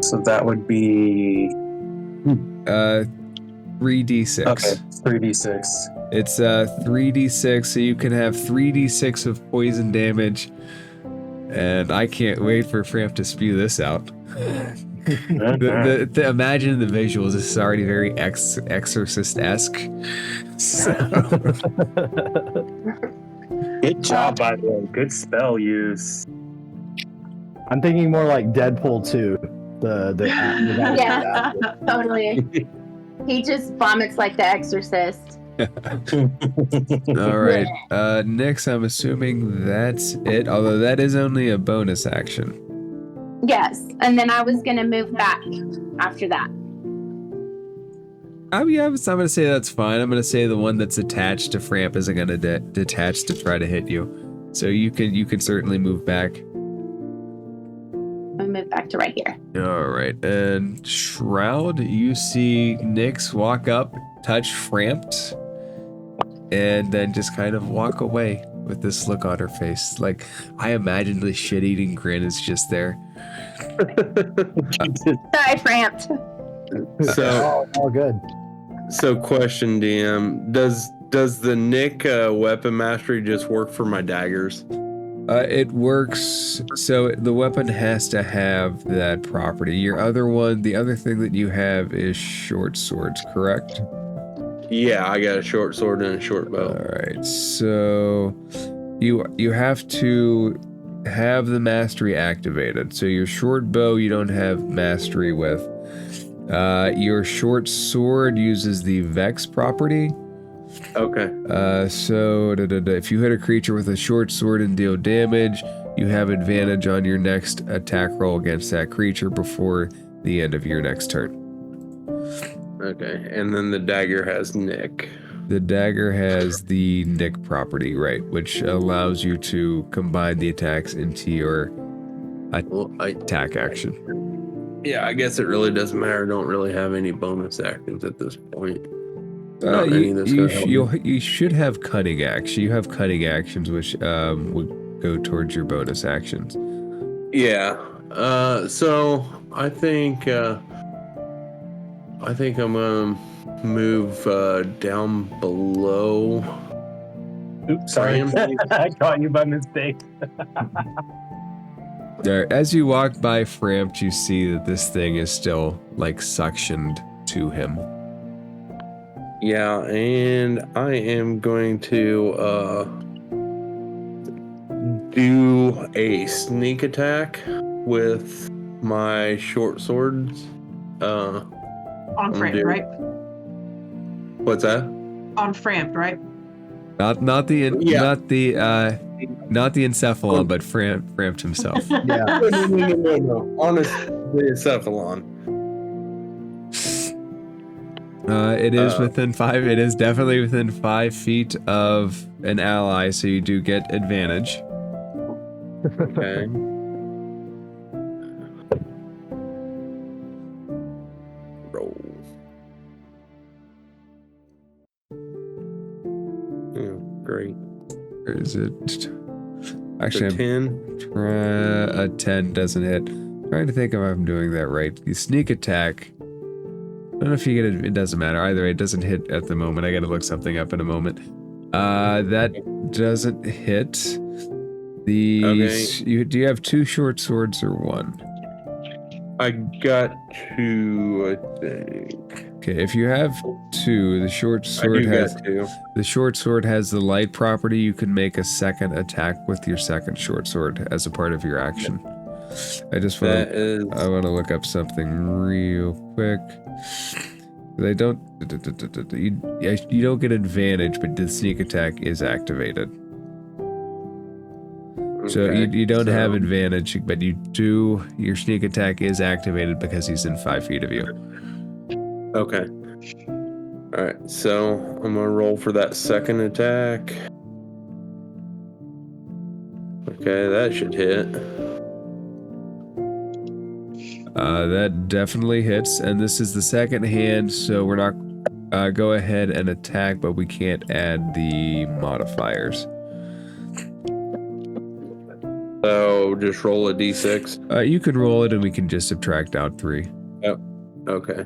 [SPEAKER 3] So that would be
[SPEAKER 1] 3d6.
[SPEAKER 3] okay, 3d6.
[SPEAKER 1] It's 3d6, so you can have 3d6 of poison damage. And I can't wait for Framp to spew this out. Imagine the visuals. This is already very Exorcist-esque. So.
[SPEAKER 3] Good job, by the way. Good spell use.
[SPEAKER 4] I'm thinking more like Deadpool 2.
[SPEAKER 5] Yeah, totally. He just vomits like the Exorcist.
[SPEAKER 1] All right. Nyx, I'm assuming that's it. Although that is only a bonus action.
[SPEAKER 5] Yes, and then I was gonna move back after that.
[SPEAKER 1] I'm going to say that's fine. I'm going to say the one that's attached to Framp isn't going to detach to try to hit you. So you can certainly move back.
[SPEAKER 5] I'm gonna move back to right here.
[SPEAKER 1] All right. And Shroud, you see Nyx walk up, touch Frampt, and then just kind of walk away with this look on her face. Like, I imagine the shit-eating grin is just there.
[SPEAKER 5] Sorry, Frampt.
[SPEAKER 6] So,
[SPEAKER 4] all good.
[SPEAKER 6] so question, DM: Does the Nick weapon mastery just work for my daggers?
[SPEAKER 1] It works. So the weapon has to have that property. Your other one, the other thing that you have is short swords, correct?
[SPEAKER 6] Yeah, I got a short sword and a short bow.
[SPEAKER 1] All right. So you have to have the mastery activated. So your short bow you don't have mastery with. Your short sword uses the Vex property.
[SPEAKER 6] Okay.
[SPEAKER 1] So if you hit a creature with a short sword and deal damage, you have advantage on your next attack roll against that creature before the end of your next turn.
[SPEAKER 6] Okay, and then the dagger has Nick.
[SPEAKER 1] The dagger has the Nick property, right, which allows you to combine the attacks into your attack action.
[SPEAKER 6] Yeah, I guess it really doesn't matter. I don't really have any bonus actions at this point. Not any that's gonna help me.
[SPEAKER 1] You should have cunning action. You have cunning actions, which would go towards your bonus actions.
[SPEAKER 6] Yeah. So I think I'm gonna move down below.
[SPEAKER 3] Oops, sorry. I caught you by mistake.
[SPEAKER 1] There, as you walk by Frampt, you see that this thing is still like suctioned to him.
[SPEAKER 6] Yeah, and I am going to do a sneak attack with my short swords.
[SPEAKER 2] On Frampt, right?
[SPEAKER 6] What's that?
[SPEAKER 2] On Frampt, right?
[SPEAKER 1] Not the encephalon, but Frampt himself.
[SPEAKER 4] Yeah.
[SPEAKER 6] No. Honestly, the encephalon.
[SPEAKER 1] It is within 5. It is definitely within 5 feet of an ally, so you do get advantage.
[SPEAKER 6] Okay. Roll. Great.
[SPEAKER 1] Or is it?
[SPEAKER 6] Actually,
[SPEAKER 1] Actually,
[SPEAKER 6] 10.
[SPEAKER 1] a 10 doesn't hit. I'm trying to think if I'm doing that right. The sneak attack. I don't know if you get it. It doesn't matter. Either way, it doesn't hit at the moment. I gotta look something up in a moment. That doesn't hit. Do you have 2 short swords or 1?
[SPEAKER 6] I got 2, I think.
[SPEAKER 1] Okay, if you have 2, the short sword has
[SPEAKER 6] got 2.
[SPEAKER 1] the short sword has the light property. You can make a second attack with your second short sword as a part of your action. I just want to look up something real quick. They don't. You don't get advantage, but the sneak attack is activated. So you don't have advantage, but you do. Your sneak attack is activated because he's in 5 feet of you.
[SPEAKER 6] Okay. All right. So I'm gonna roll for that second attack. Okay, that should hit.
[SPEAKER 1] That definitely hits, and this is the second hand, so we're not. Go ahead and attack, but we can't add the modifiers.
[SPEAKER 6] So just roll a d6.
[SPEAKER 1] You can roll it, and we can just subtract out 3.
[SPEAKER 6] Oh, okay.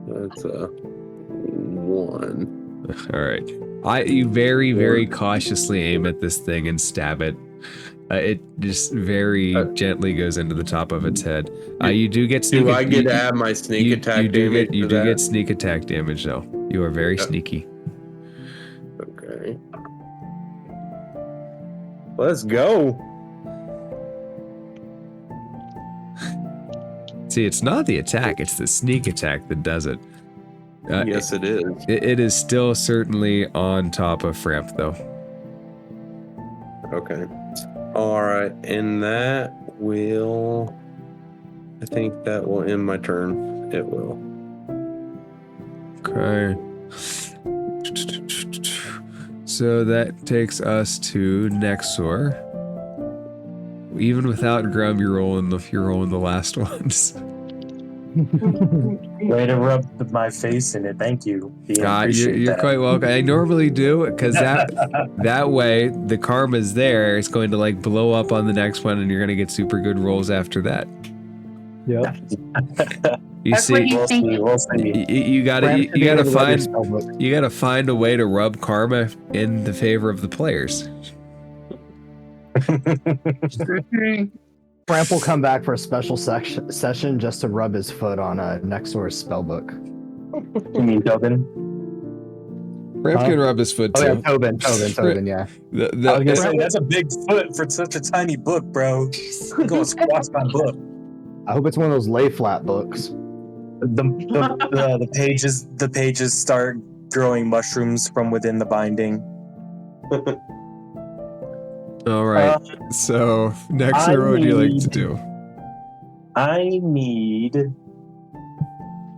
[SPEAKER 6] That's a 1.
[SPEAKER 1] All right. You very cautiously aim at this thing and stab it. It just very gently goes into the top of its head. You do get sneak.
[SPEAKER 6] Do I get to add my sneak attack damage?
[SPEAKER 1] You do get sneak attack damage, though. You are very sneaky.
[SPEAKER 6] Okay. Let's go.
[SPEAKER 1] See, it's not the attack; it's the sneak attack that does it.
[SPEAKER 6] Yes, it is.
[SPEAKER 1] It is still certainly on top of Frampt, though.
[SPEAKER 6] Okay. All right, and that will. I think that will end my turn. It will.
[SPEAKER 1] Okay. So that takes us to Nexor. Even without Grum, you're rolling the last ones.
[SPEAKER 3] Way to rub my face in it. Thank you.
[SPEAKER 1] You're quite welcome. I normally do, because that way the karma's there. It's going to like blow up on the next one, and you're going to get super good rolls after that.
[SPEAKER 4] Yep.
[SPEAKER 1] You
[SPEAKER 5] That's what
[SPEAKER 1] see,
[SPEAKER 5] he's thinking.
[SPEAKER 3] We'll see.
[SPEAKER 1] you gotta
[SPEAKER 4] Grant could be able to rub your spell book.
[SPEAKER 1] you gotta find a way to rub karma in the favor of the players.
[SPEAKER 4] Framp will come back for a special session just to rub his foot on next door's spellbook.
[SPEAKER 3] You mean Tobin?
[SPEAKER 1] Framp can rub his foot
[SPEAKER 4] Oh
[SPEAKER 1] too.
[SPEAKER 4] yeah, Tobin, yeah.
[SPEAKER 3] I was gonna say, that's a big foot for such a tiny book, bro. I'm going to squash my book.
[SPEAKER 4] I hope it's one of those lay flat books.
[SPEAKER 3] The pages start growing mushrooms from within the binding.
[SPEAKER 1] All right. So next, what would you like to do?
[SPEAKER 3] I need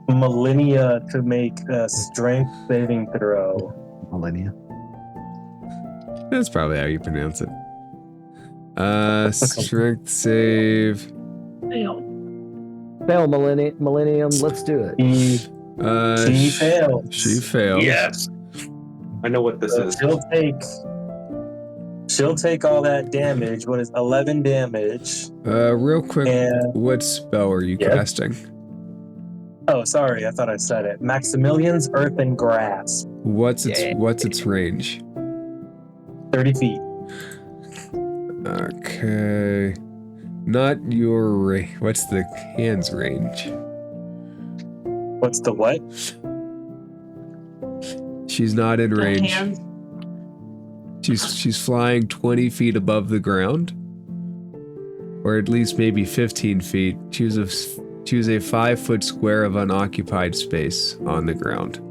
[SPEAKER 3] Millennia to make a strength saving throw.
[SPEAKER 4] Millennia.
[SPEAKER 1] That's probably how you pronounce it. Strength save.
[SPEAKER 4] Fail, Millennium. Let's do it.
[SPEAKER 3] She fails.
[SPEAKER 1] She fails.
[SPEAKER 6] Yes. I know what this is.
[SPEAKER 3] She'll take all that damage. What is 11 damage?
[SPEAKER 1] Real quick,
[SPEAKER 3] And-
[SPEAKER 1] what spell are you
[SPEAKER 3] Yes.
[SPEAKER 1] casting?
[SPEAKER 3] Oh, sorry, I thought I said it. Maximilian's Earthen Grasp.
[SPEAKER 1] What's its range?
[SPEAKER 3] 30 feet.
[SPEAKER 1] Okay. Not your range. What's the hand's range?
[SPEAKER 3] What's the what?
[SPEAKER 1] She's not in
[SPEAKER 2] The
[SPEAKER 1] range.
[SPEAKER 2] hands.
[SPEAKER 1] She's flying 20 feet above the ground, or at least maybe 15 feet. Choose a 5-foot square of unoccupied space on the ground.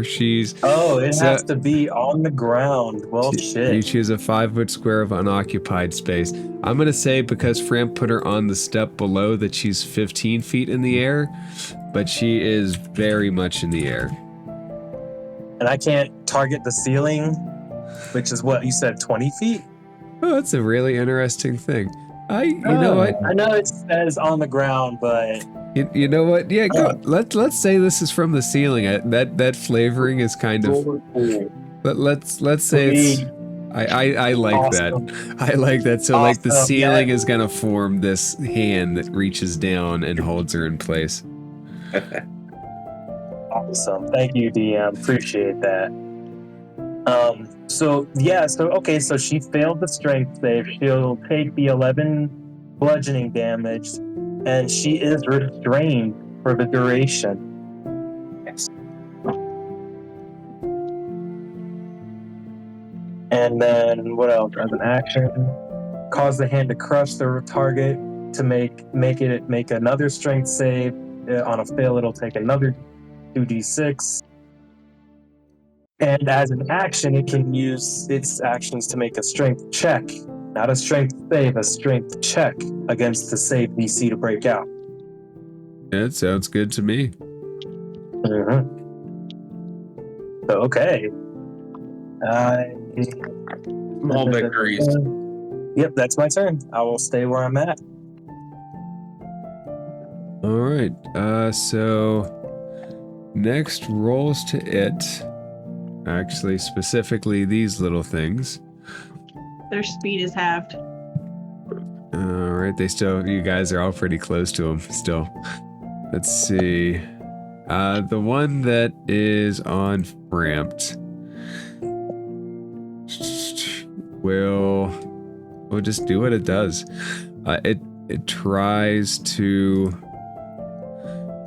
[SPEAKER 1] She's.
[SPEAKER 3] Oh, it
[SPEAKER 1] So-
[SPEAKER 3] has to be on the ground. Well,
[SPEAKER 1] You
[SPEAKER 3] shit.
[SPEAKER 1] choose a 5-foot square of unoccupied space. I'm gonna say, because Framp put her on the step below, that she's 15 feet in the air, but she is very much in the air.
[SPEAKER 3] And I can't target the ceiling, which is what you said, 20 feet?
[SPEAKER 1] Oh, that's a really interesting thing. You know what?
[SPEAKER 3] I know it says on the ground, but
[SPEAKER 1] You know what? Yeah, go. Let's say this is from the ceiling. That flavoring is kind of. Let's say it's. I like
[SPEAKER 3] Awesome.
[SPEAKER 1] that. I like that. So like the
[SPEAKER 3] Awesome,
[SPEAKER 1] ceiling
[SPEAKER 3] yeah.
[SPEAKER 1] is gonna form this hand that reaches down and holds her in place.
[SPEAKER 3] awesome. Thank you, DM. Appreciate that. So she failed the strength save. She'll take the 11 bludgeoning damage, and she is restrained for the duration. Yes. And then what else? As an action, cause the hand to crush the target to make another strength save. On a fail, it'll take another 2d6. And as an action, it can use its actions to make a strength check. Not a strength save, a strength check against the save DC to break out.
[SPEAKER 1] That sounds good to me.
[SPEAKER 3] Mm-hmm. So, okay.
[SPEAKER 6] Small victories.
[SPEAKER 3] Yep, that's my turn. I will stay where I'm at.
[SPEAKER 1] All right. So next rolls to it. Actually, specifically these little things.
[SPEAKER 2] Their speed is halved.
[SPEAKER 1] All right. You guys are all pretty close to them still. Let's see. The one that is on Framped will just do what it does. It tries to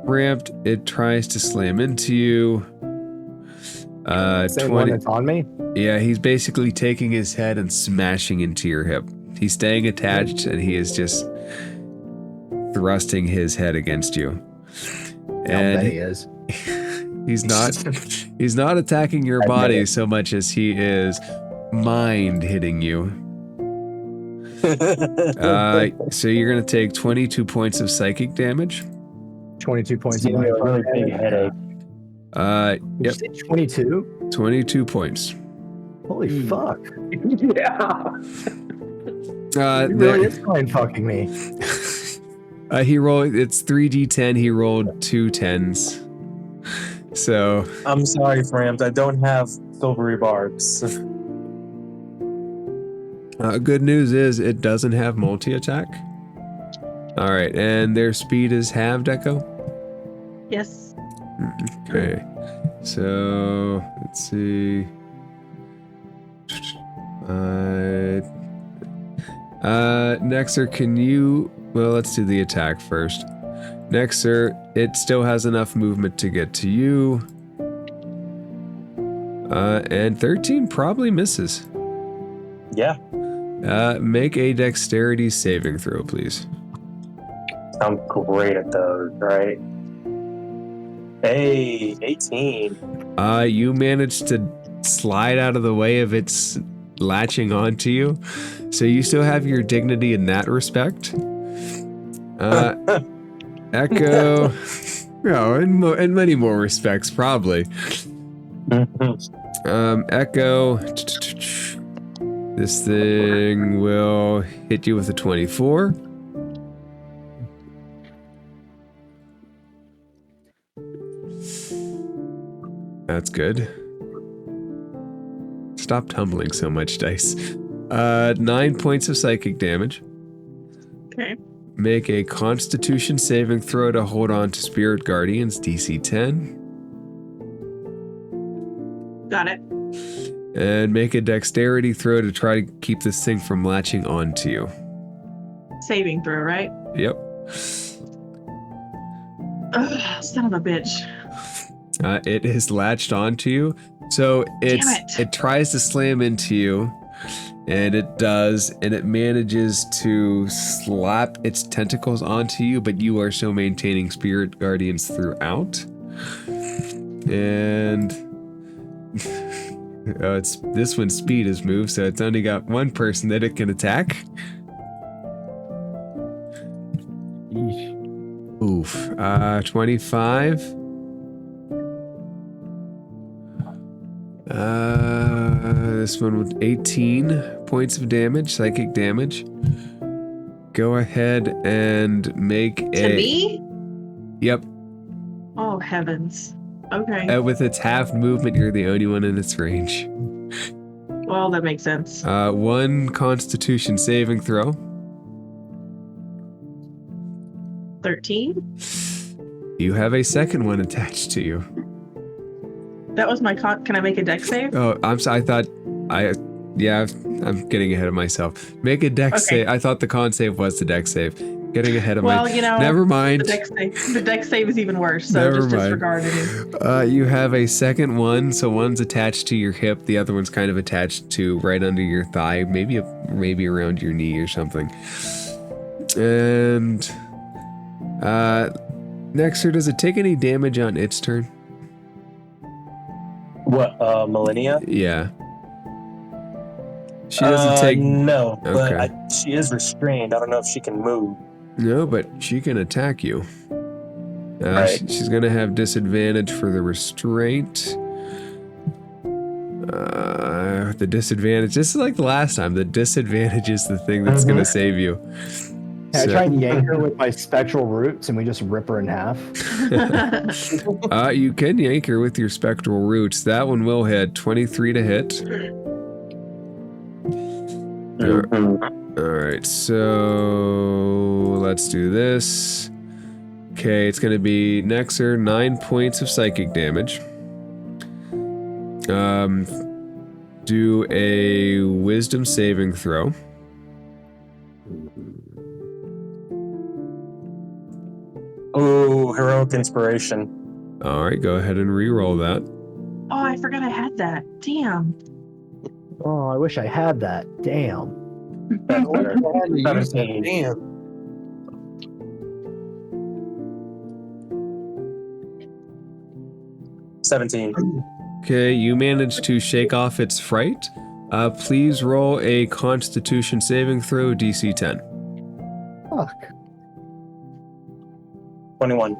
[SPEAKER 1] Ramped. It tries to slam into you.
[SPEAKER 4] Same one that's on me?
[SPEAKER 1] Yeah, he's basically taking his head and smashing into your hip. He's staying attached, and he is just thrusting his head against you.
[SPEAKER 4] I'll bet he is.
[SPEAKER 1] He's not attacking your body so much as he is mind hitting you. So you're gonna take 22 points of psychic damage.
[SPEAKER 4] 22 points.
[SPEAKER 3] Give me a really big headache.
[SPEAKER 1] Yep,
[SPEAKER 4] Did you say 22?
[SPEAKER 1] 22 points.
[SPEAKER 4] Holy fuck.
[SPEAKER 7] Yeah.
[SPEAKER 4] He really is mind fucking me.
[SPEAKER 1] He rolled. It's 3d10. He rolled 2 10s. So
[SPEAKER 3] I'm sorry, Frams. I don't have silvery barbs.
[SPEAKER 1] good news is it doesn't have multi-attack. All right, and their speed is halved, Echo.
[SPEAKER 2] Yes.
[SPEAKER 1] Okay, so let's see. Nexer, can you? Well, let's do the attack first. Nexer, it still has enough movement to get to you. And 13 probably misses.
[SPEAKER 3] Yeah.
[SPEAKER 1] Make a dexterity saving throw, please.
[SPEAKER 3] I'm great at those, right? Hey, 18.
[SPEAKER 1] You managed to slide out of the way of its latching onto you, so you still have your dignity in that respect. Echo, in many more respects, probably. Echo, this thing will hit you with a 24. That's good. Stop tumbling so much, dice. 9 points of psychic damage.
[SPEAKER 2] Okay.
[SPEAKER 1] Make a Constitution saving throw to hold on to Spirit Guardians, DC 10.
[SPEAKER 2] Got it.
[SPEAKER 1] And make a Dexterity throw to try to keep this thing from latching onto you.
[SPEAKER 2] Saving throw, right?
[SPEAKER 1] Yep.
[SPEAKER 2] Ugh, son of a bitch.
[SPEAKER 1] It is latched onto you, so it tries to slam into you, and it does, and it manages to slap its tentacles onto you, but you are still maintaining Spirit Guardians throughout. And it's this one's speed is moved, so it's only got one person that it can attack.
[SPEAKER 4] Yeesh.
[SPEAKER 1] Oof. 25. This one with 18 points of damage, psychic damage. Go ahead and make
[SPEAKER 2] To me?
[SPEAKER 1] Yep.
[SPEAKER 2] Oh, heavens. Okay.
[SPEAKER 1] With its half movement, you're the only one in its range.
[SPEAKER 2] Well, that makes sense.
[SPEAKER 1] 1 Constitution saving throw.
[SPEAKER 2] 13?
[SPEAKER 1] You have a second one attached to you.
[SPEAKER 2] That was my con. Can I make a dex save?
[SPEAKER 1] Oh, I'm sorry. I'm getting ahead of myself. Make a dex save. I thought the con save was the dex save. Getting ahead of
[SPEAKER 2] Well, you know,
[SPEAKER 1] never mind.
[SPEAKER 2] The dex save is even worse, so
[SPEAKER 1] Never
[SPEAKER 2] just
[SPEAKER 1] mind.
[SPEAKER 2] disregard it.
[SPEAKER 1] You have a second one, so one's attached to your hip, the other one's kind of attached to right under your thigh, maybe around your knee or something. And Nexer, does it take any damage on its turn?
[SPEAKER 3] What, Millennia?
[SPEAKER 1] Yeah. She doesn't take...
[SPEAKER 3] No, but
[SPEAKER 1] Okay.
[SPEAKER 3] she is restrained. I don't know if she can move.
[SPEAKER 1] No, but she can attack you.
[SPEAKER 3] Right.
[SPEAKER 1] She's going to have disadvantage for the restraint. The disadvantage, just like the last time, the disadvantage is the thing that's going to save you.
[SPEAKER 4] I try and yank her with my spectral roots, and we just rip her in half.
[SPEAKER 1] You can yank her with your spectral roots. That one will hit. 23 to hit. All right, so let's do this. Okay, it's going to be Nexer, 9 points of psychic damage. Do a wisdom saving throw.
[SPEAKER 3] Ooh, heroic inspiration.
[SPEAKER 1] All right, go ahead and re-roll that.
[SPEAKER 2] Oh, I forgot I had that. Damn.
[SPEAKER 4] Oh, I wish I had that. Damn.
[SPEAKER 3] That's better. 17.
[SPEAKER 6] Damn.
[SPEAKER 1] Okay, you managed to shake off its fright. Please roll a Constitution saving throw, DC 10.
[SPEAKER 4] Fuck.
[SPEAKER 3] 21.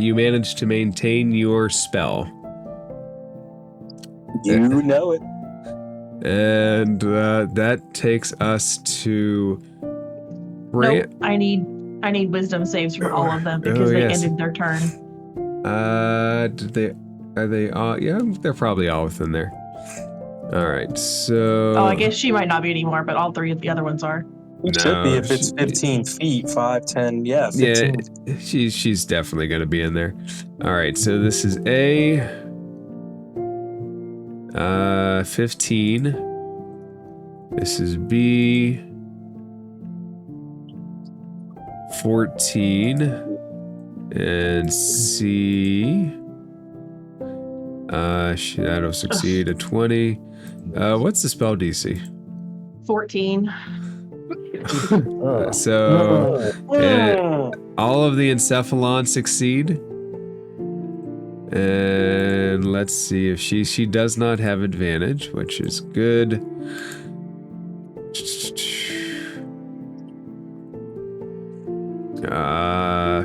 [SPEAKER 1] You managed to maintain your spell.
[SPEAKER 3] You know it.
[SPEAKER 1] And that takes us to
[SPEAKER 2] Nope. I need wisdom saves from all of them because they ended their turn.
[SPEAKER 1] Are they all? Yeah, they're probably all within there. All right, so.
[SPEAKER 2] Oh, I guess she might not be anymore, but all three of the other ones are.
[SPEAKER 3] It should be if it's 15 feet, 5, 10, 15.
[SPEAKER 1] Yeah, she's definitely gonna be in there. All right, so this is A. 15. This is B. 14. And C. That'll succeed at 20. What's the spell DC?
[SPEAKER 2] 14.
[SPEAKER 1] All of the encephalons succeed. And let's see if she does not have advantage, which is good.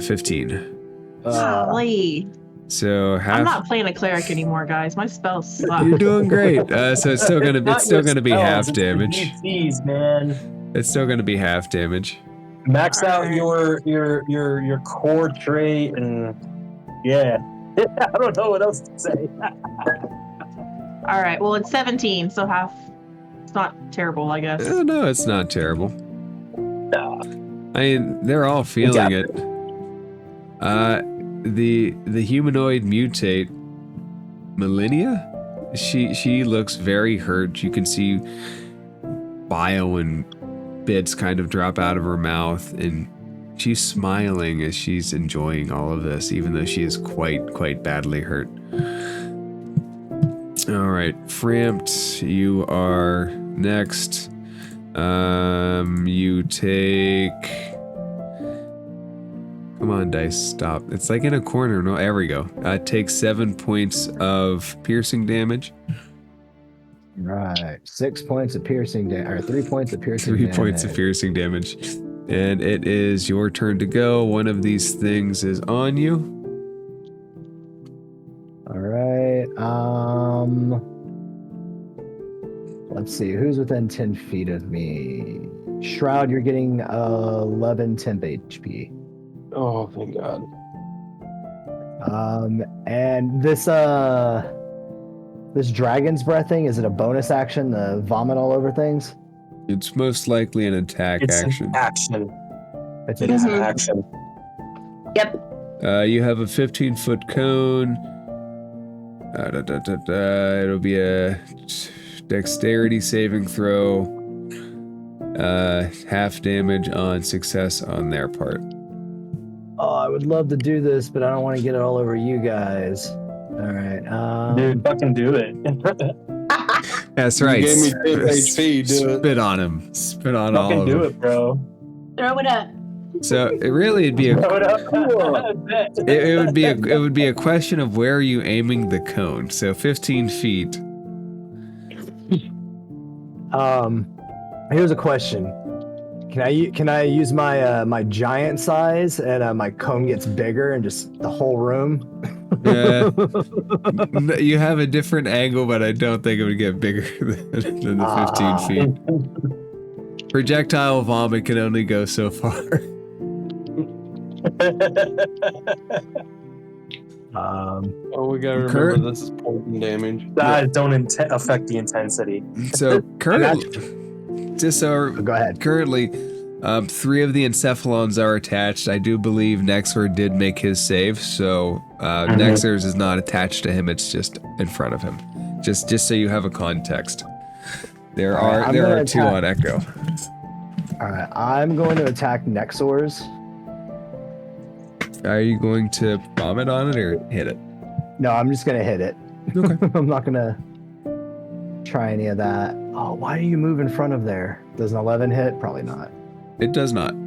[SPEAKER 1] 15.
[SPEAKER 2] Golly.
[SPEAKER 1] So
[SPEAKER 2] I'm not playing a cleric anymore, guys. My spells suck.
[SPEAKER 1] You're doing great. So it's still gonna be half damage.
[SPEAKER 3] DCs, man.
[SPEAKER 1] It's still gonna be half damage.
[SPEAKER 3] Max out your core trait and yeah. I don't know what else to say.
[SPEAKER 2] All right. Well, it's 17, so half. It's not terrible, I guess.
[SPEAKER 1] No, it's not terrible. I mean, they're all feeling it. The humanoid mutate, Millennia, she looks very hurt. You can see bile and bits kind of drop out of her mouth, and she's smiling as she's enjoying all of this, even though she is quite badly hurt. All right, Frampt, you are next. You take. Come on, dice, stop. It's like in a corner. No, there we go. Take 7 points of piercing damage.
[SPEAKER 4] Right. 6 points of piercing damage, or 3 points of piercing
[SPEAKER 1] 3
[SPEAKER 4] damage.
[SPEAKER 1] points of piercing damage. And it is your turn to go. One of these things is on you.
[SPEAKER 4] All right. Let's see. Who's within 10 feet of me? Shroud, you're getting 11 temp HP.
[SPEAKER 3] Oh, thank God.
[SPEAKER 4] And this dragon's breath thing, is it a bonus action to vomit all over things?
[SPEAKER 1] It's most likely an attack action.
[SPEAKER 3] An action.
[SPEAKER 4] It's
[SPEAKER 3] It is an action.
[SPEAKER 5] Yep.
[SPEAKER 1] You have a 15-foot cone. It'll be a dexterity saving throw. Half damage on success on their part.
[SPEAKER 4] Oh, I would love to do this, but I don't want to get it all over you guys. All right.
[SPEAKER 3] Dude, fucking do it.
[SPEAKER 1] That's right.
[SPEAKER 6] You gave me 10 HP, do it.
[SPEAKER 1] Spit on him. Spit on all
[SPEAKER 3] Fucking
[SPEAKER 1] of
[SPEAKER 3] do
[SPEAKER 1] them.
[SPEAKER 3] it, bro.
[SPEAKER 5] Throw it up.
[SPEAKER 1] So it'd be a
[SPEAKER 3] Throw it up.
[SPEAKER 1] it would be a question of where are you aiming the cone. So 15 feet.
[SPEAKER 4] Here's a question. Can I use my my giant size and my cone gets bigger and just the whole room?
[SPEAKER 1] You have a different angle, but I don't think it would get bigger than the 15 feet. Projectile vomit can only go so far.
[SPEAKER 6] We gotta remember this is poison damage.
[SPEAKER 3] That don't affect the intensity.
[SPEAKER 1] So currently,
[SPEAKER 4] Go ahead.
[SPEAKER 1] Currently, 3 of the encephalons are attached. I do believe Nexor did make his save, so Nexor's is not attached to him. It's just in front of him. Just so you have a context. There are 2 on Echo.
[SPEAKER 4] All right, I'm going to attack Nexor's.
[SPEAKER 1] Are you going to vomit on it or hit it?
[SPEAKER 4] No, I'm just gonna hit it.
[SPEAKER 1] Okay.
[SPEAKER 4] I'm not gonna try any of that. Oh, why do you move in front of there? Does an 11 hit? Probably not.
[SPEAKER 1] It does not.
[SPEAKER 4] All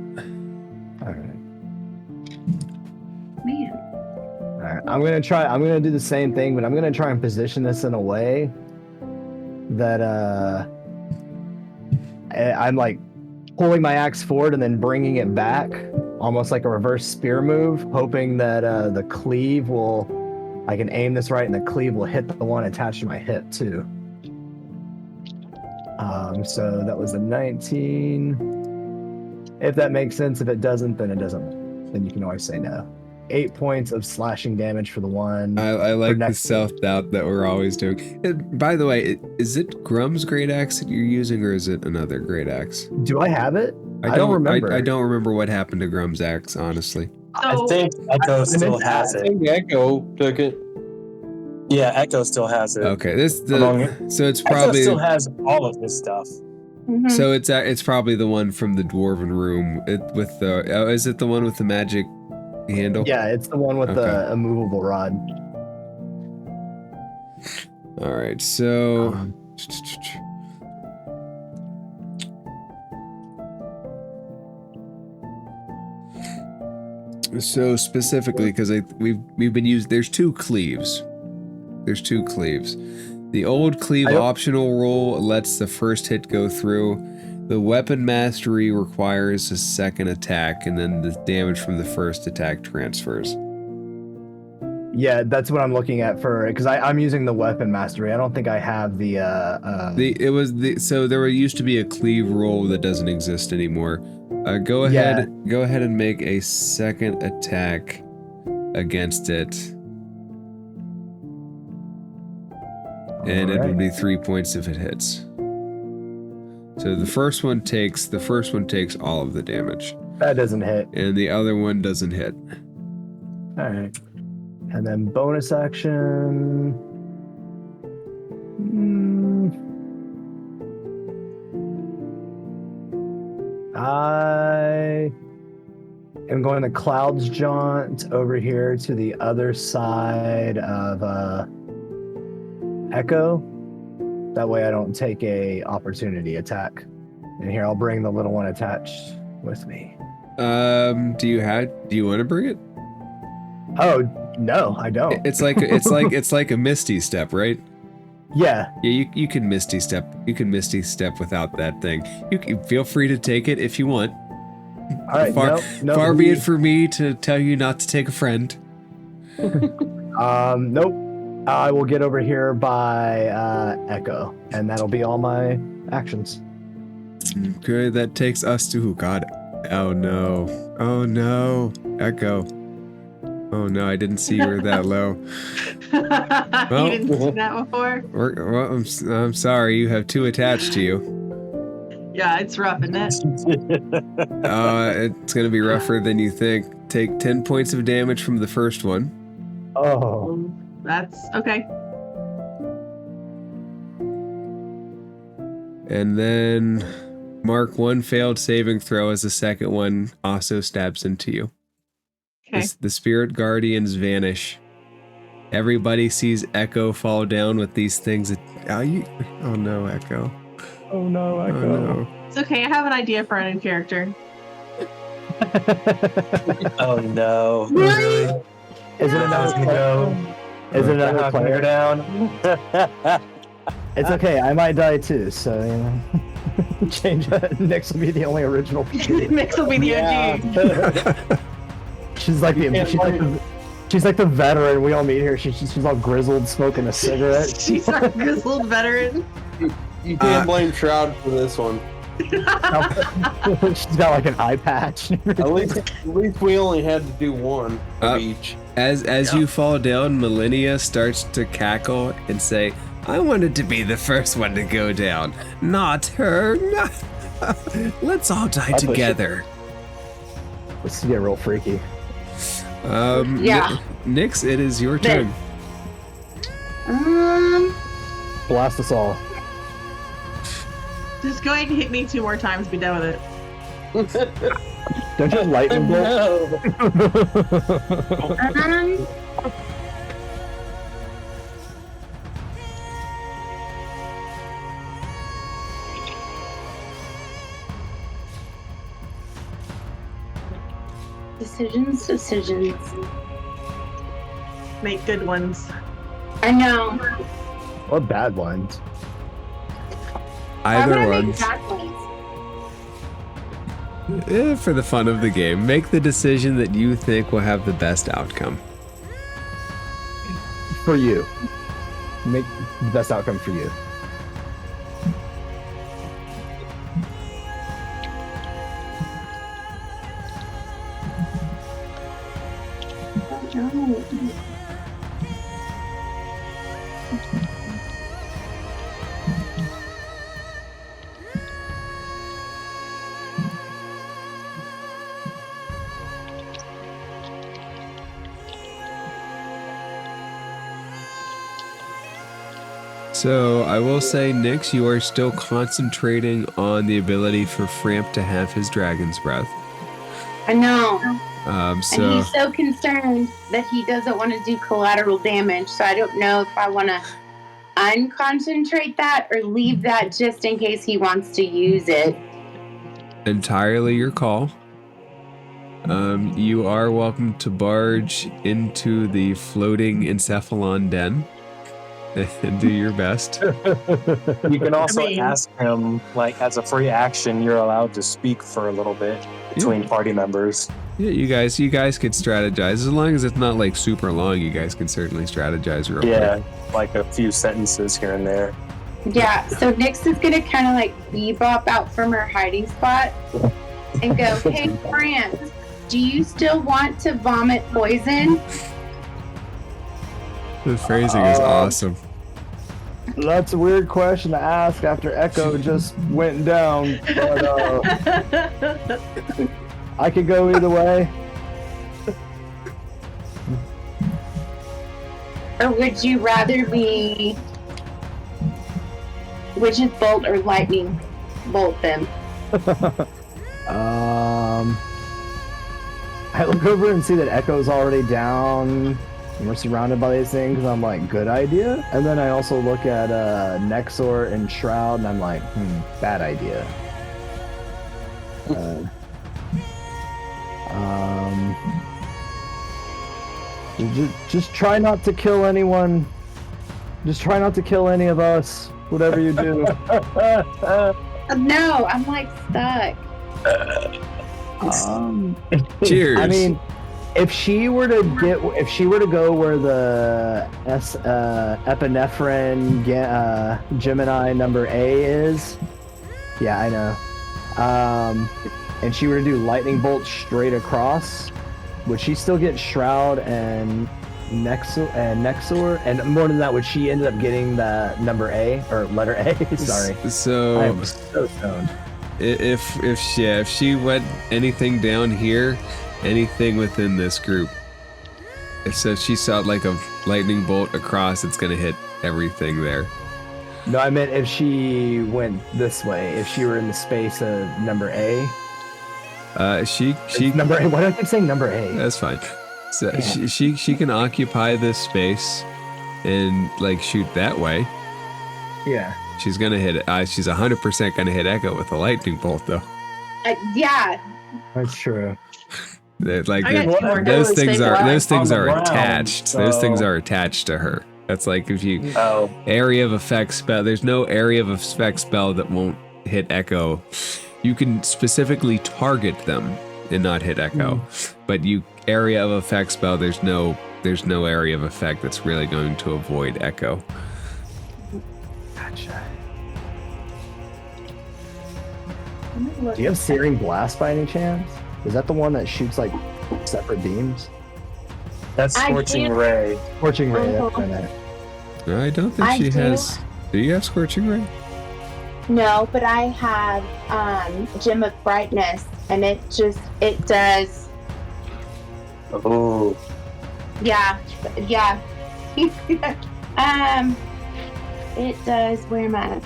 [SPEAKER 4] right.
[SPEAKER 5] Man.
[SPEAKER 4] All right. I'm gonna do the same thing, but I'm gonna try and position this in a way that I'm like pulling my axe forward and then bringing it back, almost like a reverse spear move, hoping that the cleave will. I can aim this right, and the cleave will hit the one attached to my hip too. So that was a 19. If that makes sense. If it doesn't, then it doesn't. Then you can always say no. 8 points of slashing damage for the one.
[SPEAKER 1] I like the
[SPEAKER 4] next
[SPEAKER 1] self-doubt that we're always doing. By the way, is it Grum's great axe that you're using, or is it another great axe?
[SPEAKER 4] Do I have it? I don't remember.
[SPEAKER 1] I don't remember what happened to Grum's axe, honestly.
[SPEAKER 3] I think Echo still has
[SPEAKER 6] I
[SPEAKER 3] it.
[SPEAKER 6] think Echo took it.
[SPEAKER 3] Yeah, Echo still has it.
[SPEAKER 1] Okay, so it's
[SPEAKER 3] Echo
[SPEAKER 1] probably
[SPEAKER 3] still has all of his stuff.
[SPEAKER 5] Mhm.
[SPEAKER 1] so it's probably the one from the dwarven room. With the is it the one with the magic handle?
[SPEAKER 4] Yeah, it's the one with
[SPEAKER 1] Okay.
[SPEAKER 4] the immovable rod.
[SPEAKER 1] All right, so. So specifically, because we've been used. There's two cleaves. The old cleave optional roll lets the first hit go through. The weapon mastery requires a second attack, and then the damage from the first attack transfers.
[SPEAKER 4] Yeah, that's what I'm looking at for because I'm using the weapon mastery. I don't think I have the
[SPEAKER 1] So there used to be a cleave roll that doesn't exist anymore. Go ahead and make a second attack against it. And it would be 3 points if it hits. So the first one takes all of the damage.
[SPEAKER 4] that doesn't hit.
[SPEAKER 1] And the other one doesn't hit.
[SPEAKER 4] All right, and then bonus action. I am going to Cloud's Jaunt over here to the other side of Echo. That way I don't take a opportunity attack. And here I'll bring the little one attached with me.
[SPEAKER 1] Do you want to bring it?
[SPEAKER 4] Oh no, I don't.
[SPEAKER 1] It's like a Misty Step, right?
[SPEAKER 4] Yeah.
[SPEAKER 1] Yeah, you can Misty Step. You can Misty Step without that thing. You can feel free to take it if you want.
[SPEAKER 4] All right.
[SPEAKER 1] Far be it for me to tell you not to take a friend.
[SPEAKER 4] Nope. I will get over here by Echo, and that'll be all my actions.
[SPEAKER 1] Okay, that takes us to God. Oh no! Echo. Oh no! I didn't see you were that low.
[SPEAKER 2] You didn't see that before?
[SPEAKER 1] Well, I'm sorry. You have two attached to you.
[SPEAKER 2] Yeah, it's rough, isn't it?
[SPEAKER 1] It's gonna be rougher than you think. Take 10 points of damage from the first one.
[SPEAKER 4] Oh.
[SPEAKER 2] That's okay.
[SPEAKER 1] And then mark one failed saving throw as the second one also stabs into you.
[SPEAKER 2] Okay.
[SPEAKER 1] The spirit guardians vanish. Everybody sees Echo fall down with these things. Oh no, Echo.
[SPEAKER 4] Oh no, Echo.
[SPEAKER 1] Oh no.
[SPEAKER 2] It's okay. I have an idea for a new character.
[SPEAKER 3] Oh no.
[SPEAKER 5] Really?
[SPEAKER 4] Is it another player? Is it another player down? It's okay. I might die too, so you know. Change it. Nix will be the only original.
[SPEAKER 2] Mix will be the OG.
[SPEAKER 4] She's like the veteran. We all meet here. She's all grizzled, smoking a cigarette.
[SPEAKER 2] She's our grizzled veteran.
[SPEAKER 6] You can't blame Shroud for this one.
[SPEAKER 4] She's got like an eye patch.
[SPEAKER 6] At least we only had to do one of each.
[SPEAKER 1] As you fall down, Millennia starts to cackle and say, "I wanted to be the first one to go down, not her. Let's all die together."
[SPEAKER 4] Let's get real freaky.
[SPEAKER 5] Yeah.
[SPEAKER 1] Nix, it is your turn.
[SPEAKER 4] Blast us all.
[SPEAKER 2] Just go ahead and hit me 2 more times. Be done with it.
[SPEAKER 4] Don't you lightning bolt?
[SPEAKER 5] Decisions.
[SPEAKER 2] Make good ones.
[SPEAKER 5] I know.
[SPEAKER 4] Or bad ones.
[SPEAKER 5] Why would
[SPEAKER 1] Either
[SPEAKER 5] I
[SPEAKER 1] one.
[SPEAKER 5] make bad ones?
[SPEAKER 1] For the fun of the game, make the decision that you think will have the best outcome.
[SPEAKER 4] For you. Make the best outcome for you.
[SPEAKER 5] No.
[SPEAKER 1] So I will say, Nyx, you are still concentrating on the ability for Framp to have his dragon's breath.
[SPEAKER 5] I know.
[SPEAKER 1] So
[SPEAKER 5] And he's so concerned that he doesn't want to do collateral damage, so I don't know if I want to unconcentrate that or leave that just in case he wants to use it.
[SPEAKER 1] entirely your call. You are welcome to barge into the floating encephalon den and do your best.
[SPEAKER 3] You can also
[SPEAKER 2] I mean-
[SPEAKER 3] ask him, like, as a free action, you're allowed to speak for a little bit between party members.
[SPEAKER 1] Yeah, you guys could strategize as long as it's not like super long. You guys can certainly strategize real
[SPEAKER 3] Yeah,
[SPEAKER 1] quick.
[SPEAKER 3] like a few sentences here and there.
[SPEAKER 5] Yeah, so Nyx is going to kind of like bebop out from her hiding spot and go, hey, Fran, do you still want to vomit poison?
[SPEAKER 1] The phrasing is awesome.
[SPEAKER 4] That's a weird question to ask after Echo just went down, but I could go either way.
[SPEAKER 5] Or would you rather be Witch's Bolt or Lightning Bolt them?
[SPEAKER 4] I look over and see that Echo's already down. And we're surrounded by these things. I'm like, good idea. And then I also look at Nexor and Shroud, and I'm like, bad idea. Just try not to kill anyone. Just try not to kill any of us. Whatever you do.
[SPEAKER 5] No, I'm like stuck.
[SPEAKER 1] Cheers.
[SPEAKER 4] I mean, if she were to go where the epinephrine Gemini number A is, yeah, I know. And she were to do lightning bolt straight across, would she still get Shroud and Nexor? And more than that, would she end up getting the number A or letter A? Sorry.
[SPEAKER 1] So
[SPEAKER 4] I am so stoned.
[SPEAKER 1] if she went anything down here, anything within this group, so she saw like a lightning bolt across, it's gonna hit everything there.
[SPEAKER 4] No, I meant if she went this way, if she were in the space of number A.
[SPEAKER 1] She
[SPEAKER 4] Number A. Why do I keep saying number A?
[SPEAKER 1] That's fine. So she can occupy this space and like shoot that way.
[SPEAKER 4] Yeah.
[SPEAKER 1] She's gonna hit it. She's 100% gonna hit Echo with a lightning bolt, though.
[SPEAKER 5] Yeah.
[SPEAKER 4] That's true.
[SPEAKER 1] Like
[SPEAKER 2] I got two more
[SPEAKER 1] those
[SPEAKER 2] goes,
[SPEAKER 1] things
[SPEAKER 2] stay
[SPEAKER 1] are
[SPEAKER 2] alive.
[SPEAKER 1] those things
[SPEAKER 3] On the
[SPEAKER 1] are
[SPEAKER 3] ground,
[SPEAKER 1] attached. Those
[SPEAKER 3] so-
[SPEAKER 1] things are attached to her. That's like if you
[SPEAKER 3] Oh,
[SPEAKER 1] area of effect spell. There's no area of effect spell that won't hit Echo. You can specifically target them and not hit Echo, but you area of effect spell. There's no area of effect that's really going to avoid Echo.
[SPEAKER 4] Gotcha. Do you have Searing Blast by any chance? Is that the one that shoots like separate beams?
[SPEAKER 3] that's
[SPEAKER 5] I
[SPEAKER 3] Scorching
[SPEAKER 5] can't-
[SPEAKER 3] Ray.
[SPEAKER 4] Scorching Ray, that's
[SPEAKER 5] Uh-huh.
[SPEAKER 4] what I meant.
[SPEAKER 1] I don't think
[SPEAKER 5] I
[SPEAKER 1] she
[SPEAKER 5] do.
[SPEAKER 1] has. Do you have Scorching Ray?
[SPEAKER 5] No, but I have Gem of Brightness, and it does.
[SPEAKER 3] Oh,
[SPEAKER 5] Yeah. It does. Where am I?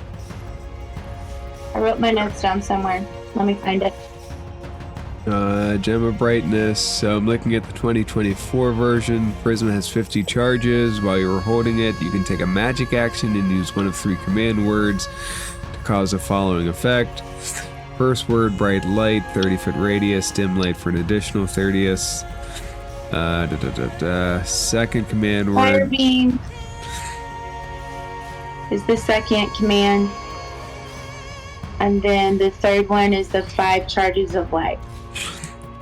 [SPEAKER 5] I wrote my notes down somewhere. Let me find it.
[SPEAKER 1] Gem of Brightness. So I'm looking at the 2024 version. Prism has 50 charges. While you're holding it, you can take a magic action and use one of 3 command words to cause the following effect. First word, bright light, 30-foot radius, dim light for an additional 30th. Second command
[SPEAKER 5] Fire
[SPEAKER 1] word.
[SPEAKER 5] beam is the second command, and then the third one is the 5 charges of light.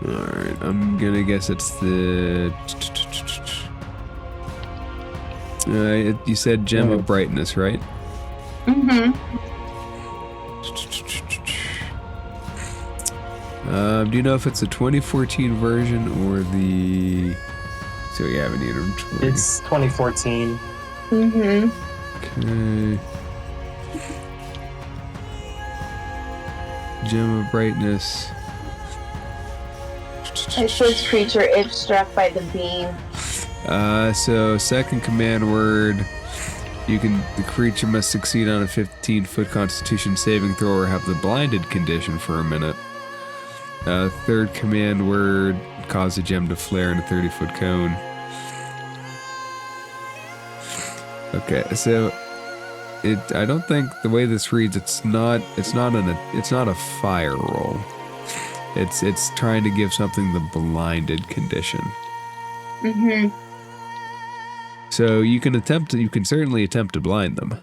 [SPEAKER 1] Alright, I'm gonna guess it's the. You said Gem of Brightness, right?
[SPEAKER 5] Mm-hmm.
[SPEAKER 1] Do you know if it's the 2014 version or the see what you have in your inventory.
[SPEAKER 3] It's 2014.
[SPEAKER 5] Mm-hmm.
[SPEAKER 1] Okay. Gem of Brightness.
[SPEAKER 5] It says creature if struck by the beam.
[SPEAKER 1] So second command word, the creature must succeed on a 15-foot Constitution saving throw or have the blinded condition for a minute. Third command word, cause a gem to flare in a 30-foot cone. Okay, so I don't think the way this reads, it's not a fire roll. It's trying to give something the blinded condition.
[SPEAKER 5] Mm-hmm.
[SPEAKER 1] So you can certainly attempt to blind them.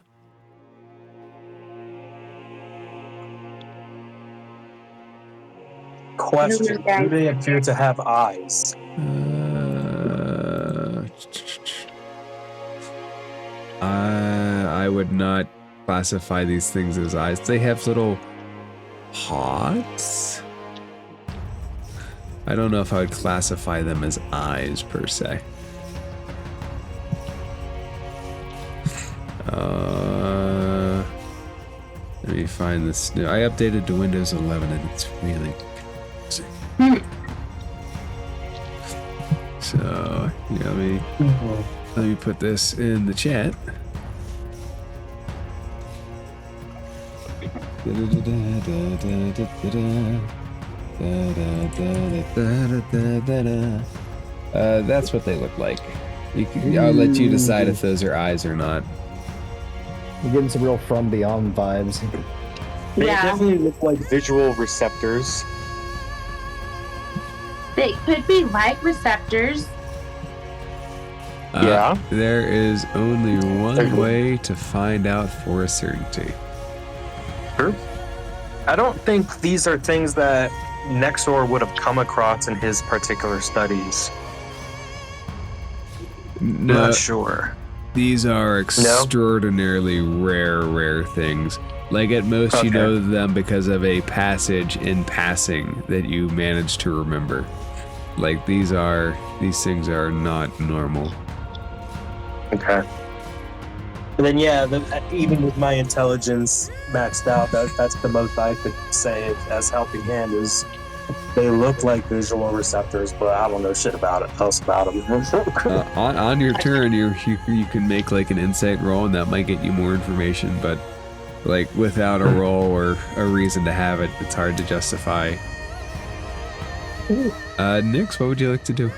[SPEAKER 3] Question: do they appear to have eyes?
[SPEAKER 1] I would not classify these things as eyes. They have little pods. I don't know if I would classify them as eyes per se. Let me find this. I updated to Windows 11 and it's really so yeah, let me put this in the chat. That's what they look like. I'll let you decide if those are eyes or not.
[SPEAKER 4] You're getting some real From Beyond vibes.
[SPEAKER 3] They
[SPEAKER 5] Yeah.
[SPEAKER 3] definitely look like visual receptors.
[SPEAKER 5] They could be light receptors.
[SPEAKER 3] Yeah.
[SPEAKER 1] There is only one way to find out for a certainty.
[SPEAKER 3] Sure. I don't think these are things that Nexor would have come across in his particular studies.
[SPEAKER 1] No,
[SPEAKER 3] Not sure.
[SPEAKER 1] these are extraordinarily rare things. Like at most you know them because of a passage in passing that you managed to remember. Like these things are not normal.
[SPEAKER 3] Okay. And then even with my intelligence maxed out, that's the most I could say as helping hand is they look like visual receptors, but I don't know shit else about them.
[SPEAKER 1] On your turn, you can make like an insight roll, and that might get you more information. But like without a roll or a reason to have it, it's hard to justify. Nix, what would you like to do?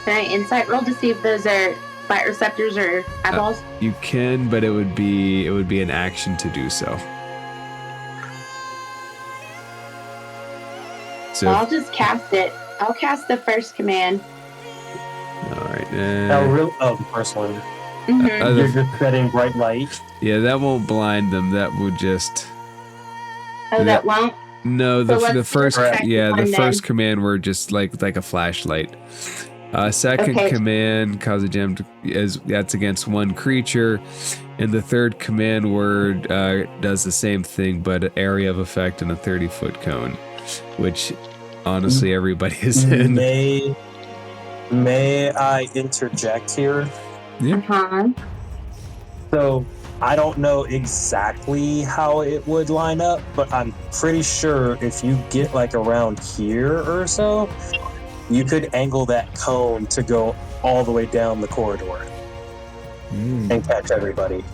[SPEAKER 5] Can I insight roll to see if those are light receptors or eyeballs?
[SPEAKER 1] You can, but it would be an action to do so. So
[SPEAKER 5] Well, I'll just cast it. I'll cast the first command.
[SPEAKER 1] all right.
[SPEAKER 3] The first one.
[SPEAKER 5] Mm-hmm.
[SPEAKER 3] You're just setting bright light.
[SPEAKER 1] Yeah, that won't blind them. That would just
[SPEAKER 5] That won't.
[SPEAKER 1] no.
[SPEAKER 5] So
[SPEAKER 1] The
[SPEAKER 5] let's
[SPEAKER 1] first
[SPEAKER 5] do the second
[SPEAKER 1] the
[SPEAKER 5] one
[SPEAKER 1] first
[SPEAKER 5] then.
[SPEAKER 1] command were just like a flashlight. Second
[SPEAKER 5] Okay.
[SPEAKER 1] command, cause a gem that's against one creature, and the third command word does the same thing, but area of effect in a 30-foot cone, which honestly everybody is in.
[SPEAKER 3] May I interject here?
[SPEAKER 5] Uh-huh.
[SPEAKER 3] So I don't know exactly how it would line up, but I'm pretty sure if you get like around here or so, you could angle that cone to go all the way down the corridor and catch everybody.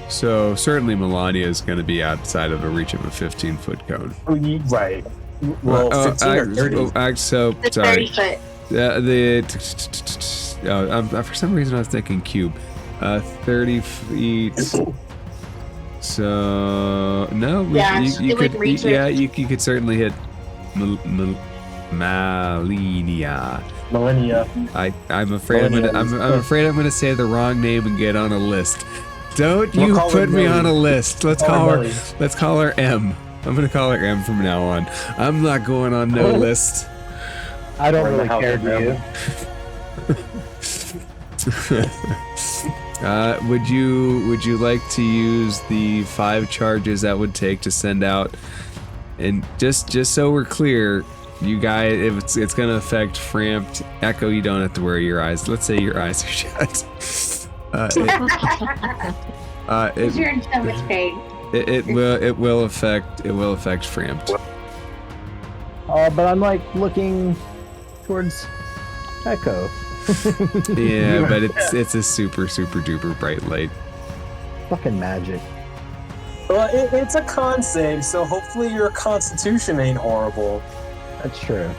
[SPEAKER 1] So certainly Melania is going to be outside of the reach of a 15-foot cone.
[SPEAKER 3] Right. Well, 15 or 30.
[SPEAKER 1] So
[SPEAKER 5] The
[SPEAKER 1] sorry.
[SPEAKER 5] 30
[SPEAKER 1] foot. For some reason I was thinking cube. 30 feet. So no,
[SPEAKER 5] Yeah,
[SPEAKER 1] you
[SPEAKER 5] it would
[SPEAKER 1] could.
[SPEAKER 5] reach
[SPEAKER 1] Yeah,
[SPEAKER 5] it.
[SPEAKER 1] you could certainly hit Malinia.
[SPEAKER 3] Millennia.
[SPEAKER 1] I'm afraid I'm gonna say the wrong name and get on a list. Don't
[SPEAKER 3] We'll
[SPEAKER 1] you
[SPEAKER 3] call her
[SPEAKER 1] put me
[SPEAKER 3] Millie.
[SPEAKER 1] on a list. Let's
[SPEAKER 3] Call
[SPEAKER 1] call
[SPEAKER 3] her
[SPEAKER 1] her.
[SPEAKER 3] Millie.
[SPEAKER 1] Let's call her M. I'm gonna call her M from now on. I'm not going on no list.
[SPEAKER 4] I don't
[SPEAKER 3] Or the
[SPEAKER 4] really
[SPEAKER 3] house
[SPEAKER 4] care,
[SPEAKER 3] of
[SPEAKER 4] do you?
[SPEAKER 1] Would you like to use the 5 charges that would take to send out? And just so we're clear, you guys, if it's gonna affect Framped. Echo, you don't have to worry your eyes. Let's say your eyes are shut.
[SPEAKER 5] Because you're in so much pain.
[SPEAKER 1] It will affect Framped.
[SPEAKER 4] But I'm like looking towards Echo.
[SPEAKER 1] Yeah, but it's a super duper bright light.
[SPEAKER 4] Fucking magic.
[SPEAKER 3] Well, it's a con save, so hopefully your constitution ain't horrible.
[SPEAKER 4] That's true.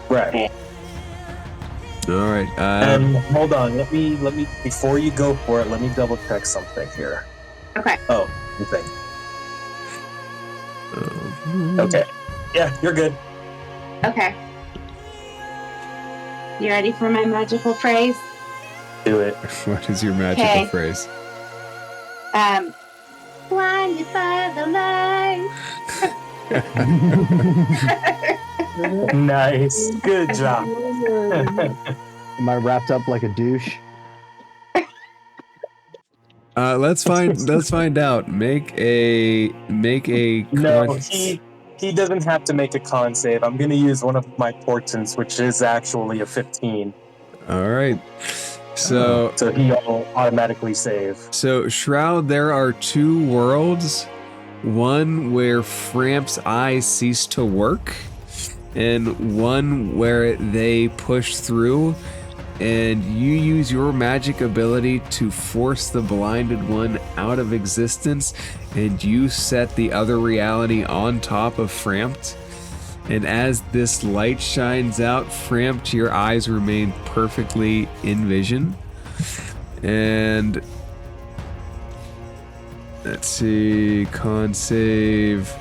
[SPEAKER 3] Right.
[SPEAKER 1] All right.
[SPEAKER 3] And hold on, let me before you go for it, let me double check something here.
[SPEAKER 5] Okay.
[SPEAKER 3] Oh, okay. Okay. Yeah, you're good.
[SPEAKER 5] Okay. You ready for my magical phrase?
[SPEAKER 3] Do it.
[SPEAKER 1] What is your magical phrase?
[SPEAKER 5] Blinded by the light.
[SPEAKER 3] Nice. Good job.
[SPEAKER 4] Am I wrapped up like a douche?
[SPEAKER 1] Let's find out. Make a
[SPEAKER 3] No, he doesn't have to make a con save. I'm going to use one of my portents, which is actually a 15.
[SPEAKER 1] All right. So
[SPEAKER 3] he'll automatically save.
[SPEAKER 1] So Shroud, there are two worlds. One where Framp's eyes cease to work, and one where they push through, and you use your magic ability to force the blinded one out of existence, and you set the other reality on top of Frampt. And as this light shines out, Frampt, your eyes remain perfectly in vision. And let's see, con save.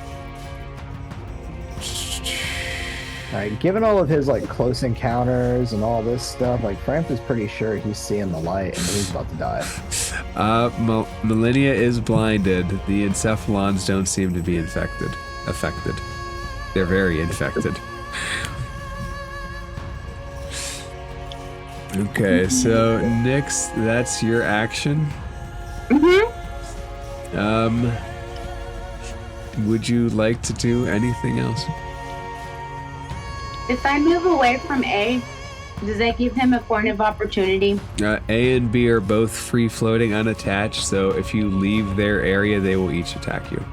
[SPEAKER 4] Alright, given all of his like close encounters and all this stuff, like Frampt is pretty sure he's seeing the light and he's about to die.
[SPEAKER 1] Millennia is blinded. The Encephalons don't seem to be affected. They're very infected. Okay, so Nyx, that's your action. Would you like to do anything else?
[SPEAKER 5] If I move away from A, does that give him a point of opportunity?
[SPEAKER 1] A and B are both free floating, unattached, so if you leave their area, they will each attack you.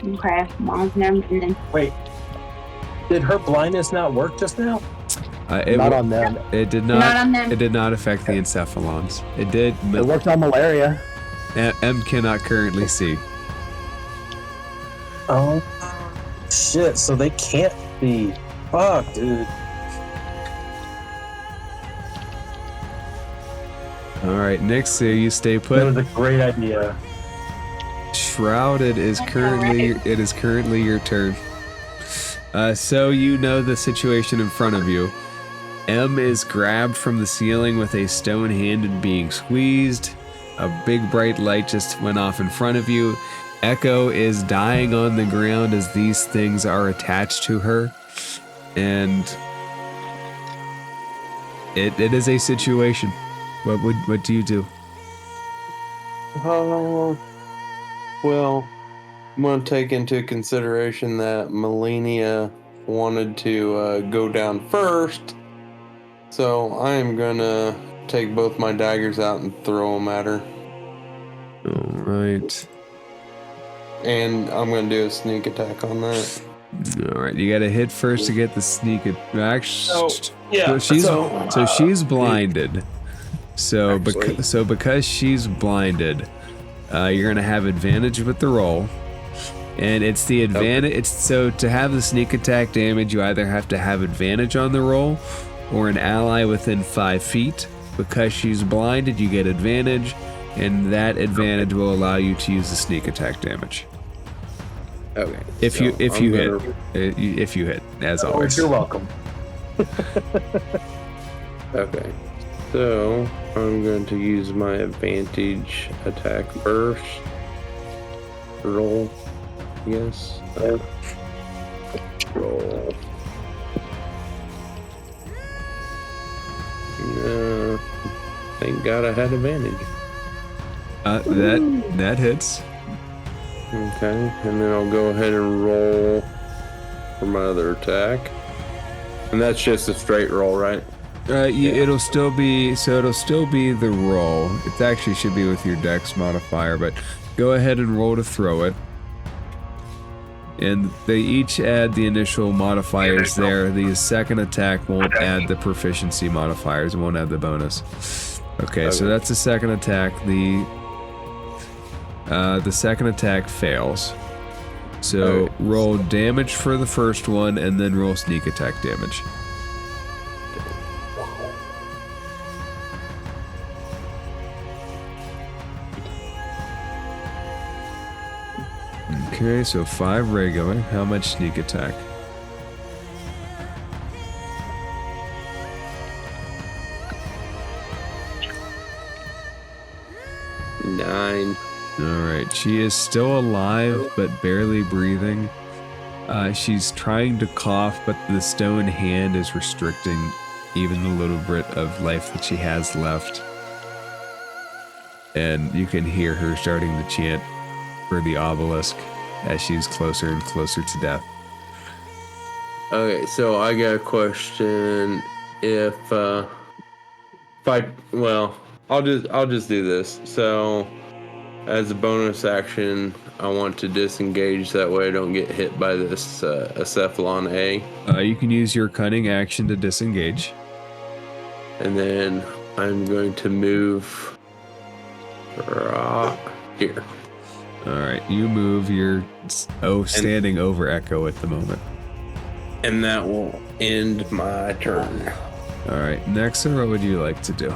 [SPEAKER 5] Okay, well, never mind.
[SPEAKER 3] Wait, did her blindness not work just now?
[SPEAKER 4] Not on them.
[SPEAKER 1] It did not.
[SPEAKER 5] Not on them.
[SPEAKER 1] It did not affect the Encephalons. It did.
[SPEAKER 4] It worked on malaria.
[SPEAKER 1] M cannot currently see.
[SPEAKER 3] Oh, shit, so they can't see. Fuck, dude.
[SPEAKER 1] Alright, Nyx, so you stay put.
[SPEAKER 3] That was a great idea.
[SPEAKER 1] Shrouded is currently your turn. So you know the situation in front of you. M is grabbed from the ceiling with a stone hand being squeezed. A big bright light just went off in front of you. Echo is dying on the ground as these things are attached to her. And it is a situation. What do you do?
[SPEAKER 6] Well, I'm going to take into consideration that Melania wanted to go down first. So I am going to take both my daggers out and throw them at her.
[SPEAKER 1] All right.
[SPEAKER 6] And I'm going to do a sneak attack on that.
[SPEAKER 1] All right, you got to hit first to get the sneak attack.
[SPEAKER 3] Yeah.
[SPEAKER 1] So she's blinded. So because she's blinded, you're gonna have advantage with the roll, and it's the advantage. It's so to have the sneak attack damage, you either have to have advantage on the roll, or an ally within 5 feet. Because she's blinded, you get advantage, and that advantage will allow you to use the sneak attack damage.
[SPEAKER 6] Okay.
[SPEAKER 1] If you hit, as always.
[SPEAKER 3] You're welcome.
[SPEAKER 6] Okay. So I'm going to use my advantage attack first. Roll. Yes. Roll. No. Thank God I had advantage.
[SPEAKER 1] That hits.
[SPEAKER 6] Okay, and then I'll go ahead and roll for my other attack. And that's just a straight roll, right?
[SPEAKER 1] It'll still be the roll. It actually should be with your dex modifier, but go ahead and roll to throw it. And they each add the initial modifiers there. The second attack won't add the proficiency modifiers, it won't add the bonus. Okay, so that's the second attack. The second attack fails. So roll damage for the first one and then roll sneak attack damage. Okay, so 5 regular. How much sneak attack?
[SPEAKER 6] Nine.
[SPEAKER 1] Alright, she is still alive, but barely breathing. She's trying to cough, but the stone hand is restricting even the little bit of life that she has left. And you can hear her starting to chant for the obelisk as she's closer and closer to death.
[SPEAKER 6] Okay, so I got a question. I'll just do this. So, as a bonus action, I want to disengage. That way, I don't get hit by this Acephalon A.
[SPEAKER 1] You can use your cunning action to disengage.
[SPEAKER 6] And then I'm going to move here.
[SPEAKER 1] Alright, you move. You're standing over Echo at the moment.
[SPEAKER 6] And that will end my turn.
[SPEAKER 1] Alright, next, what would you like to do?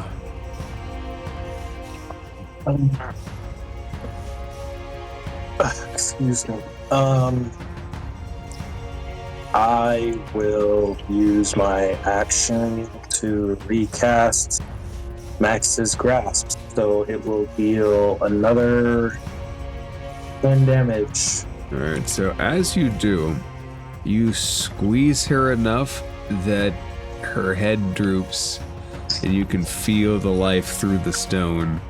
[SPEAKER 3] Excuse me. I will use my action to recast Max's Grasp, so it will deal another 10 damage.
[SPEAKER 1] Alright, so as you do, you squeeze her enough that her head droops and you can feel the life through the stone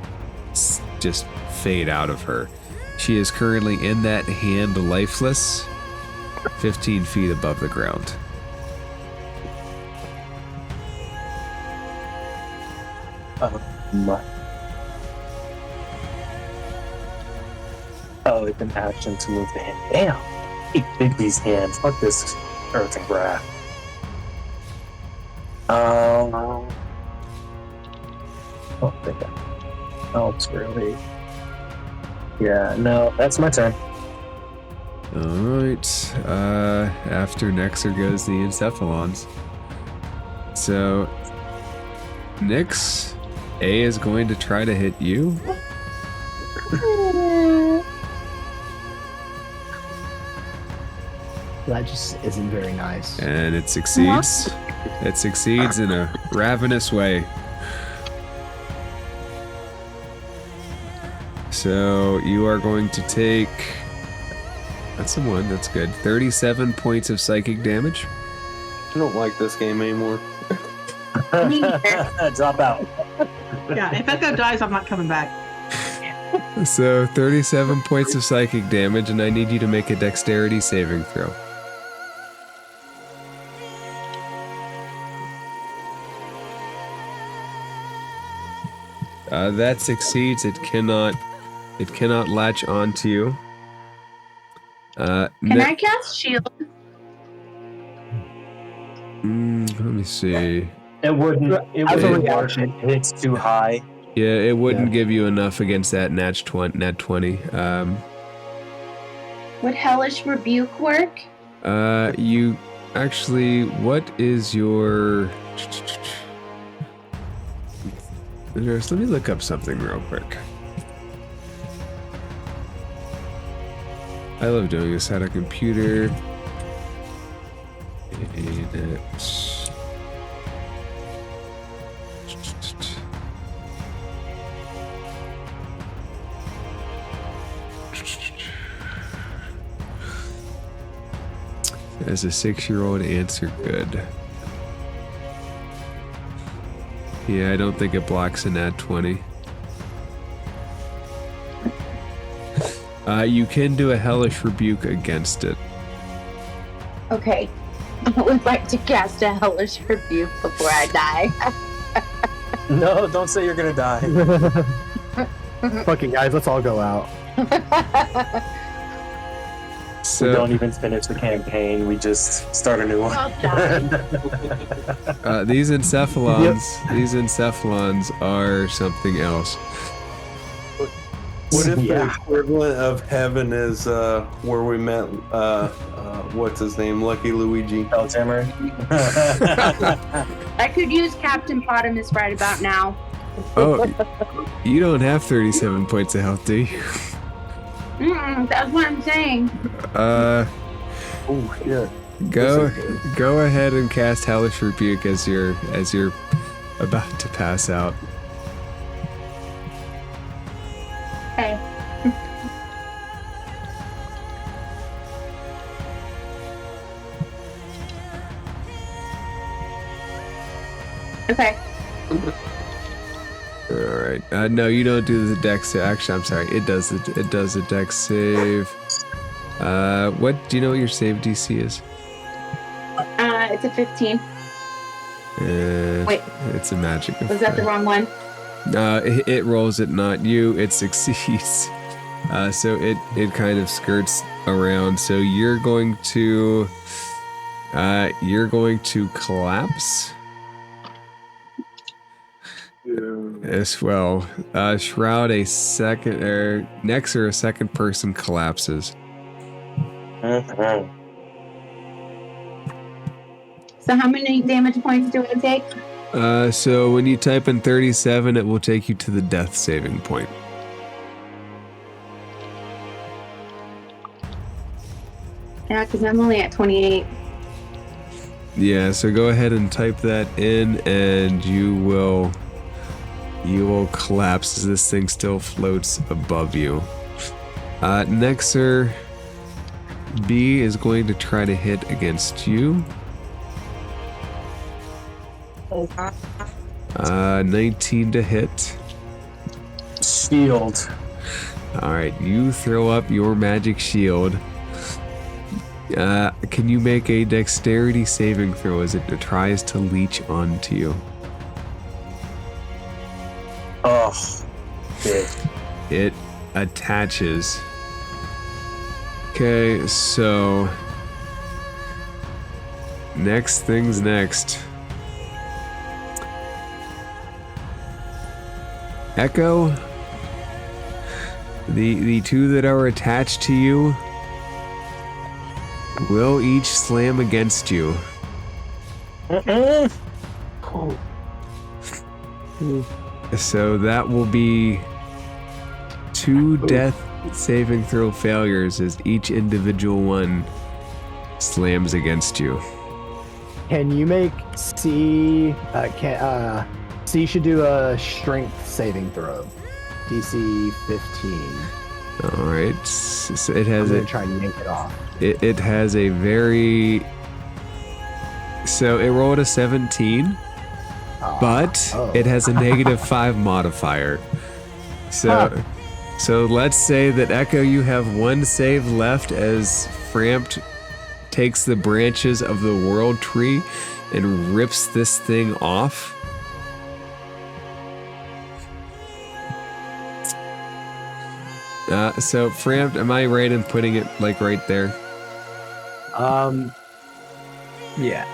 [SPEAKER 1] just fade out of her. She is currently in that hand lifeless, 15 feet above the ground.
[SPEAKER 3] Oh, it's an action to move the hand. Damn! Big these hands. Fuck this earth and grass. Oh, it's really. Yeah, no, that's my turn.
[SPEAKER 1] Alright, after Nexer goes the Encephalons. So, Nyx, A is going to try to hit you.
[SPEAKER 4] That just isn't very nice.
[SPEAKER 1] And it succeeds. It succeeds in a ravenous way. So you are going to take... That's a 1, that's good. 37 points of psychic damage.
[SPEAKER 6] I don't like this game anymore.
[SPEAKER 3] Drop out.
[SPEAKER 2] Yeah, if Echo dies, I'm not coming back.
[SPEAKER 1] So 37 points of psychic damage, and I need you to make a dexterity saving throw. That succeeds. It cannot latch onto you.
[SPEAKER 5] Can I cast shield?
[SPEAKER 1] Let me see.
[SPEAKER 3] It wouldn't work. It's too high.
[SPEAKER 1] Yeah, it wouldn't give you enough against that nat 20.
[SPEAKER 5] Would Hellish Rebuke work?
[SPEAKER 1] You actually, what is your... Let me look up something real quick. I love doing this at a computer. As a 6-year-old, answer good. Yeah, I don't think it blocks a nat 20. You can do a Hellish Rebuke against it.
[SPEAKER 5] Okay. I would like to cast a hellish rebuke before I die.
[SPEAKER 3] No, don't say you're gonna die.
[SPEAKER 4] Fucking guys, let's all go out.
[SPEAKER 3] We
[SPEAKER 1] So
[SPEAKER 3] don't even finish the campaign. We just start a new one.
[SPEAKER 5] I'll die.
[SPEAKER 1] these encephalons are something else.
[SPEAKER 6] What if the
[SPEAKER 4] Yeah.
[SPEAKER 6] equivalent of heaven is where we met? What's his name? Lucky Luigi.
[SPEAKER 3] Spelljammer.
[SPEAKER 5] I could use Captain Potamus right about now.
[SPEAKER 1] Oh, you don't have 37 points of health, do you?
[SPEAKER 5] That's what I'm saying.
[SPEAKER 6] Oh shit.
[SPEAKER 1] Go ahead and cast Hellish Rebuke as you're about to pass out.
[SPEAKER 5] Okay. Okay.
[SPEAKER 1] All right. No, you don't do the dex. Actually, I'm sorry. It does the dex save. What do you know what your save DC is?
[SPEAKER 5] It's a 15. Wait.
[SPEAKER 1] It's a magic.
[SPEAKER 5] Was that the wrong one?
[SPEAKER 1] It rolls it, not you. It succeeds. So it kind of skirts around. So you're going to collapse as well. Shroud a second, or next or a second person collapses.
[SPEAKER 5] So how many damage points do I take?
[SPEAKER 1] So when you type in 37, it will take you to the death saving point.
[SPEAKER 5] Yeah, because I'm only at 28.
[SPEAKER 1] Yeah, so go ahead and type that in, and you will collapse as this thing still floats above you. Nexer B is going to try to hit against you. 19 to hit.
[SPEAKER 3] Shield.
[SPEAKER 1] All right, you throw up your magic shield. Can you make a dexterity saving throw as it tries to leech onto you?
[SPEAKER 3] Oh, good.
[SPEAKER 1] It attaches. Okay, so next thing's next. Echo, the two that are attached to you will each slam against you. So that will be 2 death saving throw failures as each individual one slams against you.
[SPEAKER 4] Can you make C? C should do a strength saving throw. DC 15.
[SPEAKER 1] All right, so it has
[SPEAKER 4] I'm gonna try and yank it off.
[SPEAKER 1] It has a very. So it rolled a 17, but it has a -5 modifier. So let's say that Echo, you have 1 save left as Frampt takes the branches of the world tree and rips this thing off. So Frampt, am I right in putting it like right there?
[SPEAKER 4] Yeah.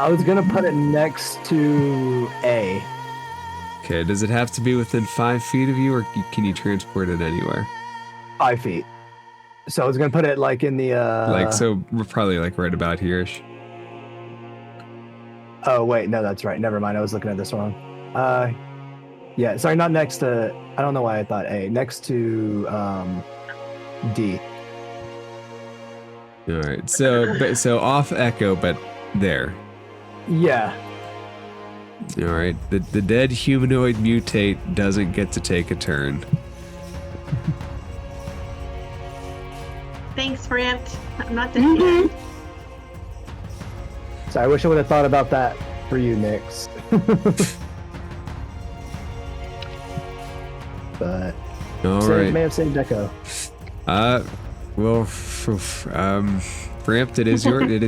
[SPEAKER 4] I was gonna put it next to A.
[SPEAKER 1] Okay, does it have to be within 5 feet of you, or can you transport it anywhere?
[SPEAKER 4] 5 feet. So I was gonna put it like in the
[SPEAKER 1] So we're probably like right about here-ish.
[SPEAKER 4] Oh wait, no, that's right. Never mind. I was looking at this wrong. Yeah, sorry, not next to. I don't know why I thought A. Next to D.
[SPEAKER 1] All right, so off Echo, but there.
[SPEAKER 4] Yeah.
[SPEAKER 1] All right, the dead humanoid mutate doesn't get to take a turn.
[SPEAKER 2] Thanks, Frampt. I'm not done yet.
[SPEAKER 4] So I wish I would have thought about that for you, Nix. But
[SPEAKER 1] All right.
[SPEAKER 4] may have saved Echo.
[SPEAKER 1] Well, Ramp, it is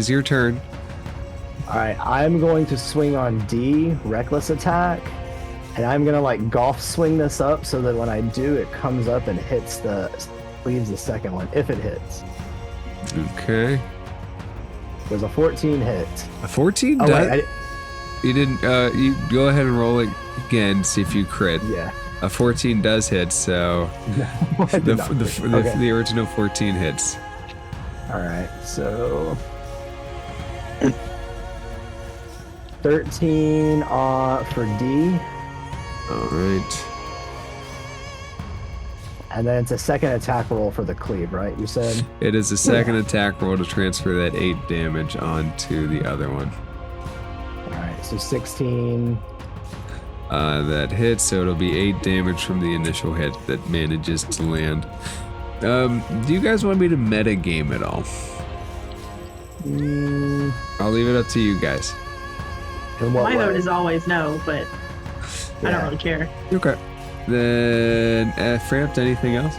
[SPEAKER 1] your turn.
[SPEAKER 4] All right, I'm going to swing on D, reckless attack, and I'm gonna like golf swing this up so that when I do, it comes up and leaves the second one if it hits.
[SPEAKER 1] Okay.
[SPEAKER 4] There's a 14 hit.
[SPEAKER 1] A 14
[SPEAKER 4] Oh
[SPEAKER 1] does.
[SPEAKER 4] wait,
[SPEAKER 1] You didn't. You go ahead and roll it again. See if you crit.
[SPEAKER 4] yeah.
[SPEAKER 1] A 14 does hit. So
[SPEAKER 4] I did not crit. Okay.
[SPEAKER 1] the original 14 hits.
[SPEAKER 4] All right, so 13 for D,
[SPEAKER 1] All right.
[SPEAKER 4] and then it's a second attack roll for the cleave, right? You said.
[SPEAKER 1] It is a second attack roll to transfer that 8 damage onto the other one.
[SPEAKER 4] All right, so 16.
[SPEAKER 1] That hits, so it'll be 8 damage from the initial hit that manages to land. Do you guys want me to meta game at all? I'll leave it up to you guys.
[SPEAKER 4] In what
[SPEAKER 2] My
[SPEAKER 4] way?
[SPEAKER 2] vote is always no, but I don't really care.
[SPEAKER 1] Okay. Then, Frampt, anything else?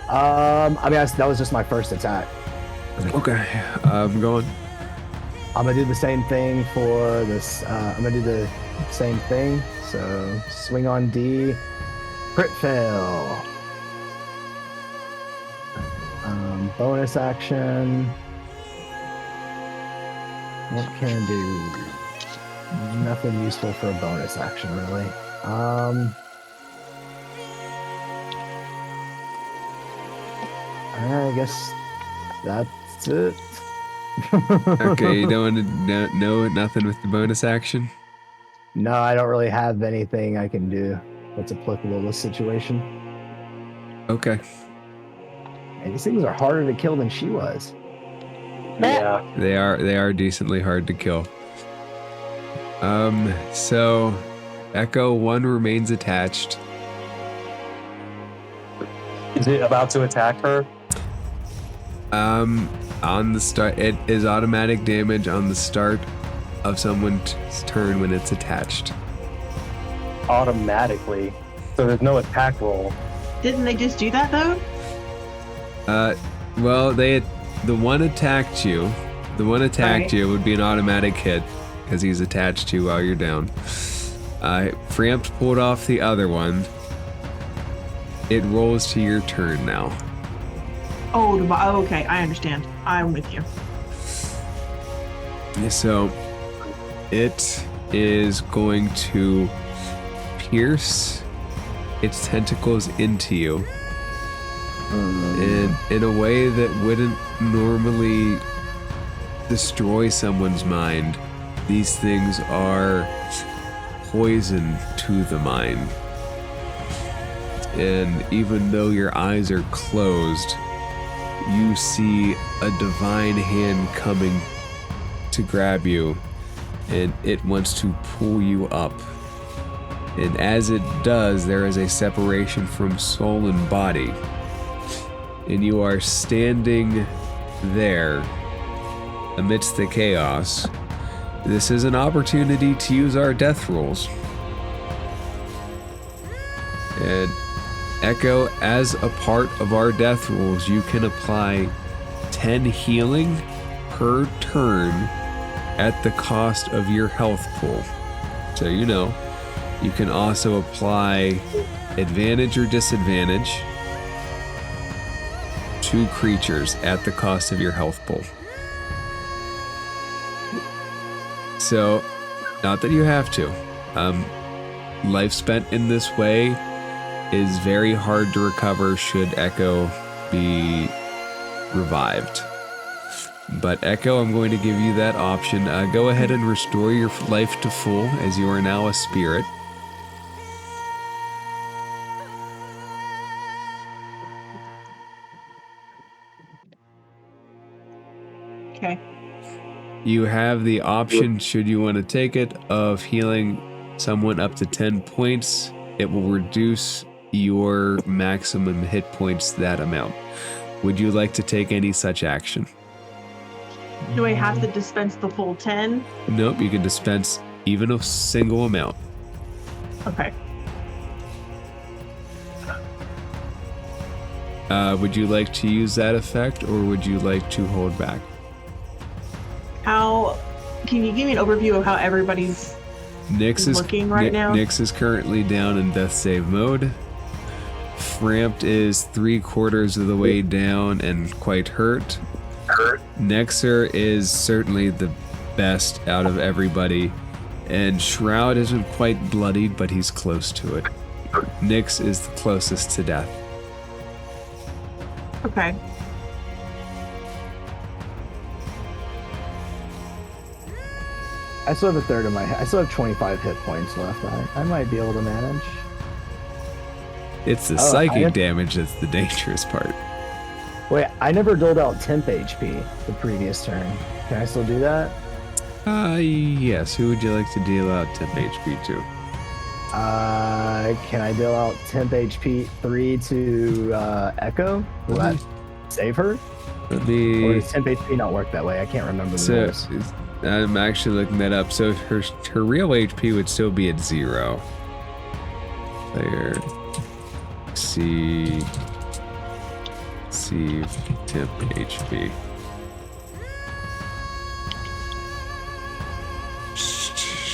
[SPEAKER 4] I mean, that was just my first attack.
[SPEAKER 1] Okay. I'm going.
[SPEAKER 4] I'm gonna do the same thing for this. I'm gonna do the same thing. So swing on D, crit fail. Bonus action. What can I do? Nothing useful for a bonus action, really. I guess that's it.
[SPEAKER 1] Okay, you don't want to know nothing with the bonus action?
[SPEAKER 4] No, I don't really have anything I can do that's applicable to this situation.
[SPEAKER 1] Okay.
[SPEAKER 4] And these things are harder to kill than she was.
[SPEAKER 3] Yeah.
[SPEAKER 1] They are decently hard to kill. So Echo 1 remains attached.
[SPEAKER 3] Is it about to attack her?
[SPEAKER 1] On the start, it is automatic damage on the start of someone's turn when it's attached.
[SPEAKER 3] Automatically. So there's no attack roll.
[SPEAKER 2] Didn't they just do that though?
[SPEAKER 1] Well, the one attacked you. The one attacked
[SPEAKER 2] Right.
[SPEAKER 1] you would be an automatic hit because he's attached to you while you're down. Frampt pulled off the other one. It rolls to your turn now.
[SPEAKER 2] Oh, okay, I understand. I'm with you.
[SPEAKER 1] So it is going to pierce its tentacles into you in a way that wouldn't normally destroy someone's mind. These things are poison to the mind. And even though your eyes are closed, you see a divine hand coming to grab you, and it wants to pull you up. And as it does, there is a separation from soul and body. And you are standing there amidst the chaos. This is an opportunity to use our death rules. And Echo, as a part of our death rules, you can apply 10 healing per turn at the cost of your health pool. So you know, you can also apply advantage or disadvantage to creatures at the cost of your health pool. So, not that you have to. Life spent in this way is very hard to recover should Echo be revived. But Echo, I'm going to give you that option. Go ahead and restore your life to full, as you are now a spirit.
[SPEAKER 2] Okay.
[SPEAKER 1] You have the option, should you want to take it, of healing someone up to 10 points. It will reduce your maximum hit points that amount. Would you like to take any such action?
[SPEAKER 2] Do I have to dispense the full 10?
[SPEAKER 1] Nope, you can dispense even a single amount.
[SPEAKER 2] Okay.
[SPEAKER 1] Would you like to use that effect, or would you like to hold back?
[SPEAKER 2] Can you give me an overview of how everybody's looking right now?
[SPEAKER 1] Nyx is currently down in death save mode. Frampt is 3/4 of the way down and quite hurt. Nexer is certainly the best out of everybody, and Shroud isn't quite bloodied, but he's close to it. Nyx is the closest to death.
[SPEAKER 2] Okay.
[SPEAKER 4] I still have a third of I still have 25 hit points left. I might be able to manage.
[SPEAKER 1] It's the psychic damage that's the dangerous part.
[SPEAKER 4] Wait, I never doled out temp HP the previous turn. Can I still do that?
[SPEAKER 1] Yes. Who would you like to deal out temp HP to?
[SPEAKER 4] Can I deal out temp HP 3 to Echo? Will that save her? Or does temp HP not work that way? I can't remember the rules.
[SPEAKER 1] I'm actually looking that up. So her real HP would still be at 0. There. See temp HP.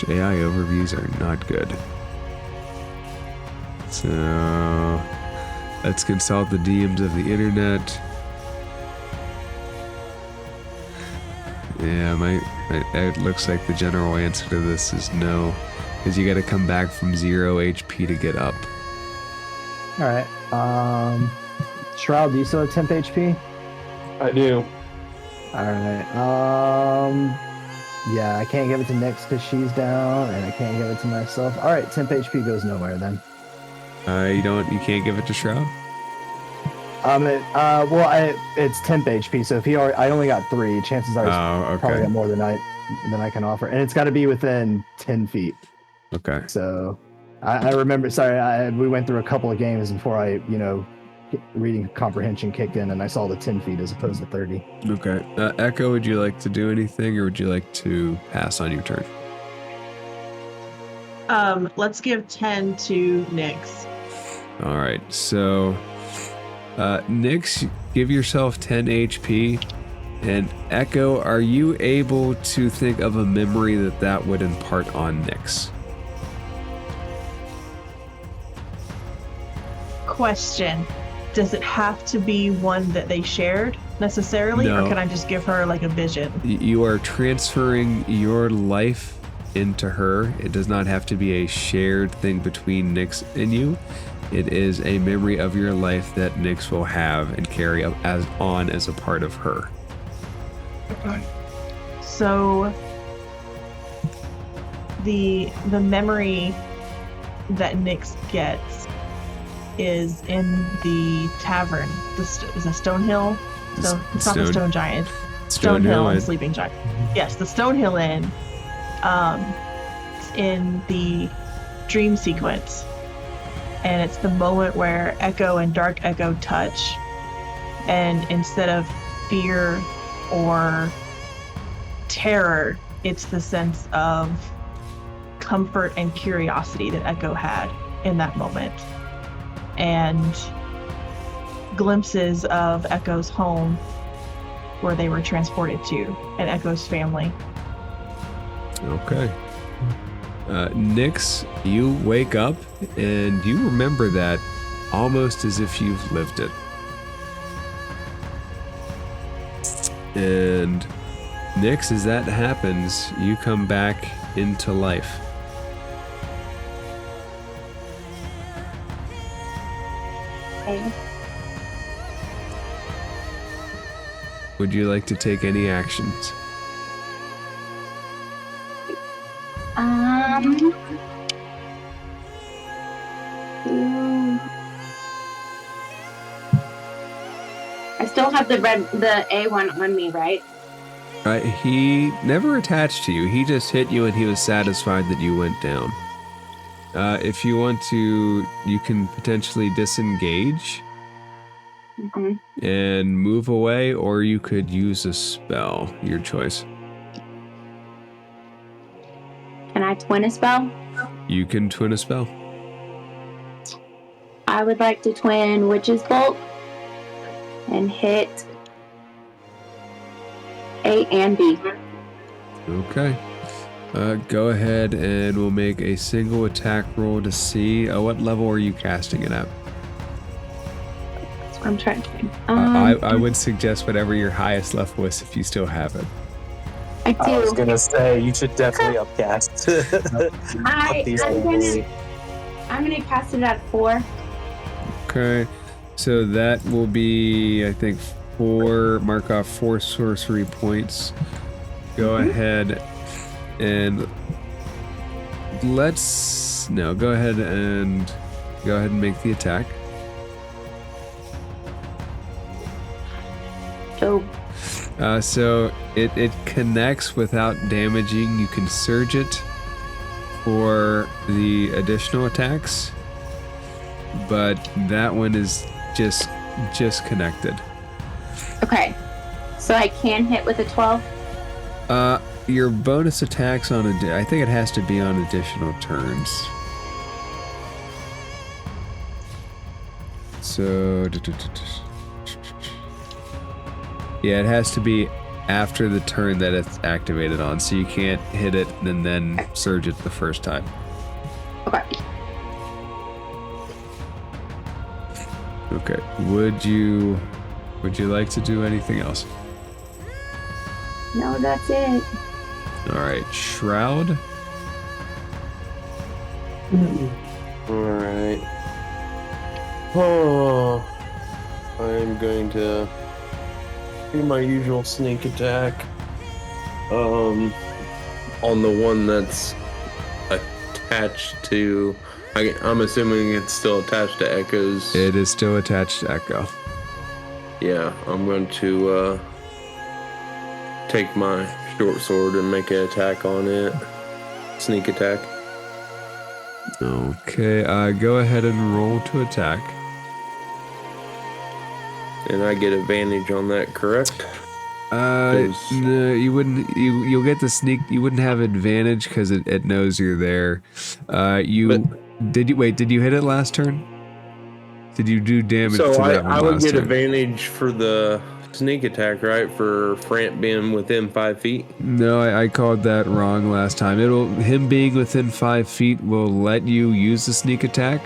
[SPEAKER 1] AI overviews are not good. So let's consult the DMs of the internet. Yeah, it looks like the general answer to this is no, because you got to come back from 0 HP to get up.
[SPEAKER 4] All right. Shroud, do you still have temp HP?
[SPEAKER 3] I do.
[SPEAKER 4] All right. Yeah, I can't give it to Nyx because she's down, and I can't give it to myself. All right, temp HP goes nowhere then.
[SPEAKER 1] You can't give it to Shroud?
[SPEAKER 4] It's temp HP, so if I only got 3, chances are he's probably got more than I can offer, and it's got to be within 10 feet.
[SPEAKER 1] Okay.
[SPEAKER 4] So, I remember. Sorry, we went through a couple of games before reading comprehension kicked in, and I saw the 10 feet as opposed to 30.
[SPEAKER 1] Okay. Echo, would you like to do anything, or would you like to pass on your turn?
[SPEAKER 2] Let's give 10 to Nyx.
[SPEAKER 1] All right. So, Nyx, give yourself 10 HP. And Echo, are you able to think of a memory that would impart on Nyx?
[SPEAKER 2] Question. Does it have to be one that they shared necessarily?
[SPEAKER 1] No.
[SPEAKER 2] Or can I just give her like a vision?
[SPEAKER 1] You are transferring your life into her. It does not have to be a shared thing between Nyx and you. It is a memory of your life that Nyx will have and carry as a part of her.
[SPEAKER 2] So the memory that Nyx gets is in the tavern. Is a Stonehill? So it's not the Stone Giant. Stonehill and Sleeping Giant. Yes, the Stonehill Inn. It's in the dream sequence. And it's the moment where Echo and Dark Echo touch. And instead of fear or terror, it's the sense of comfort and curiosity that Echo had in that moment. And glimpses of Echo's home where they were transported to, and Echo's family.
[SPEAKER 1] Okay. Nyx, you wake up and you remember that almost as if you've lived it. And Nyx, as that happens, you come back into life.
[SPEAKER 5] Okay.
[SPEAKER 1] Would you like to take any actions?
[SPEAKER 5] I still have the A1 on me, right?
[SPEAKER 1] He never attached to you. He just hit you and he was satisfied that you went down. If you want to, you can potentially disengage and move away, or you could use a spell. Your choice.
[SPEAKER 5] Can I twin a spell?
[SPEAKER 1] You can twin a spell.
[SPEAKER 5] I would like to twin Witch's Bolt. and hit A and B.
[SPEAKER 1] Okay. Go ahead and we'll make a single attack roll to see what level are you casting it at.
[SPEAKER 5] That's what I'm trying to find.
[SPEAKER 1] I would suggest whatever your highest level is if you still have it.
[SPEAKER 5] I do.
[SPEAKER 3] I was gonna say you should definitely upcast.
[SPEAKER 5] I'm gonna cast it at 4.
[SPEAKER 1] Okay. So that will be, I think, 4. Mark off 4 sorcery points. Go ahead and go ahead and make the attack.
[SPEAKER 5] Oh,
[SPEAKER 1] So it connects without damaging. You can surge it for the additional attacks, but that one is just connected.
[SPEAKER 5] okay. So I can hit with a 12?
[SPEAKER 1] Your bonus attacks I think it has to be on additional turns. So yeah, it has to be after the turn that it's activated on, so you can't hit it and then surge it the first time.
[SPEAKER 5] Okay.
[SPEAKER 1] Okay. Would you like to do anything else?
[SPEAKER 5] No, that's it.
[SPEAKER 1] All right, Shroud.
[SPEAKER 6] Alright. Oh, I'm going to do my usual sneak attack. On the one that's attached to... I'm assuming it's still attached to Echo's.
[SPEAKER 1] It is still attached to Echo.
[SPEAKER 6] Yeah, I'm going to take my short sword and make an attack on it. Sneak attack.
[SPEAKER 1] Okay, go ahead and roll to attack.
[SPEAKER 6] And I get advantage on that, correct?
[SPEAKER 1] No, you wouldn't. You'll get the sneak. You wouldn't have advantage because it knows you're there. Did you hit it last turn? Did you do damage to that one
[SPEAKER 6] I would
[SPEAKER 1] last
[SPEAKER 6] get
[SPEAKER 1] turn?
[SPEAKER 6] advantage for the sneak attack, right? For Frant being within 5 feet.
[SPEAKER 1] No, I called that wrong last time. Him being within 5 feet will let you use the sneak attack,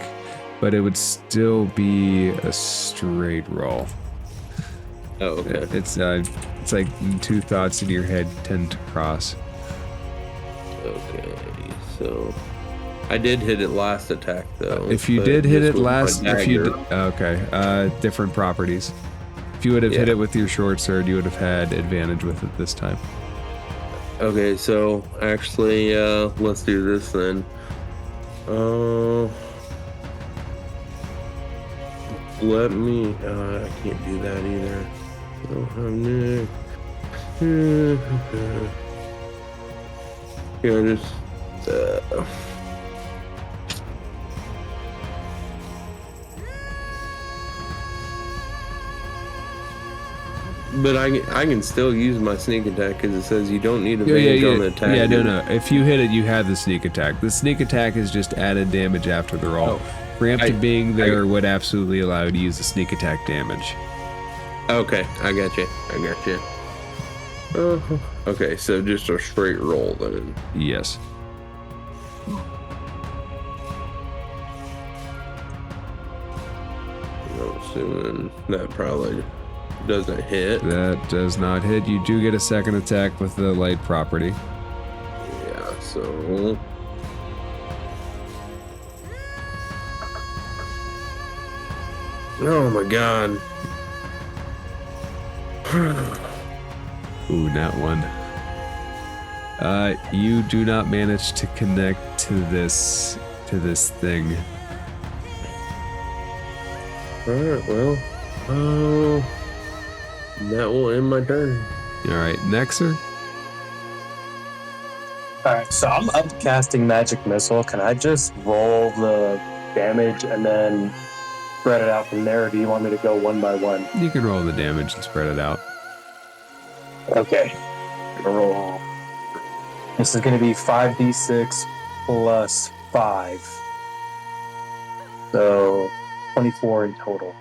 [SPEAKER 1] but it would still be a straight roll.
[SPEAKER 6] Oh, okay.
[SPEAKER 1] It's like two thoughts in your head tend to cross.
[SPEAKER 6] Okay, so I did hit it last attack though.
[SPEAKER 1] If you did hit it last, different properties. If you would have hit it with your short sword, you would have had advantage with it this time.
[SPEAKER 6] Okay, so actually, let's do this then. Let me. I can't do that either. Here, just. But I can still use my sneak attack because it says you don't need advantage on the attack.
[SPEAKER 1] Yeah, no. If you hit it, you have the sneak attack. The sneak attack is just added damage after the roll. Preemptive being there would absolutely allow you to use the sneak attack damage.
[SPEAKER 6] Okay, I got you. Okay, so just a straight roll then.
[SPEAKER 1] Yes.
[SPEAKER 6] I'm assuming that probably doesn't hit.
[SPEAKER 1] That does not hit. You do get a second attack with the light property.
[SPEAKER 6] Yeah, so... Oh my god.
[SPEAKER 1] Ooh, not one. You do not manage to connect to this thing.
[SPEAKER 6] Alright, well, that will end my turn.
[SPEAKER 1] Alright, Nexer?
[SPEAKER 3] Alright, so I'm upcasting Magic Missile. Can I just roll the damage and then spread it out from there, or do you want me to go one by one?
[SPEAKER 1] You can roll the damage and spread it out.
[SPEAKER 3] Okay. I'm gonna roll. This is going to be 5d6 plus 5. So 24 in total.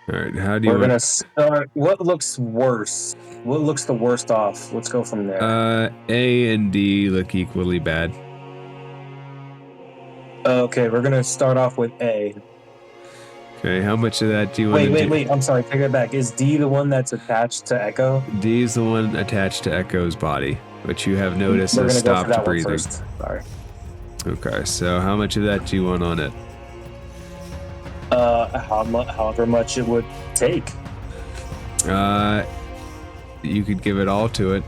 [SPEAKER 1] All right. How do you
[SPEAKER 3] We're
[SPEAKER 1] want?
[SPEAKER 3] gonna start. What looks worse? What looks the worst off? Let's go from there.
[SPEAKER 1] A and D look equally bad.
[SPEAKER 3] Okay, we're gonna start off with A.
[SPEAKER 1] Okay. How much of that do you want to do?
[SPEAKER 3] Wait. I'm sorry. Take it back. Is D the one that's attached to Echo?
[SPEAKER 1] D is the one attached to Echo's body, which you have noticed
[SPEAKER 3] We're
[SPEAKER 1] has
[SPEAKER 3] gonna go for
[SPEAKER 1] stopped
[SPEAKER 3] that one
[SPEAKER 1] breathing.
[SPEAKER 3] first. Sorry.
[SPEAKER 1] Okay. So how much of that do you want on it?
[SPEAKER 3] However much it would take.
[SPEAKER 1] You could give it all to it.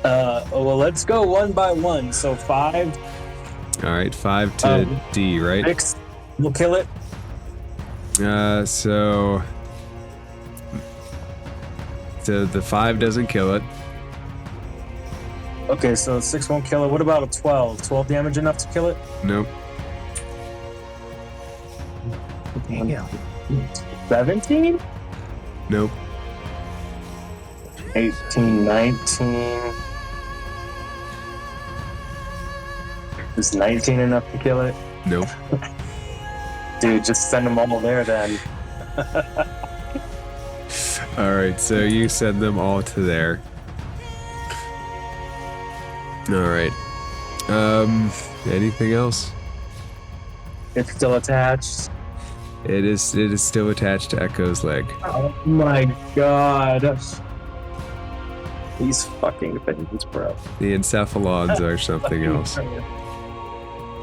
[SPEAKER 3] Well, let's go one by one. So 5,
[SPEAKER 1] All right. 5 to D, right?
[SPEAKER 3] 6, we'll kill it.
[SPEAKER 1] So the 5 doesn't kill it.
[SPEAKER 3] Okay, so 6 won't kill it. What about a 12? 12 damage enough to kill it?
[SPEAKER 1] Nope.
[SPEAKER 4] Damn.
[SPEAKER 3] 17?
[SPEAKER 1] Nope.
[SPEAKER 3] 18, 19. Is 19 enough to kill it?
[SPEAKER 1] Nope.
[SPEAKER 3] Dude, just send them all there then.
[SPEAKER 1] All right. So you send them all to there. All right. Anything else?
[SPEAKER 3] It's still attached.
[SPEAKER 1] It is still attached to Echo's leg.
[SPEAKER 3] Oh my god. These fucking things, bro.
[SPEAKER 1] The encephalons are something else.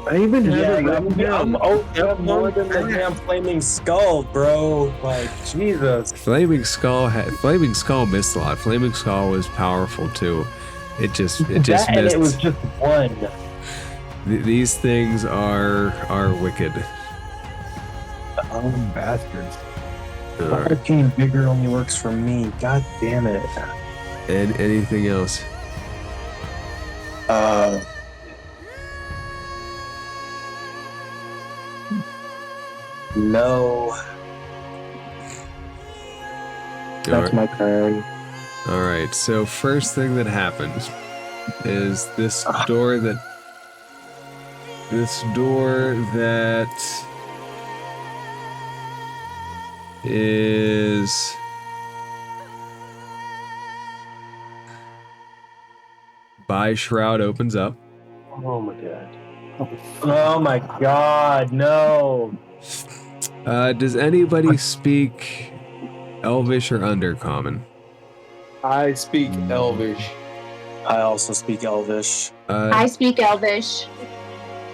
[SPEAKER 4] I even have
[SPEAKER 3] I'm more than the damn flaming skull, bro. Like, Jesus.
[SPEAKER 1] Flaming Skull missed a lot. Flaming Skull was powerful too. It just
[SPEAKER 3] And
[SPEAKER 1] missed.
[SPEAKER 3] it was just one.
[SPEAKER 1] These things are wicked.
[SPEAKER 4] bastards.
[SPEAKER 1] All right.
[SPEAKER 3] 14 bigger only works for me. God damn it.
[SPEAKER 1] And anything else?
[SPEAKER 3] No. That's my turn.
[SPEAKER 1] All right. So first thing that happens is this door that is by Shroud opens up.
[SPEAKER 3] Oh my god. Oh my god, no.
[SPEAKER 1] Does anybody speak Elvish or Undercommon?
[SPEAKER 6] I speak Elvish.
[SPEAKER 3] I also speak Elvish.
[SPEAKER 5] I speak Elvish.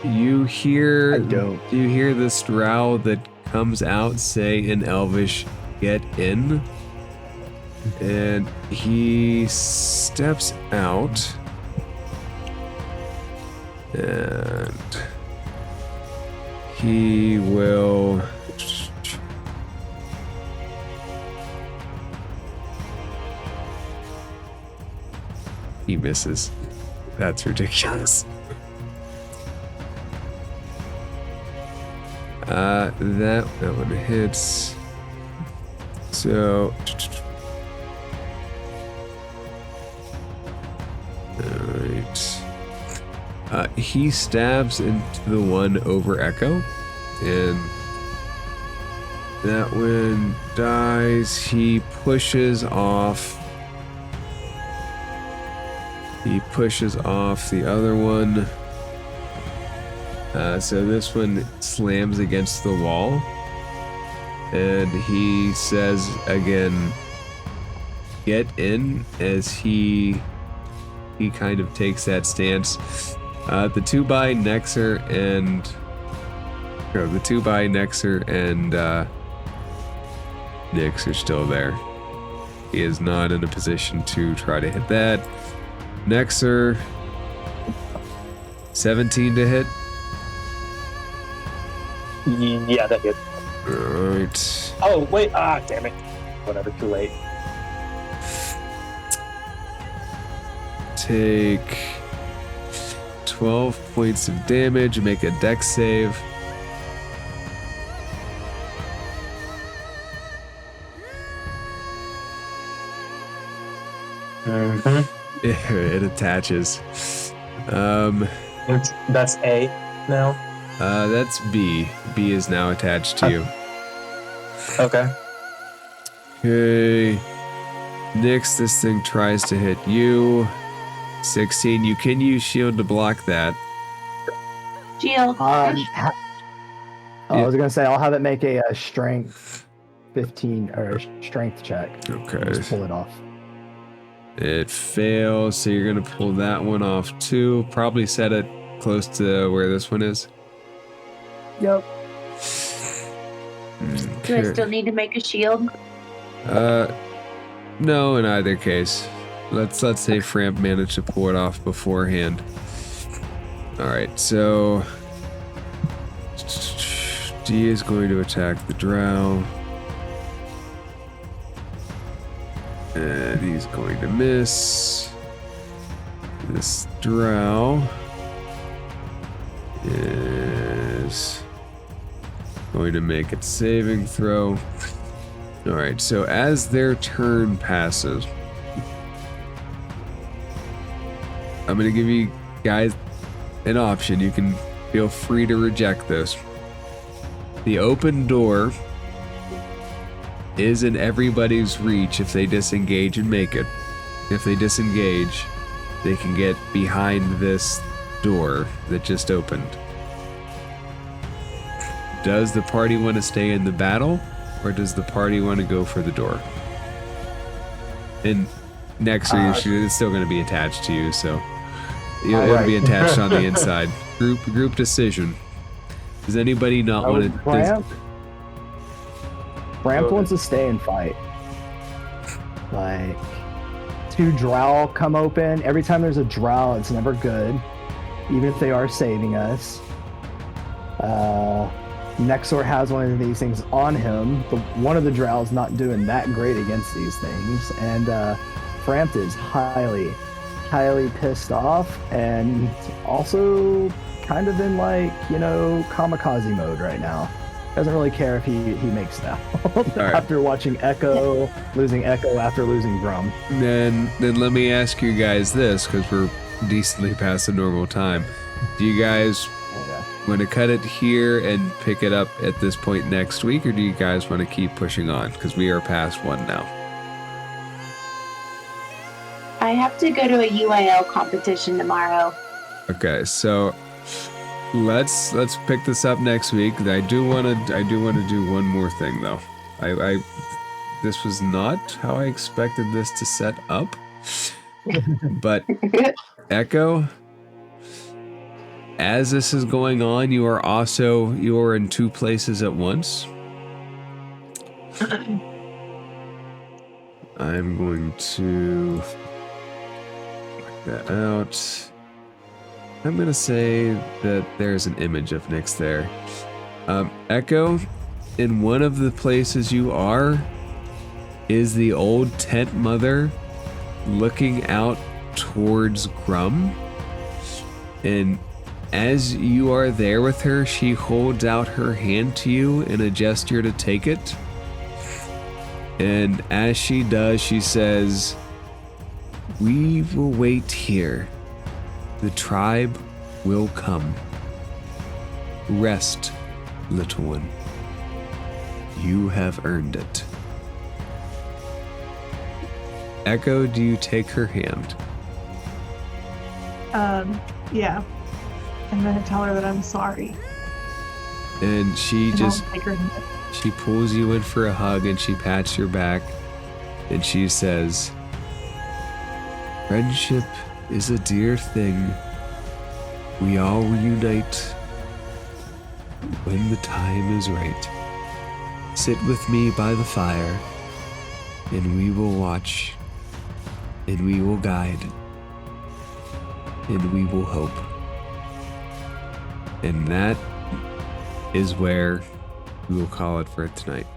[SPEAKER 1] You hear
[SPEAKER 4] I don't.
[SPEAKER 1] you hear this drow that comes out say in Elvish, "Get in," and he steps out, and he will. He misses. That's ridiculous. That one hits. So. Alright. He stabs into the one over Echo, and that one dies. He pushes off. He pushes off the other one. So this one slams against the wall. And he says again, "Get in," as he kind of takes that stance. The two by Nexer and Nyx are still there. He is not in a position to try to hit that. Nexer, 17 to hit.
[SPEAKER 3] Yeah, that hit.
[SPEAKER 1] Alright.
[SPEAKER 3] Oh, wait. Damn it. Whatever, too late.
[SPEAKER 1] Take 12 points of damage, make a dex save.
[SPEAKER 3] Mm-hmm.
[SPEAKER 1] It attaches.
[SPEAKER 3] That's A now.
[SPEAKER 1] That's B. B is now attached to you.
[SPEAKER 3] Okay.
[SPEAKER 1] Okay. Next, this thing tries to hit you. 16. You can use shield to block that.
[SPEAKER 5] Shield.
[SPEAKER 4] I
[SPEAKER 1] Yeah.
[SPEAKER 4] was gonna say I'll have it make a strength 15 or strength check.
[SPEAKER 1] Okay.
[SPEAKER 4] Just pull it off.
[SPEAKER 1] It fails, so you're gonna pull that one off too. Probably set it close to where this one is.
[SPEAKER 4] Yep.
[SPEAKER 5] Do I still need to make a shield?
[SPEAKER 1] No, in either case. Let's say Framp managed to pull it off beforehand. Alright, so D is going to attack the drow. And he's going to miss. This drow is going to make its saving throw. Alright, so as their turn passes, I'm going to give you guys an option. You can feel free to reject this. The open door is in everybody's reach if they disengage and make it. If they disengage, they can get behind this door that just opened. Does the party want to stay in the battle, or does the party want to go for the door? And next year, it's still going to be attached to you, so it'll be attached on the inside. Group decision. Does anybody not want to?
[SPEAKER 4] Framp wants to stay and fight. Like, 2 drow come open. Every time there's a drow, it's never good, even if they are saving us. Nexor has one of these things on him, but one of the drow's not doing that great against these things, and Framp is highly pissed off, and also kind of in like, kamikaze mode right now. Doesn't really care if he makes that after watching Echo, losing Echo after losing Drum.
[SPEAKER 1] Then let me ask you guys this, because we're decently past the normal time. Do you guys want to cut it here and pick it up at this point next week, or do you guys want to keep pushing on? Because we are past 1 now.
[SPEAKER 5] I have to go to a UAL competition tomorrow.
[SPEAKER 1] Okay, so let's pick this up next week. I do want to do one more thing though. I this was not how I expected this to set up, but Echo, as this is going on, you are in 2 places at once. I'm going to work that out. I'm going to say that there's an image of Nyx there. Echo, in one of the places you are, is the old tent mother looking out towards Grum. And as you are there with her, she holds out her hand to you in a gesture to take it. And as she does, she says, "We will wait here. The tribe will come. Rest, little one. You have earned it." Echo, do you take her hand?
[SPEAKER 2] Yeah. I'm gonna tell her that I'm sorry.
[SPEAKER 1] And she
[SPEAKER 2] And
[SPEAKER 1] just,
[SPEAKER 2] I'll take her hand.
[SPEAKER 1] she pulls you in for a hug and she pats your back and she says, "Friendship is a dear thing. We all reunite when the time is right. Sit with me by the fire, and we will watch, and we will guide, and we will hope." And that is where we will call it for tonight.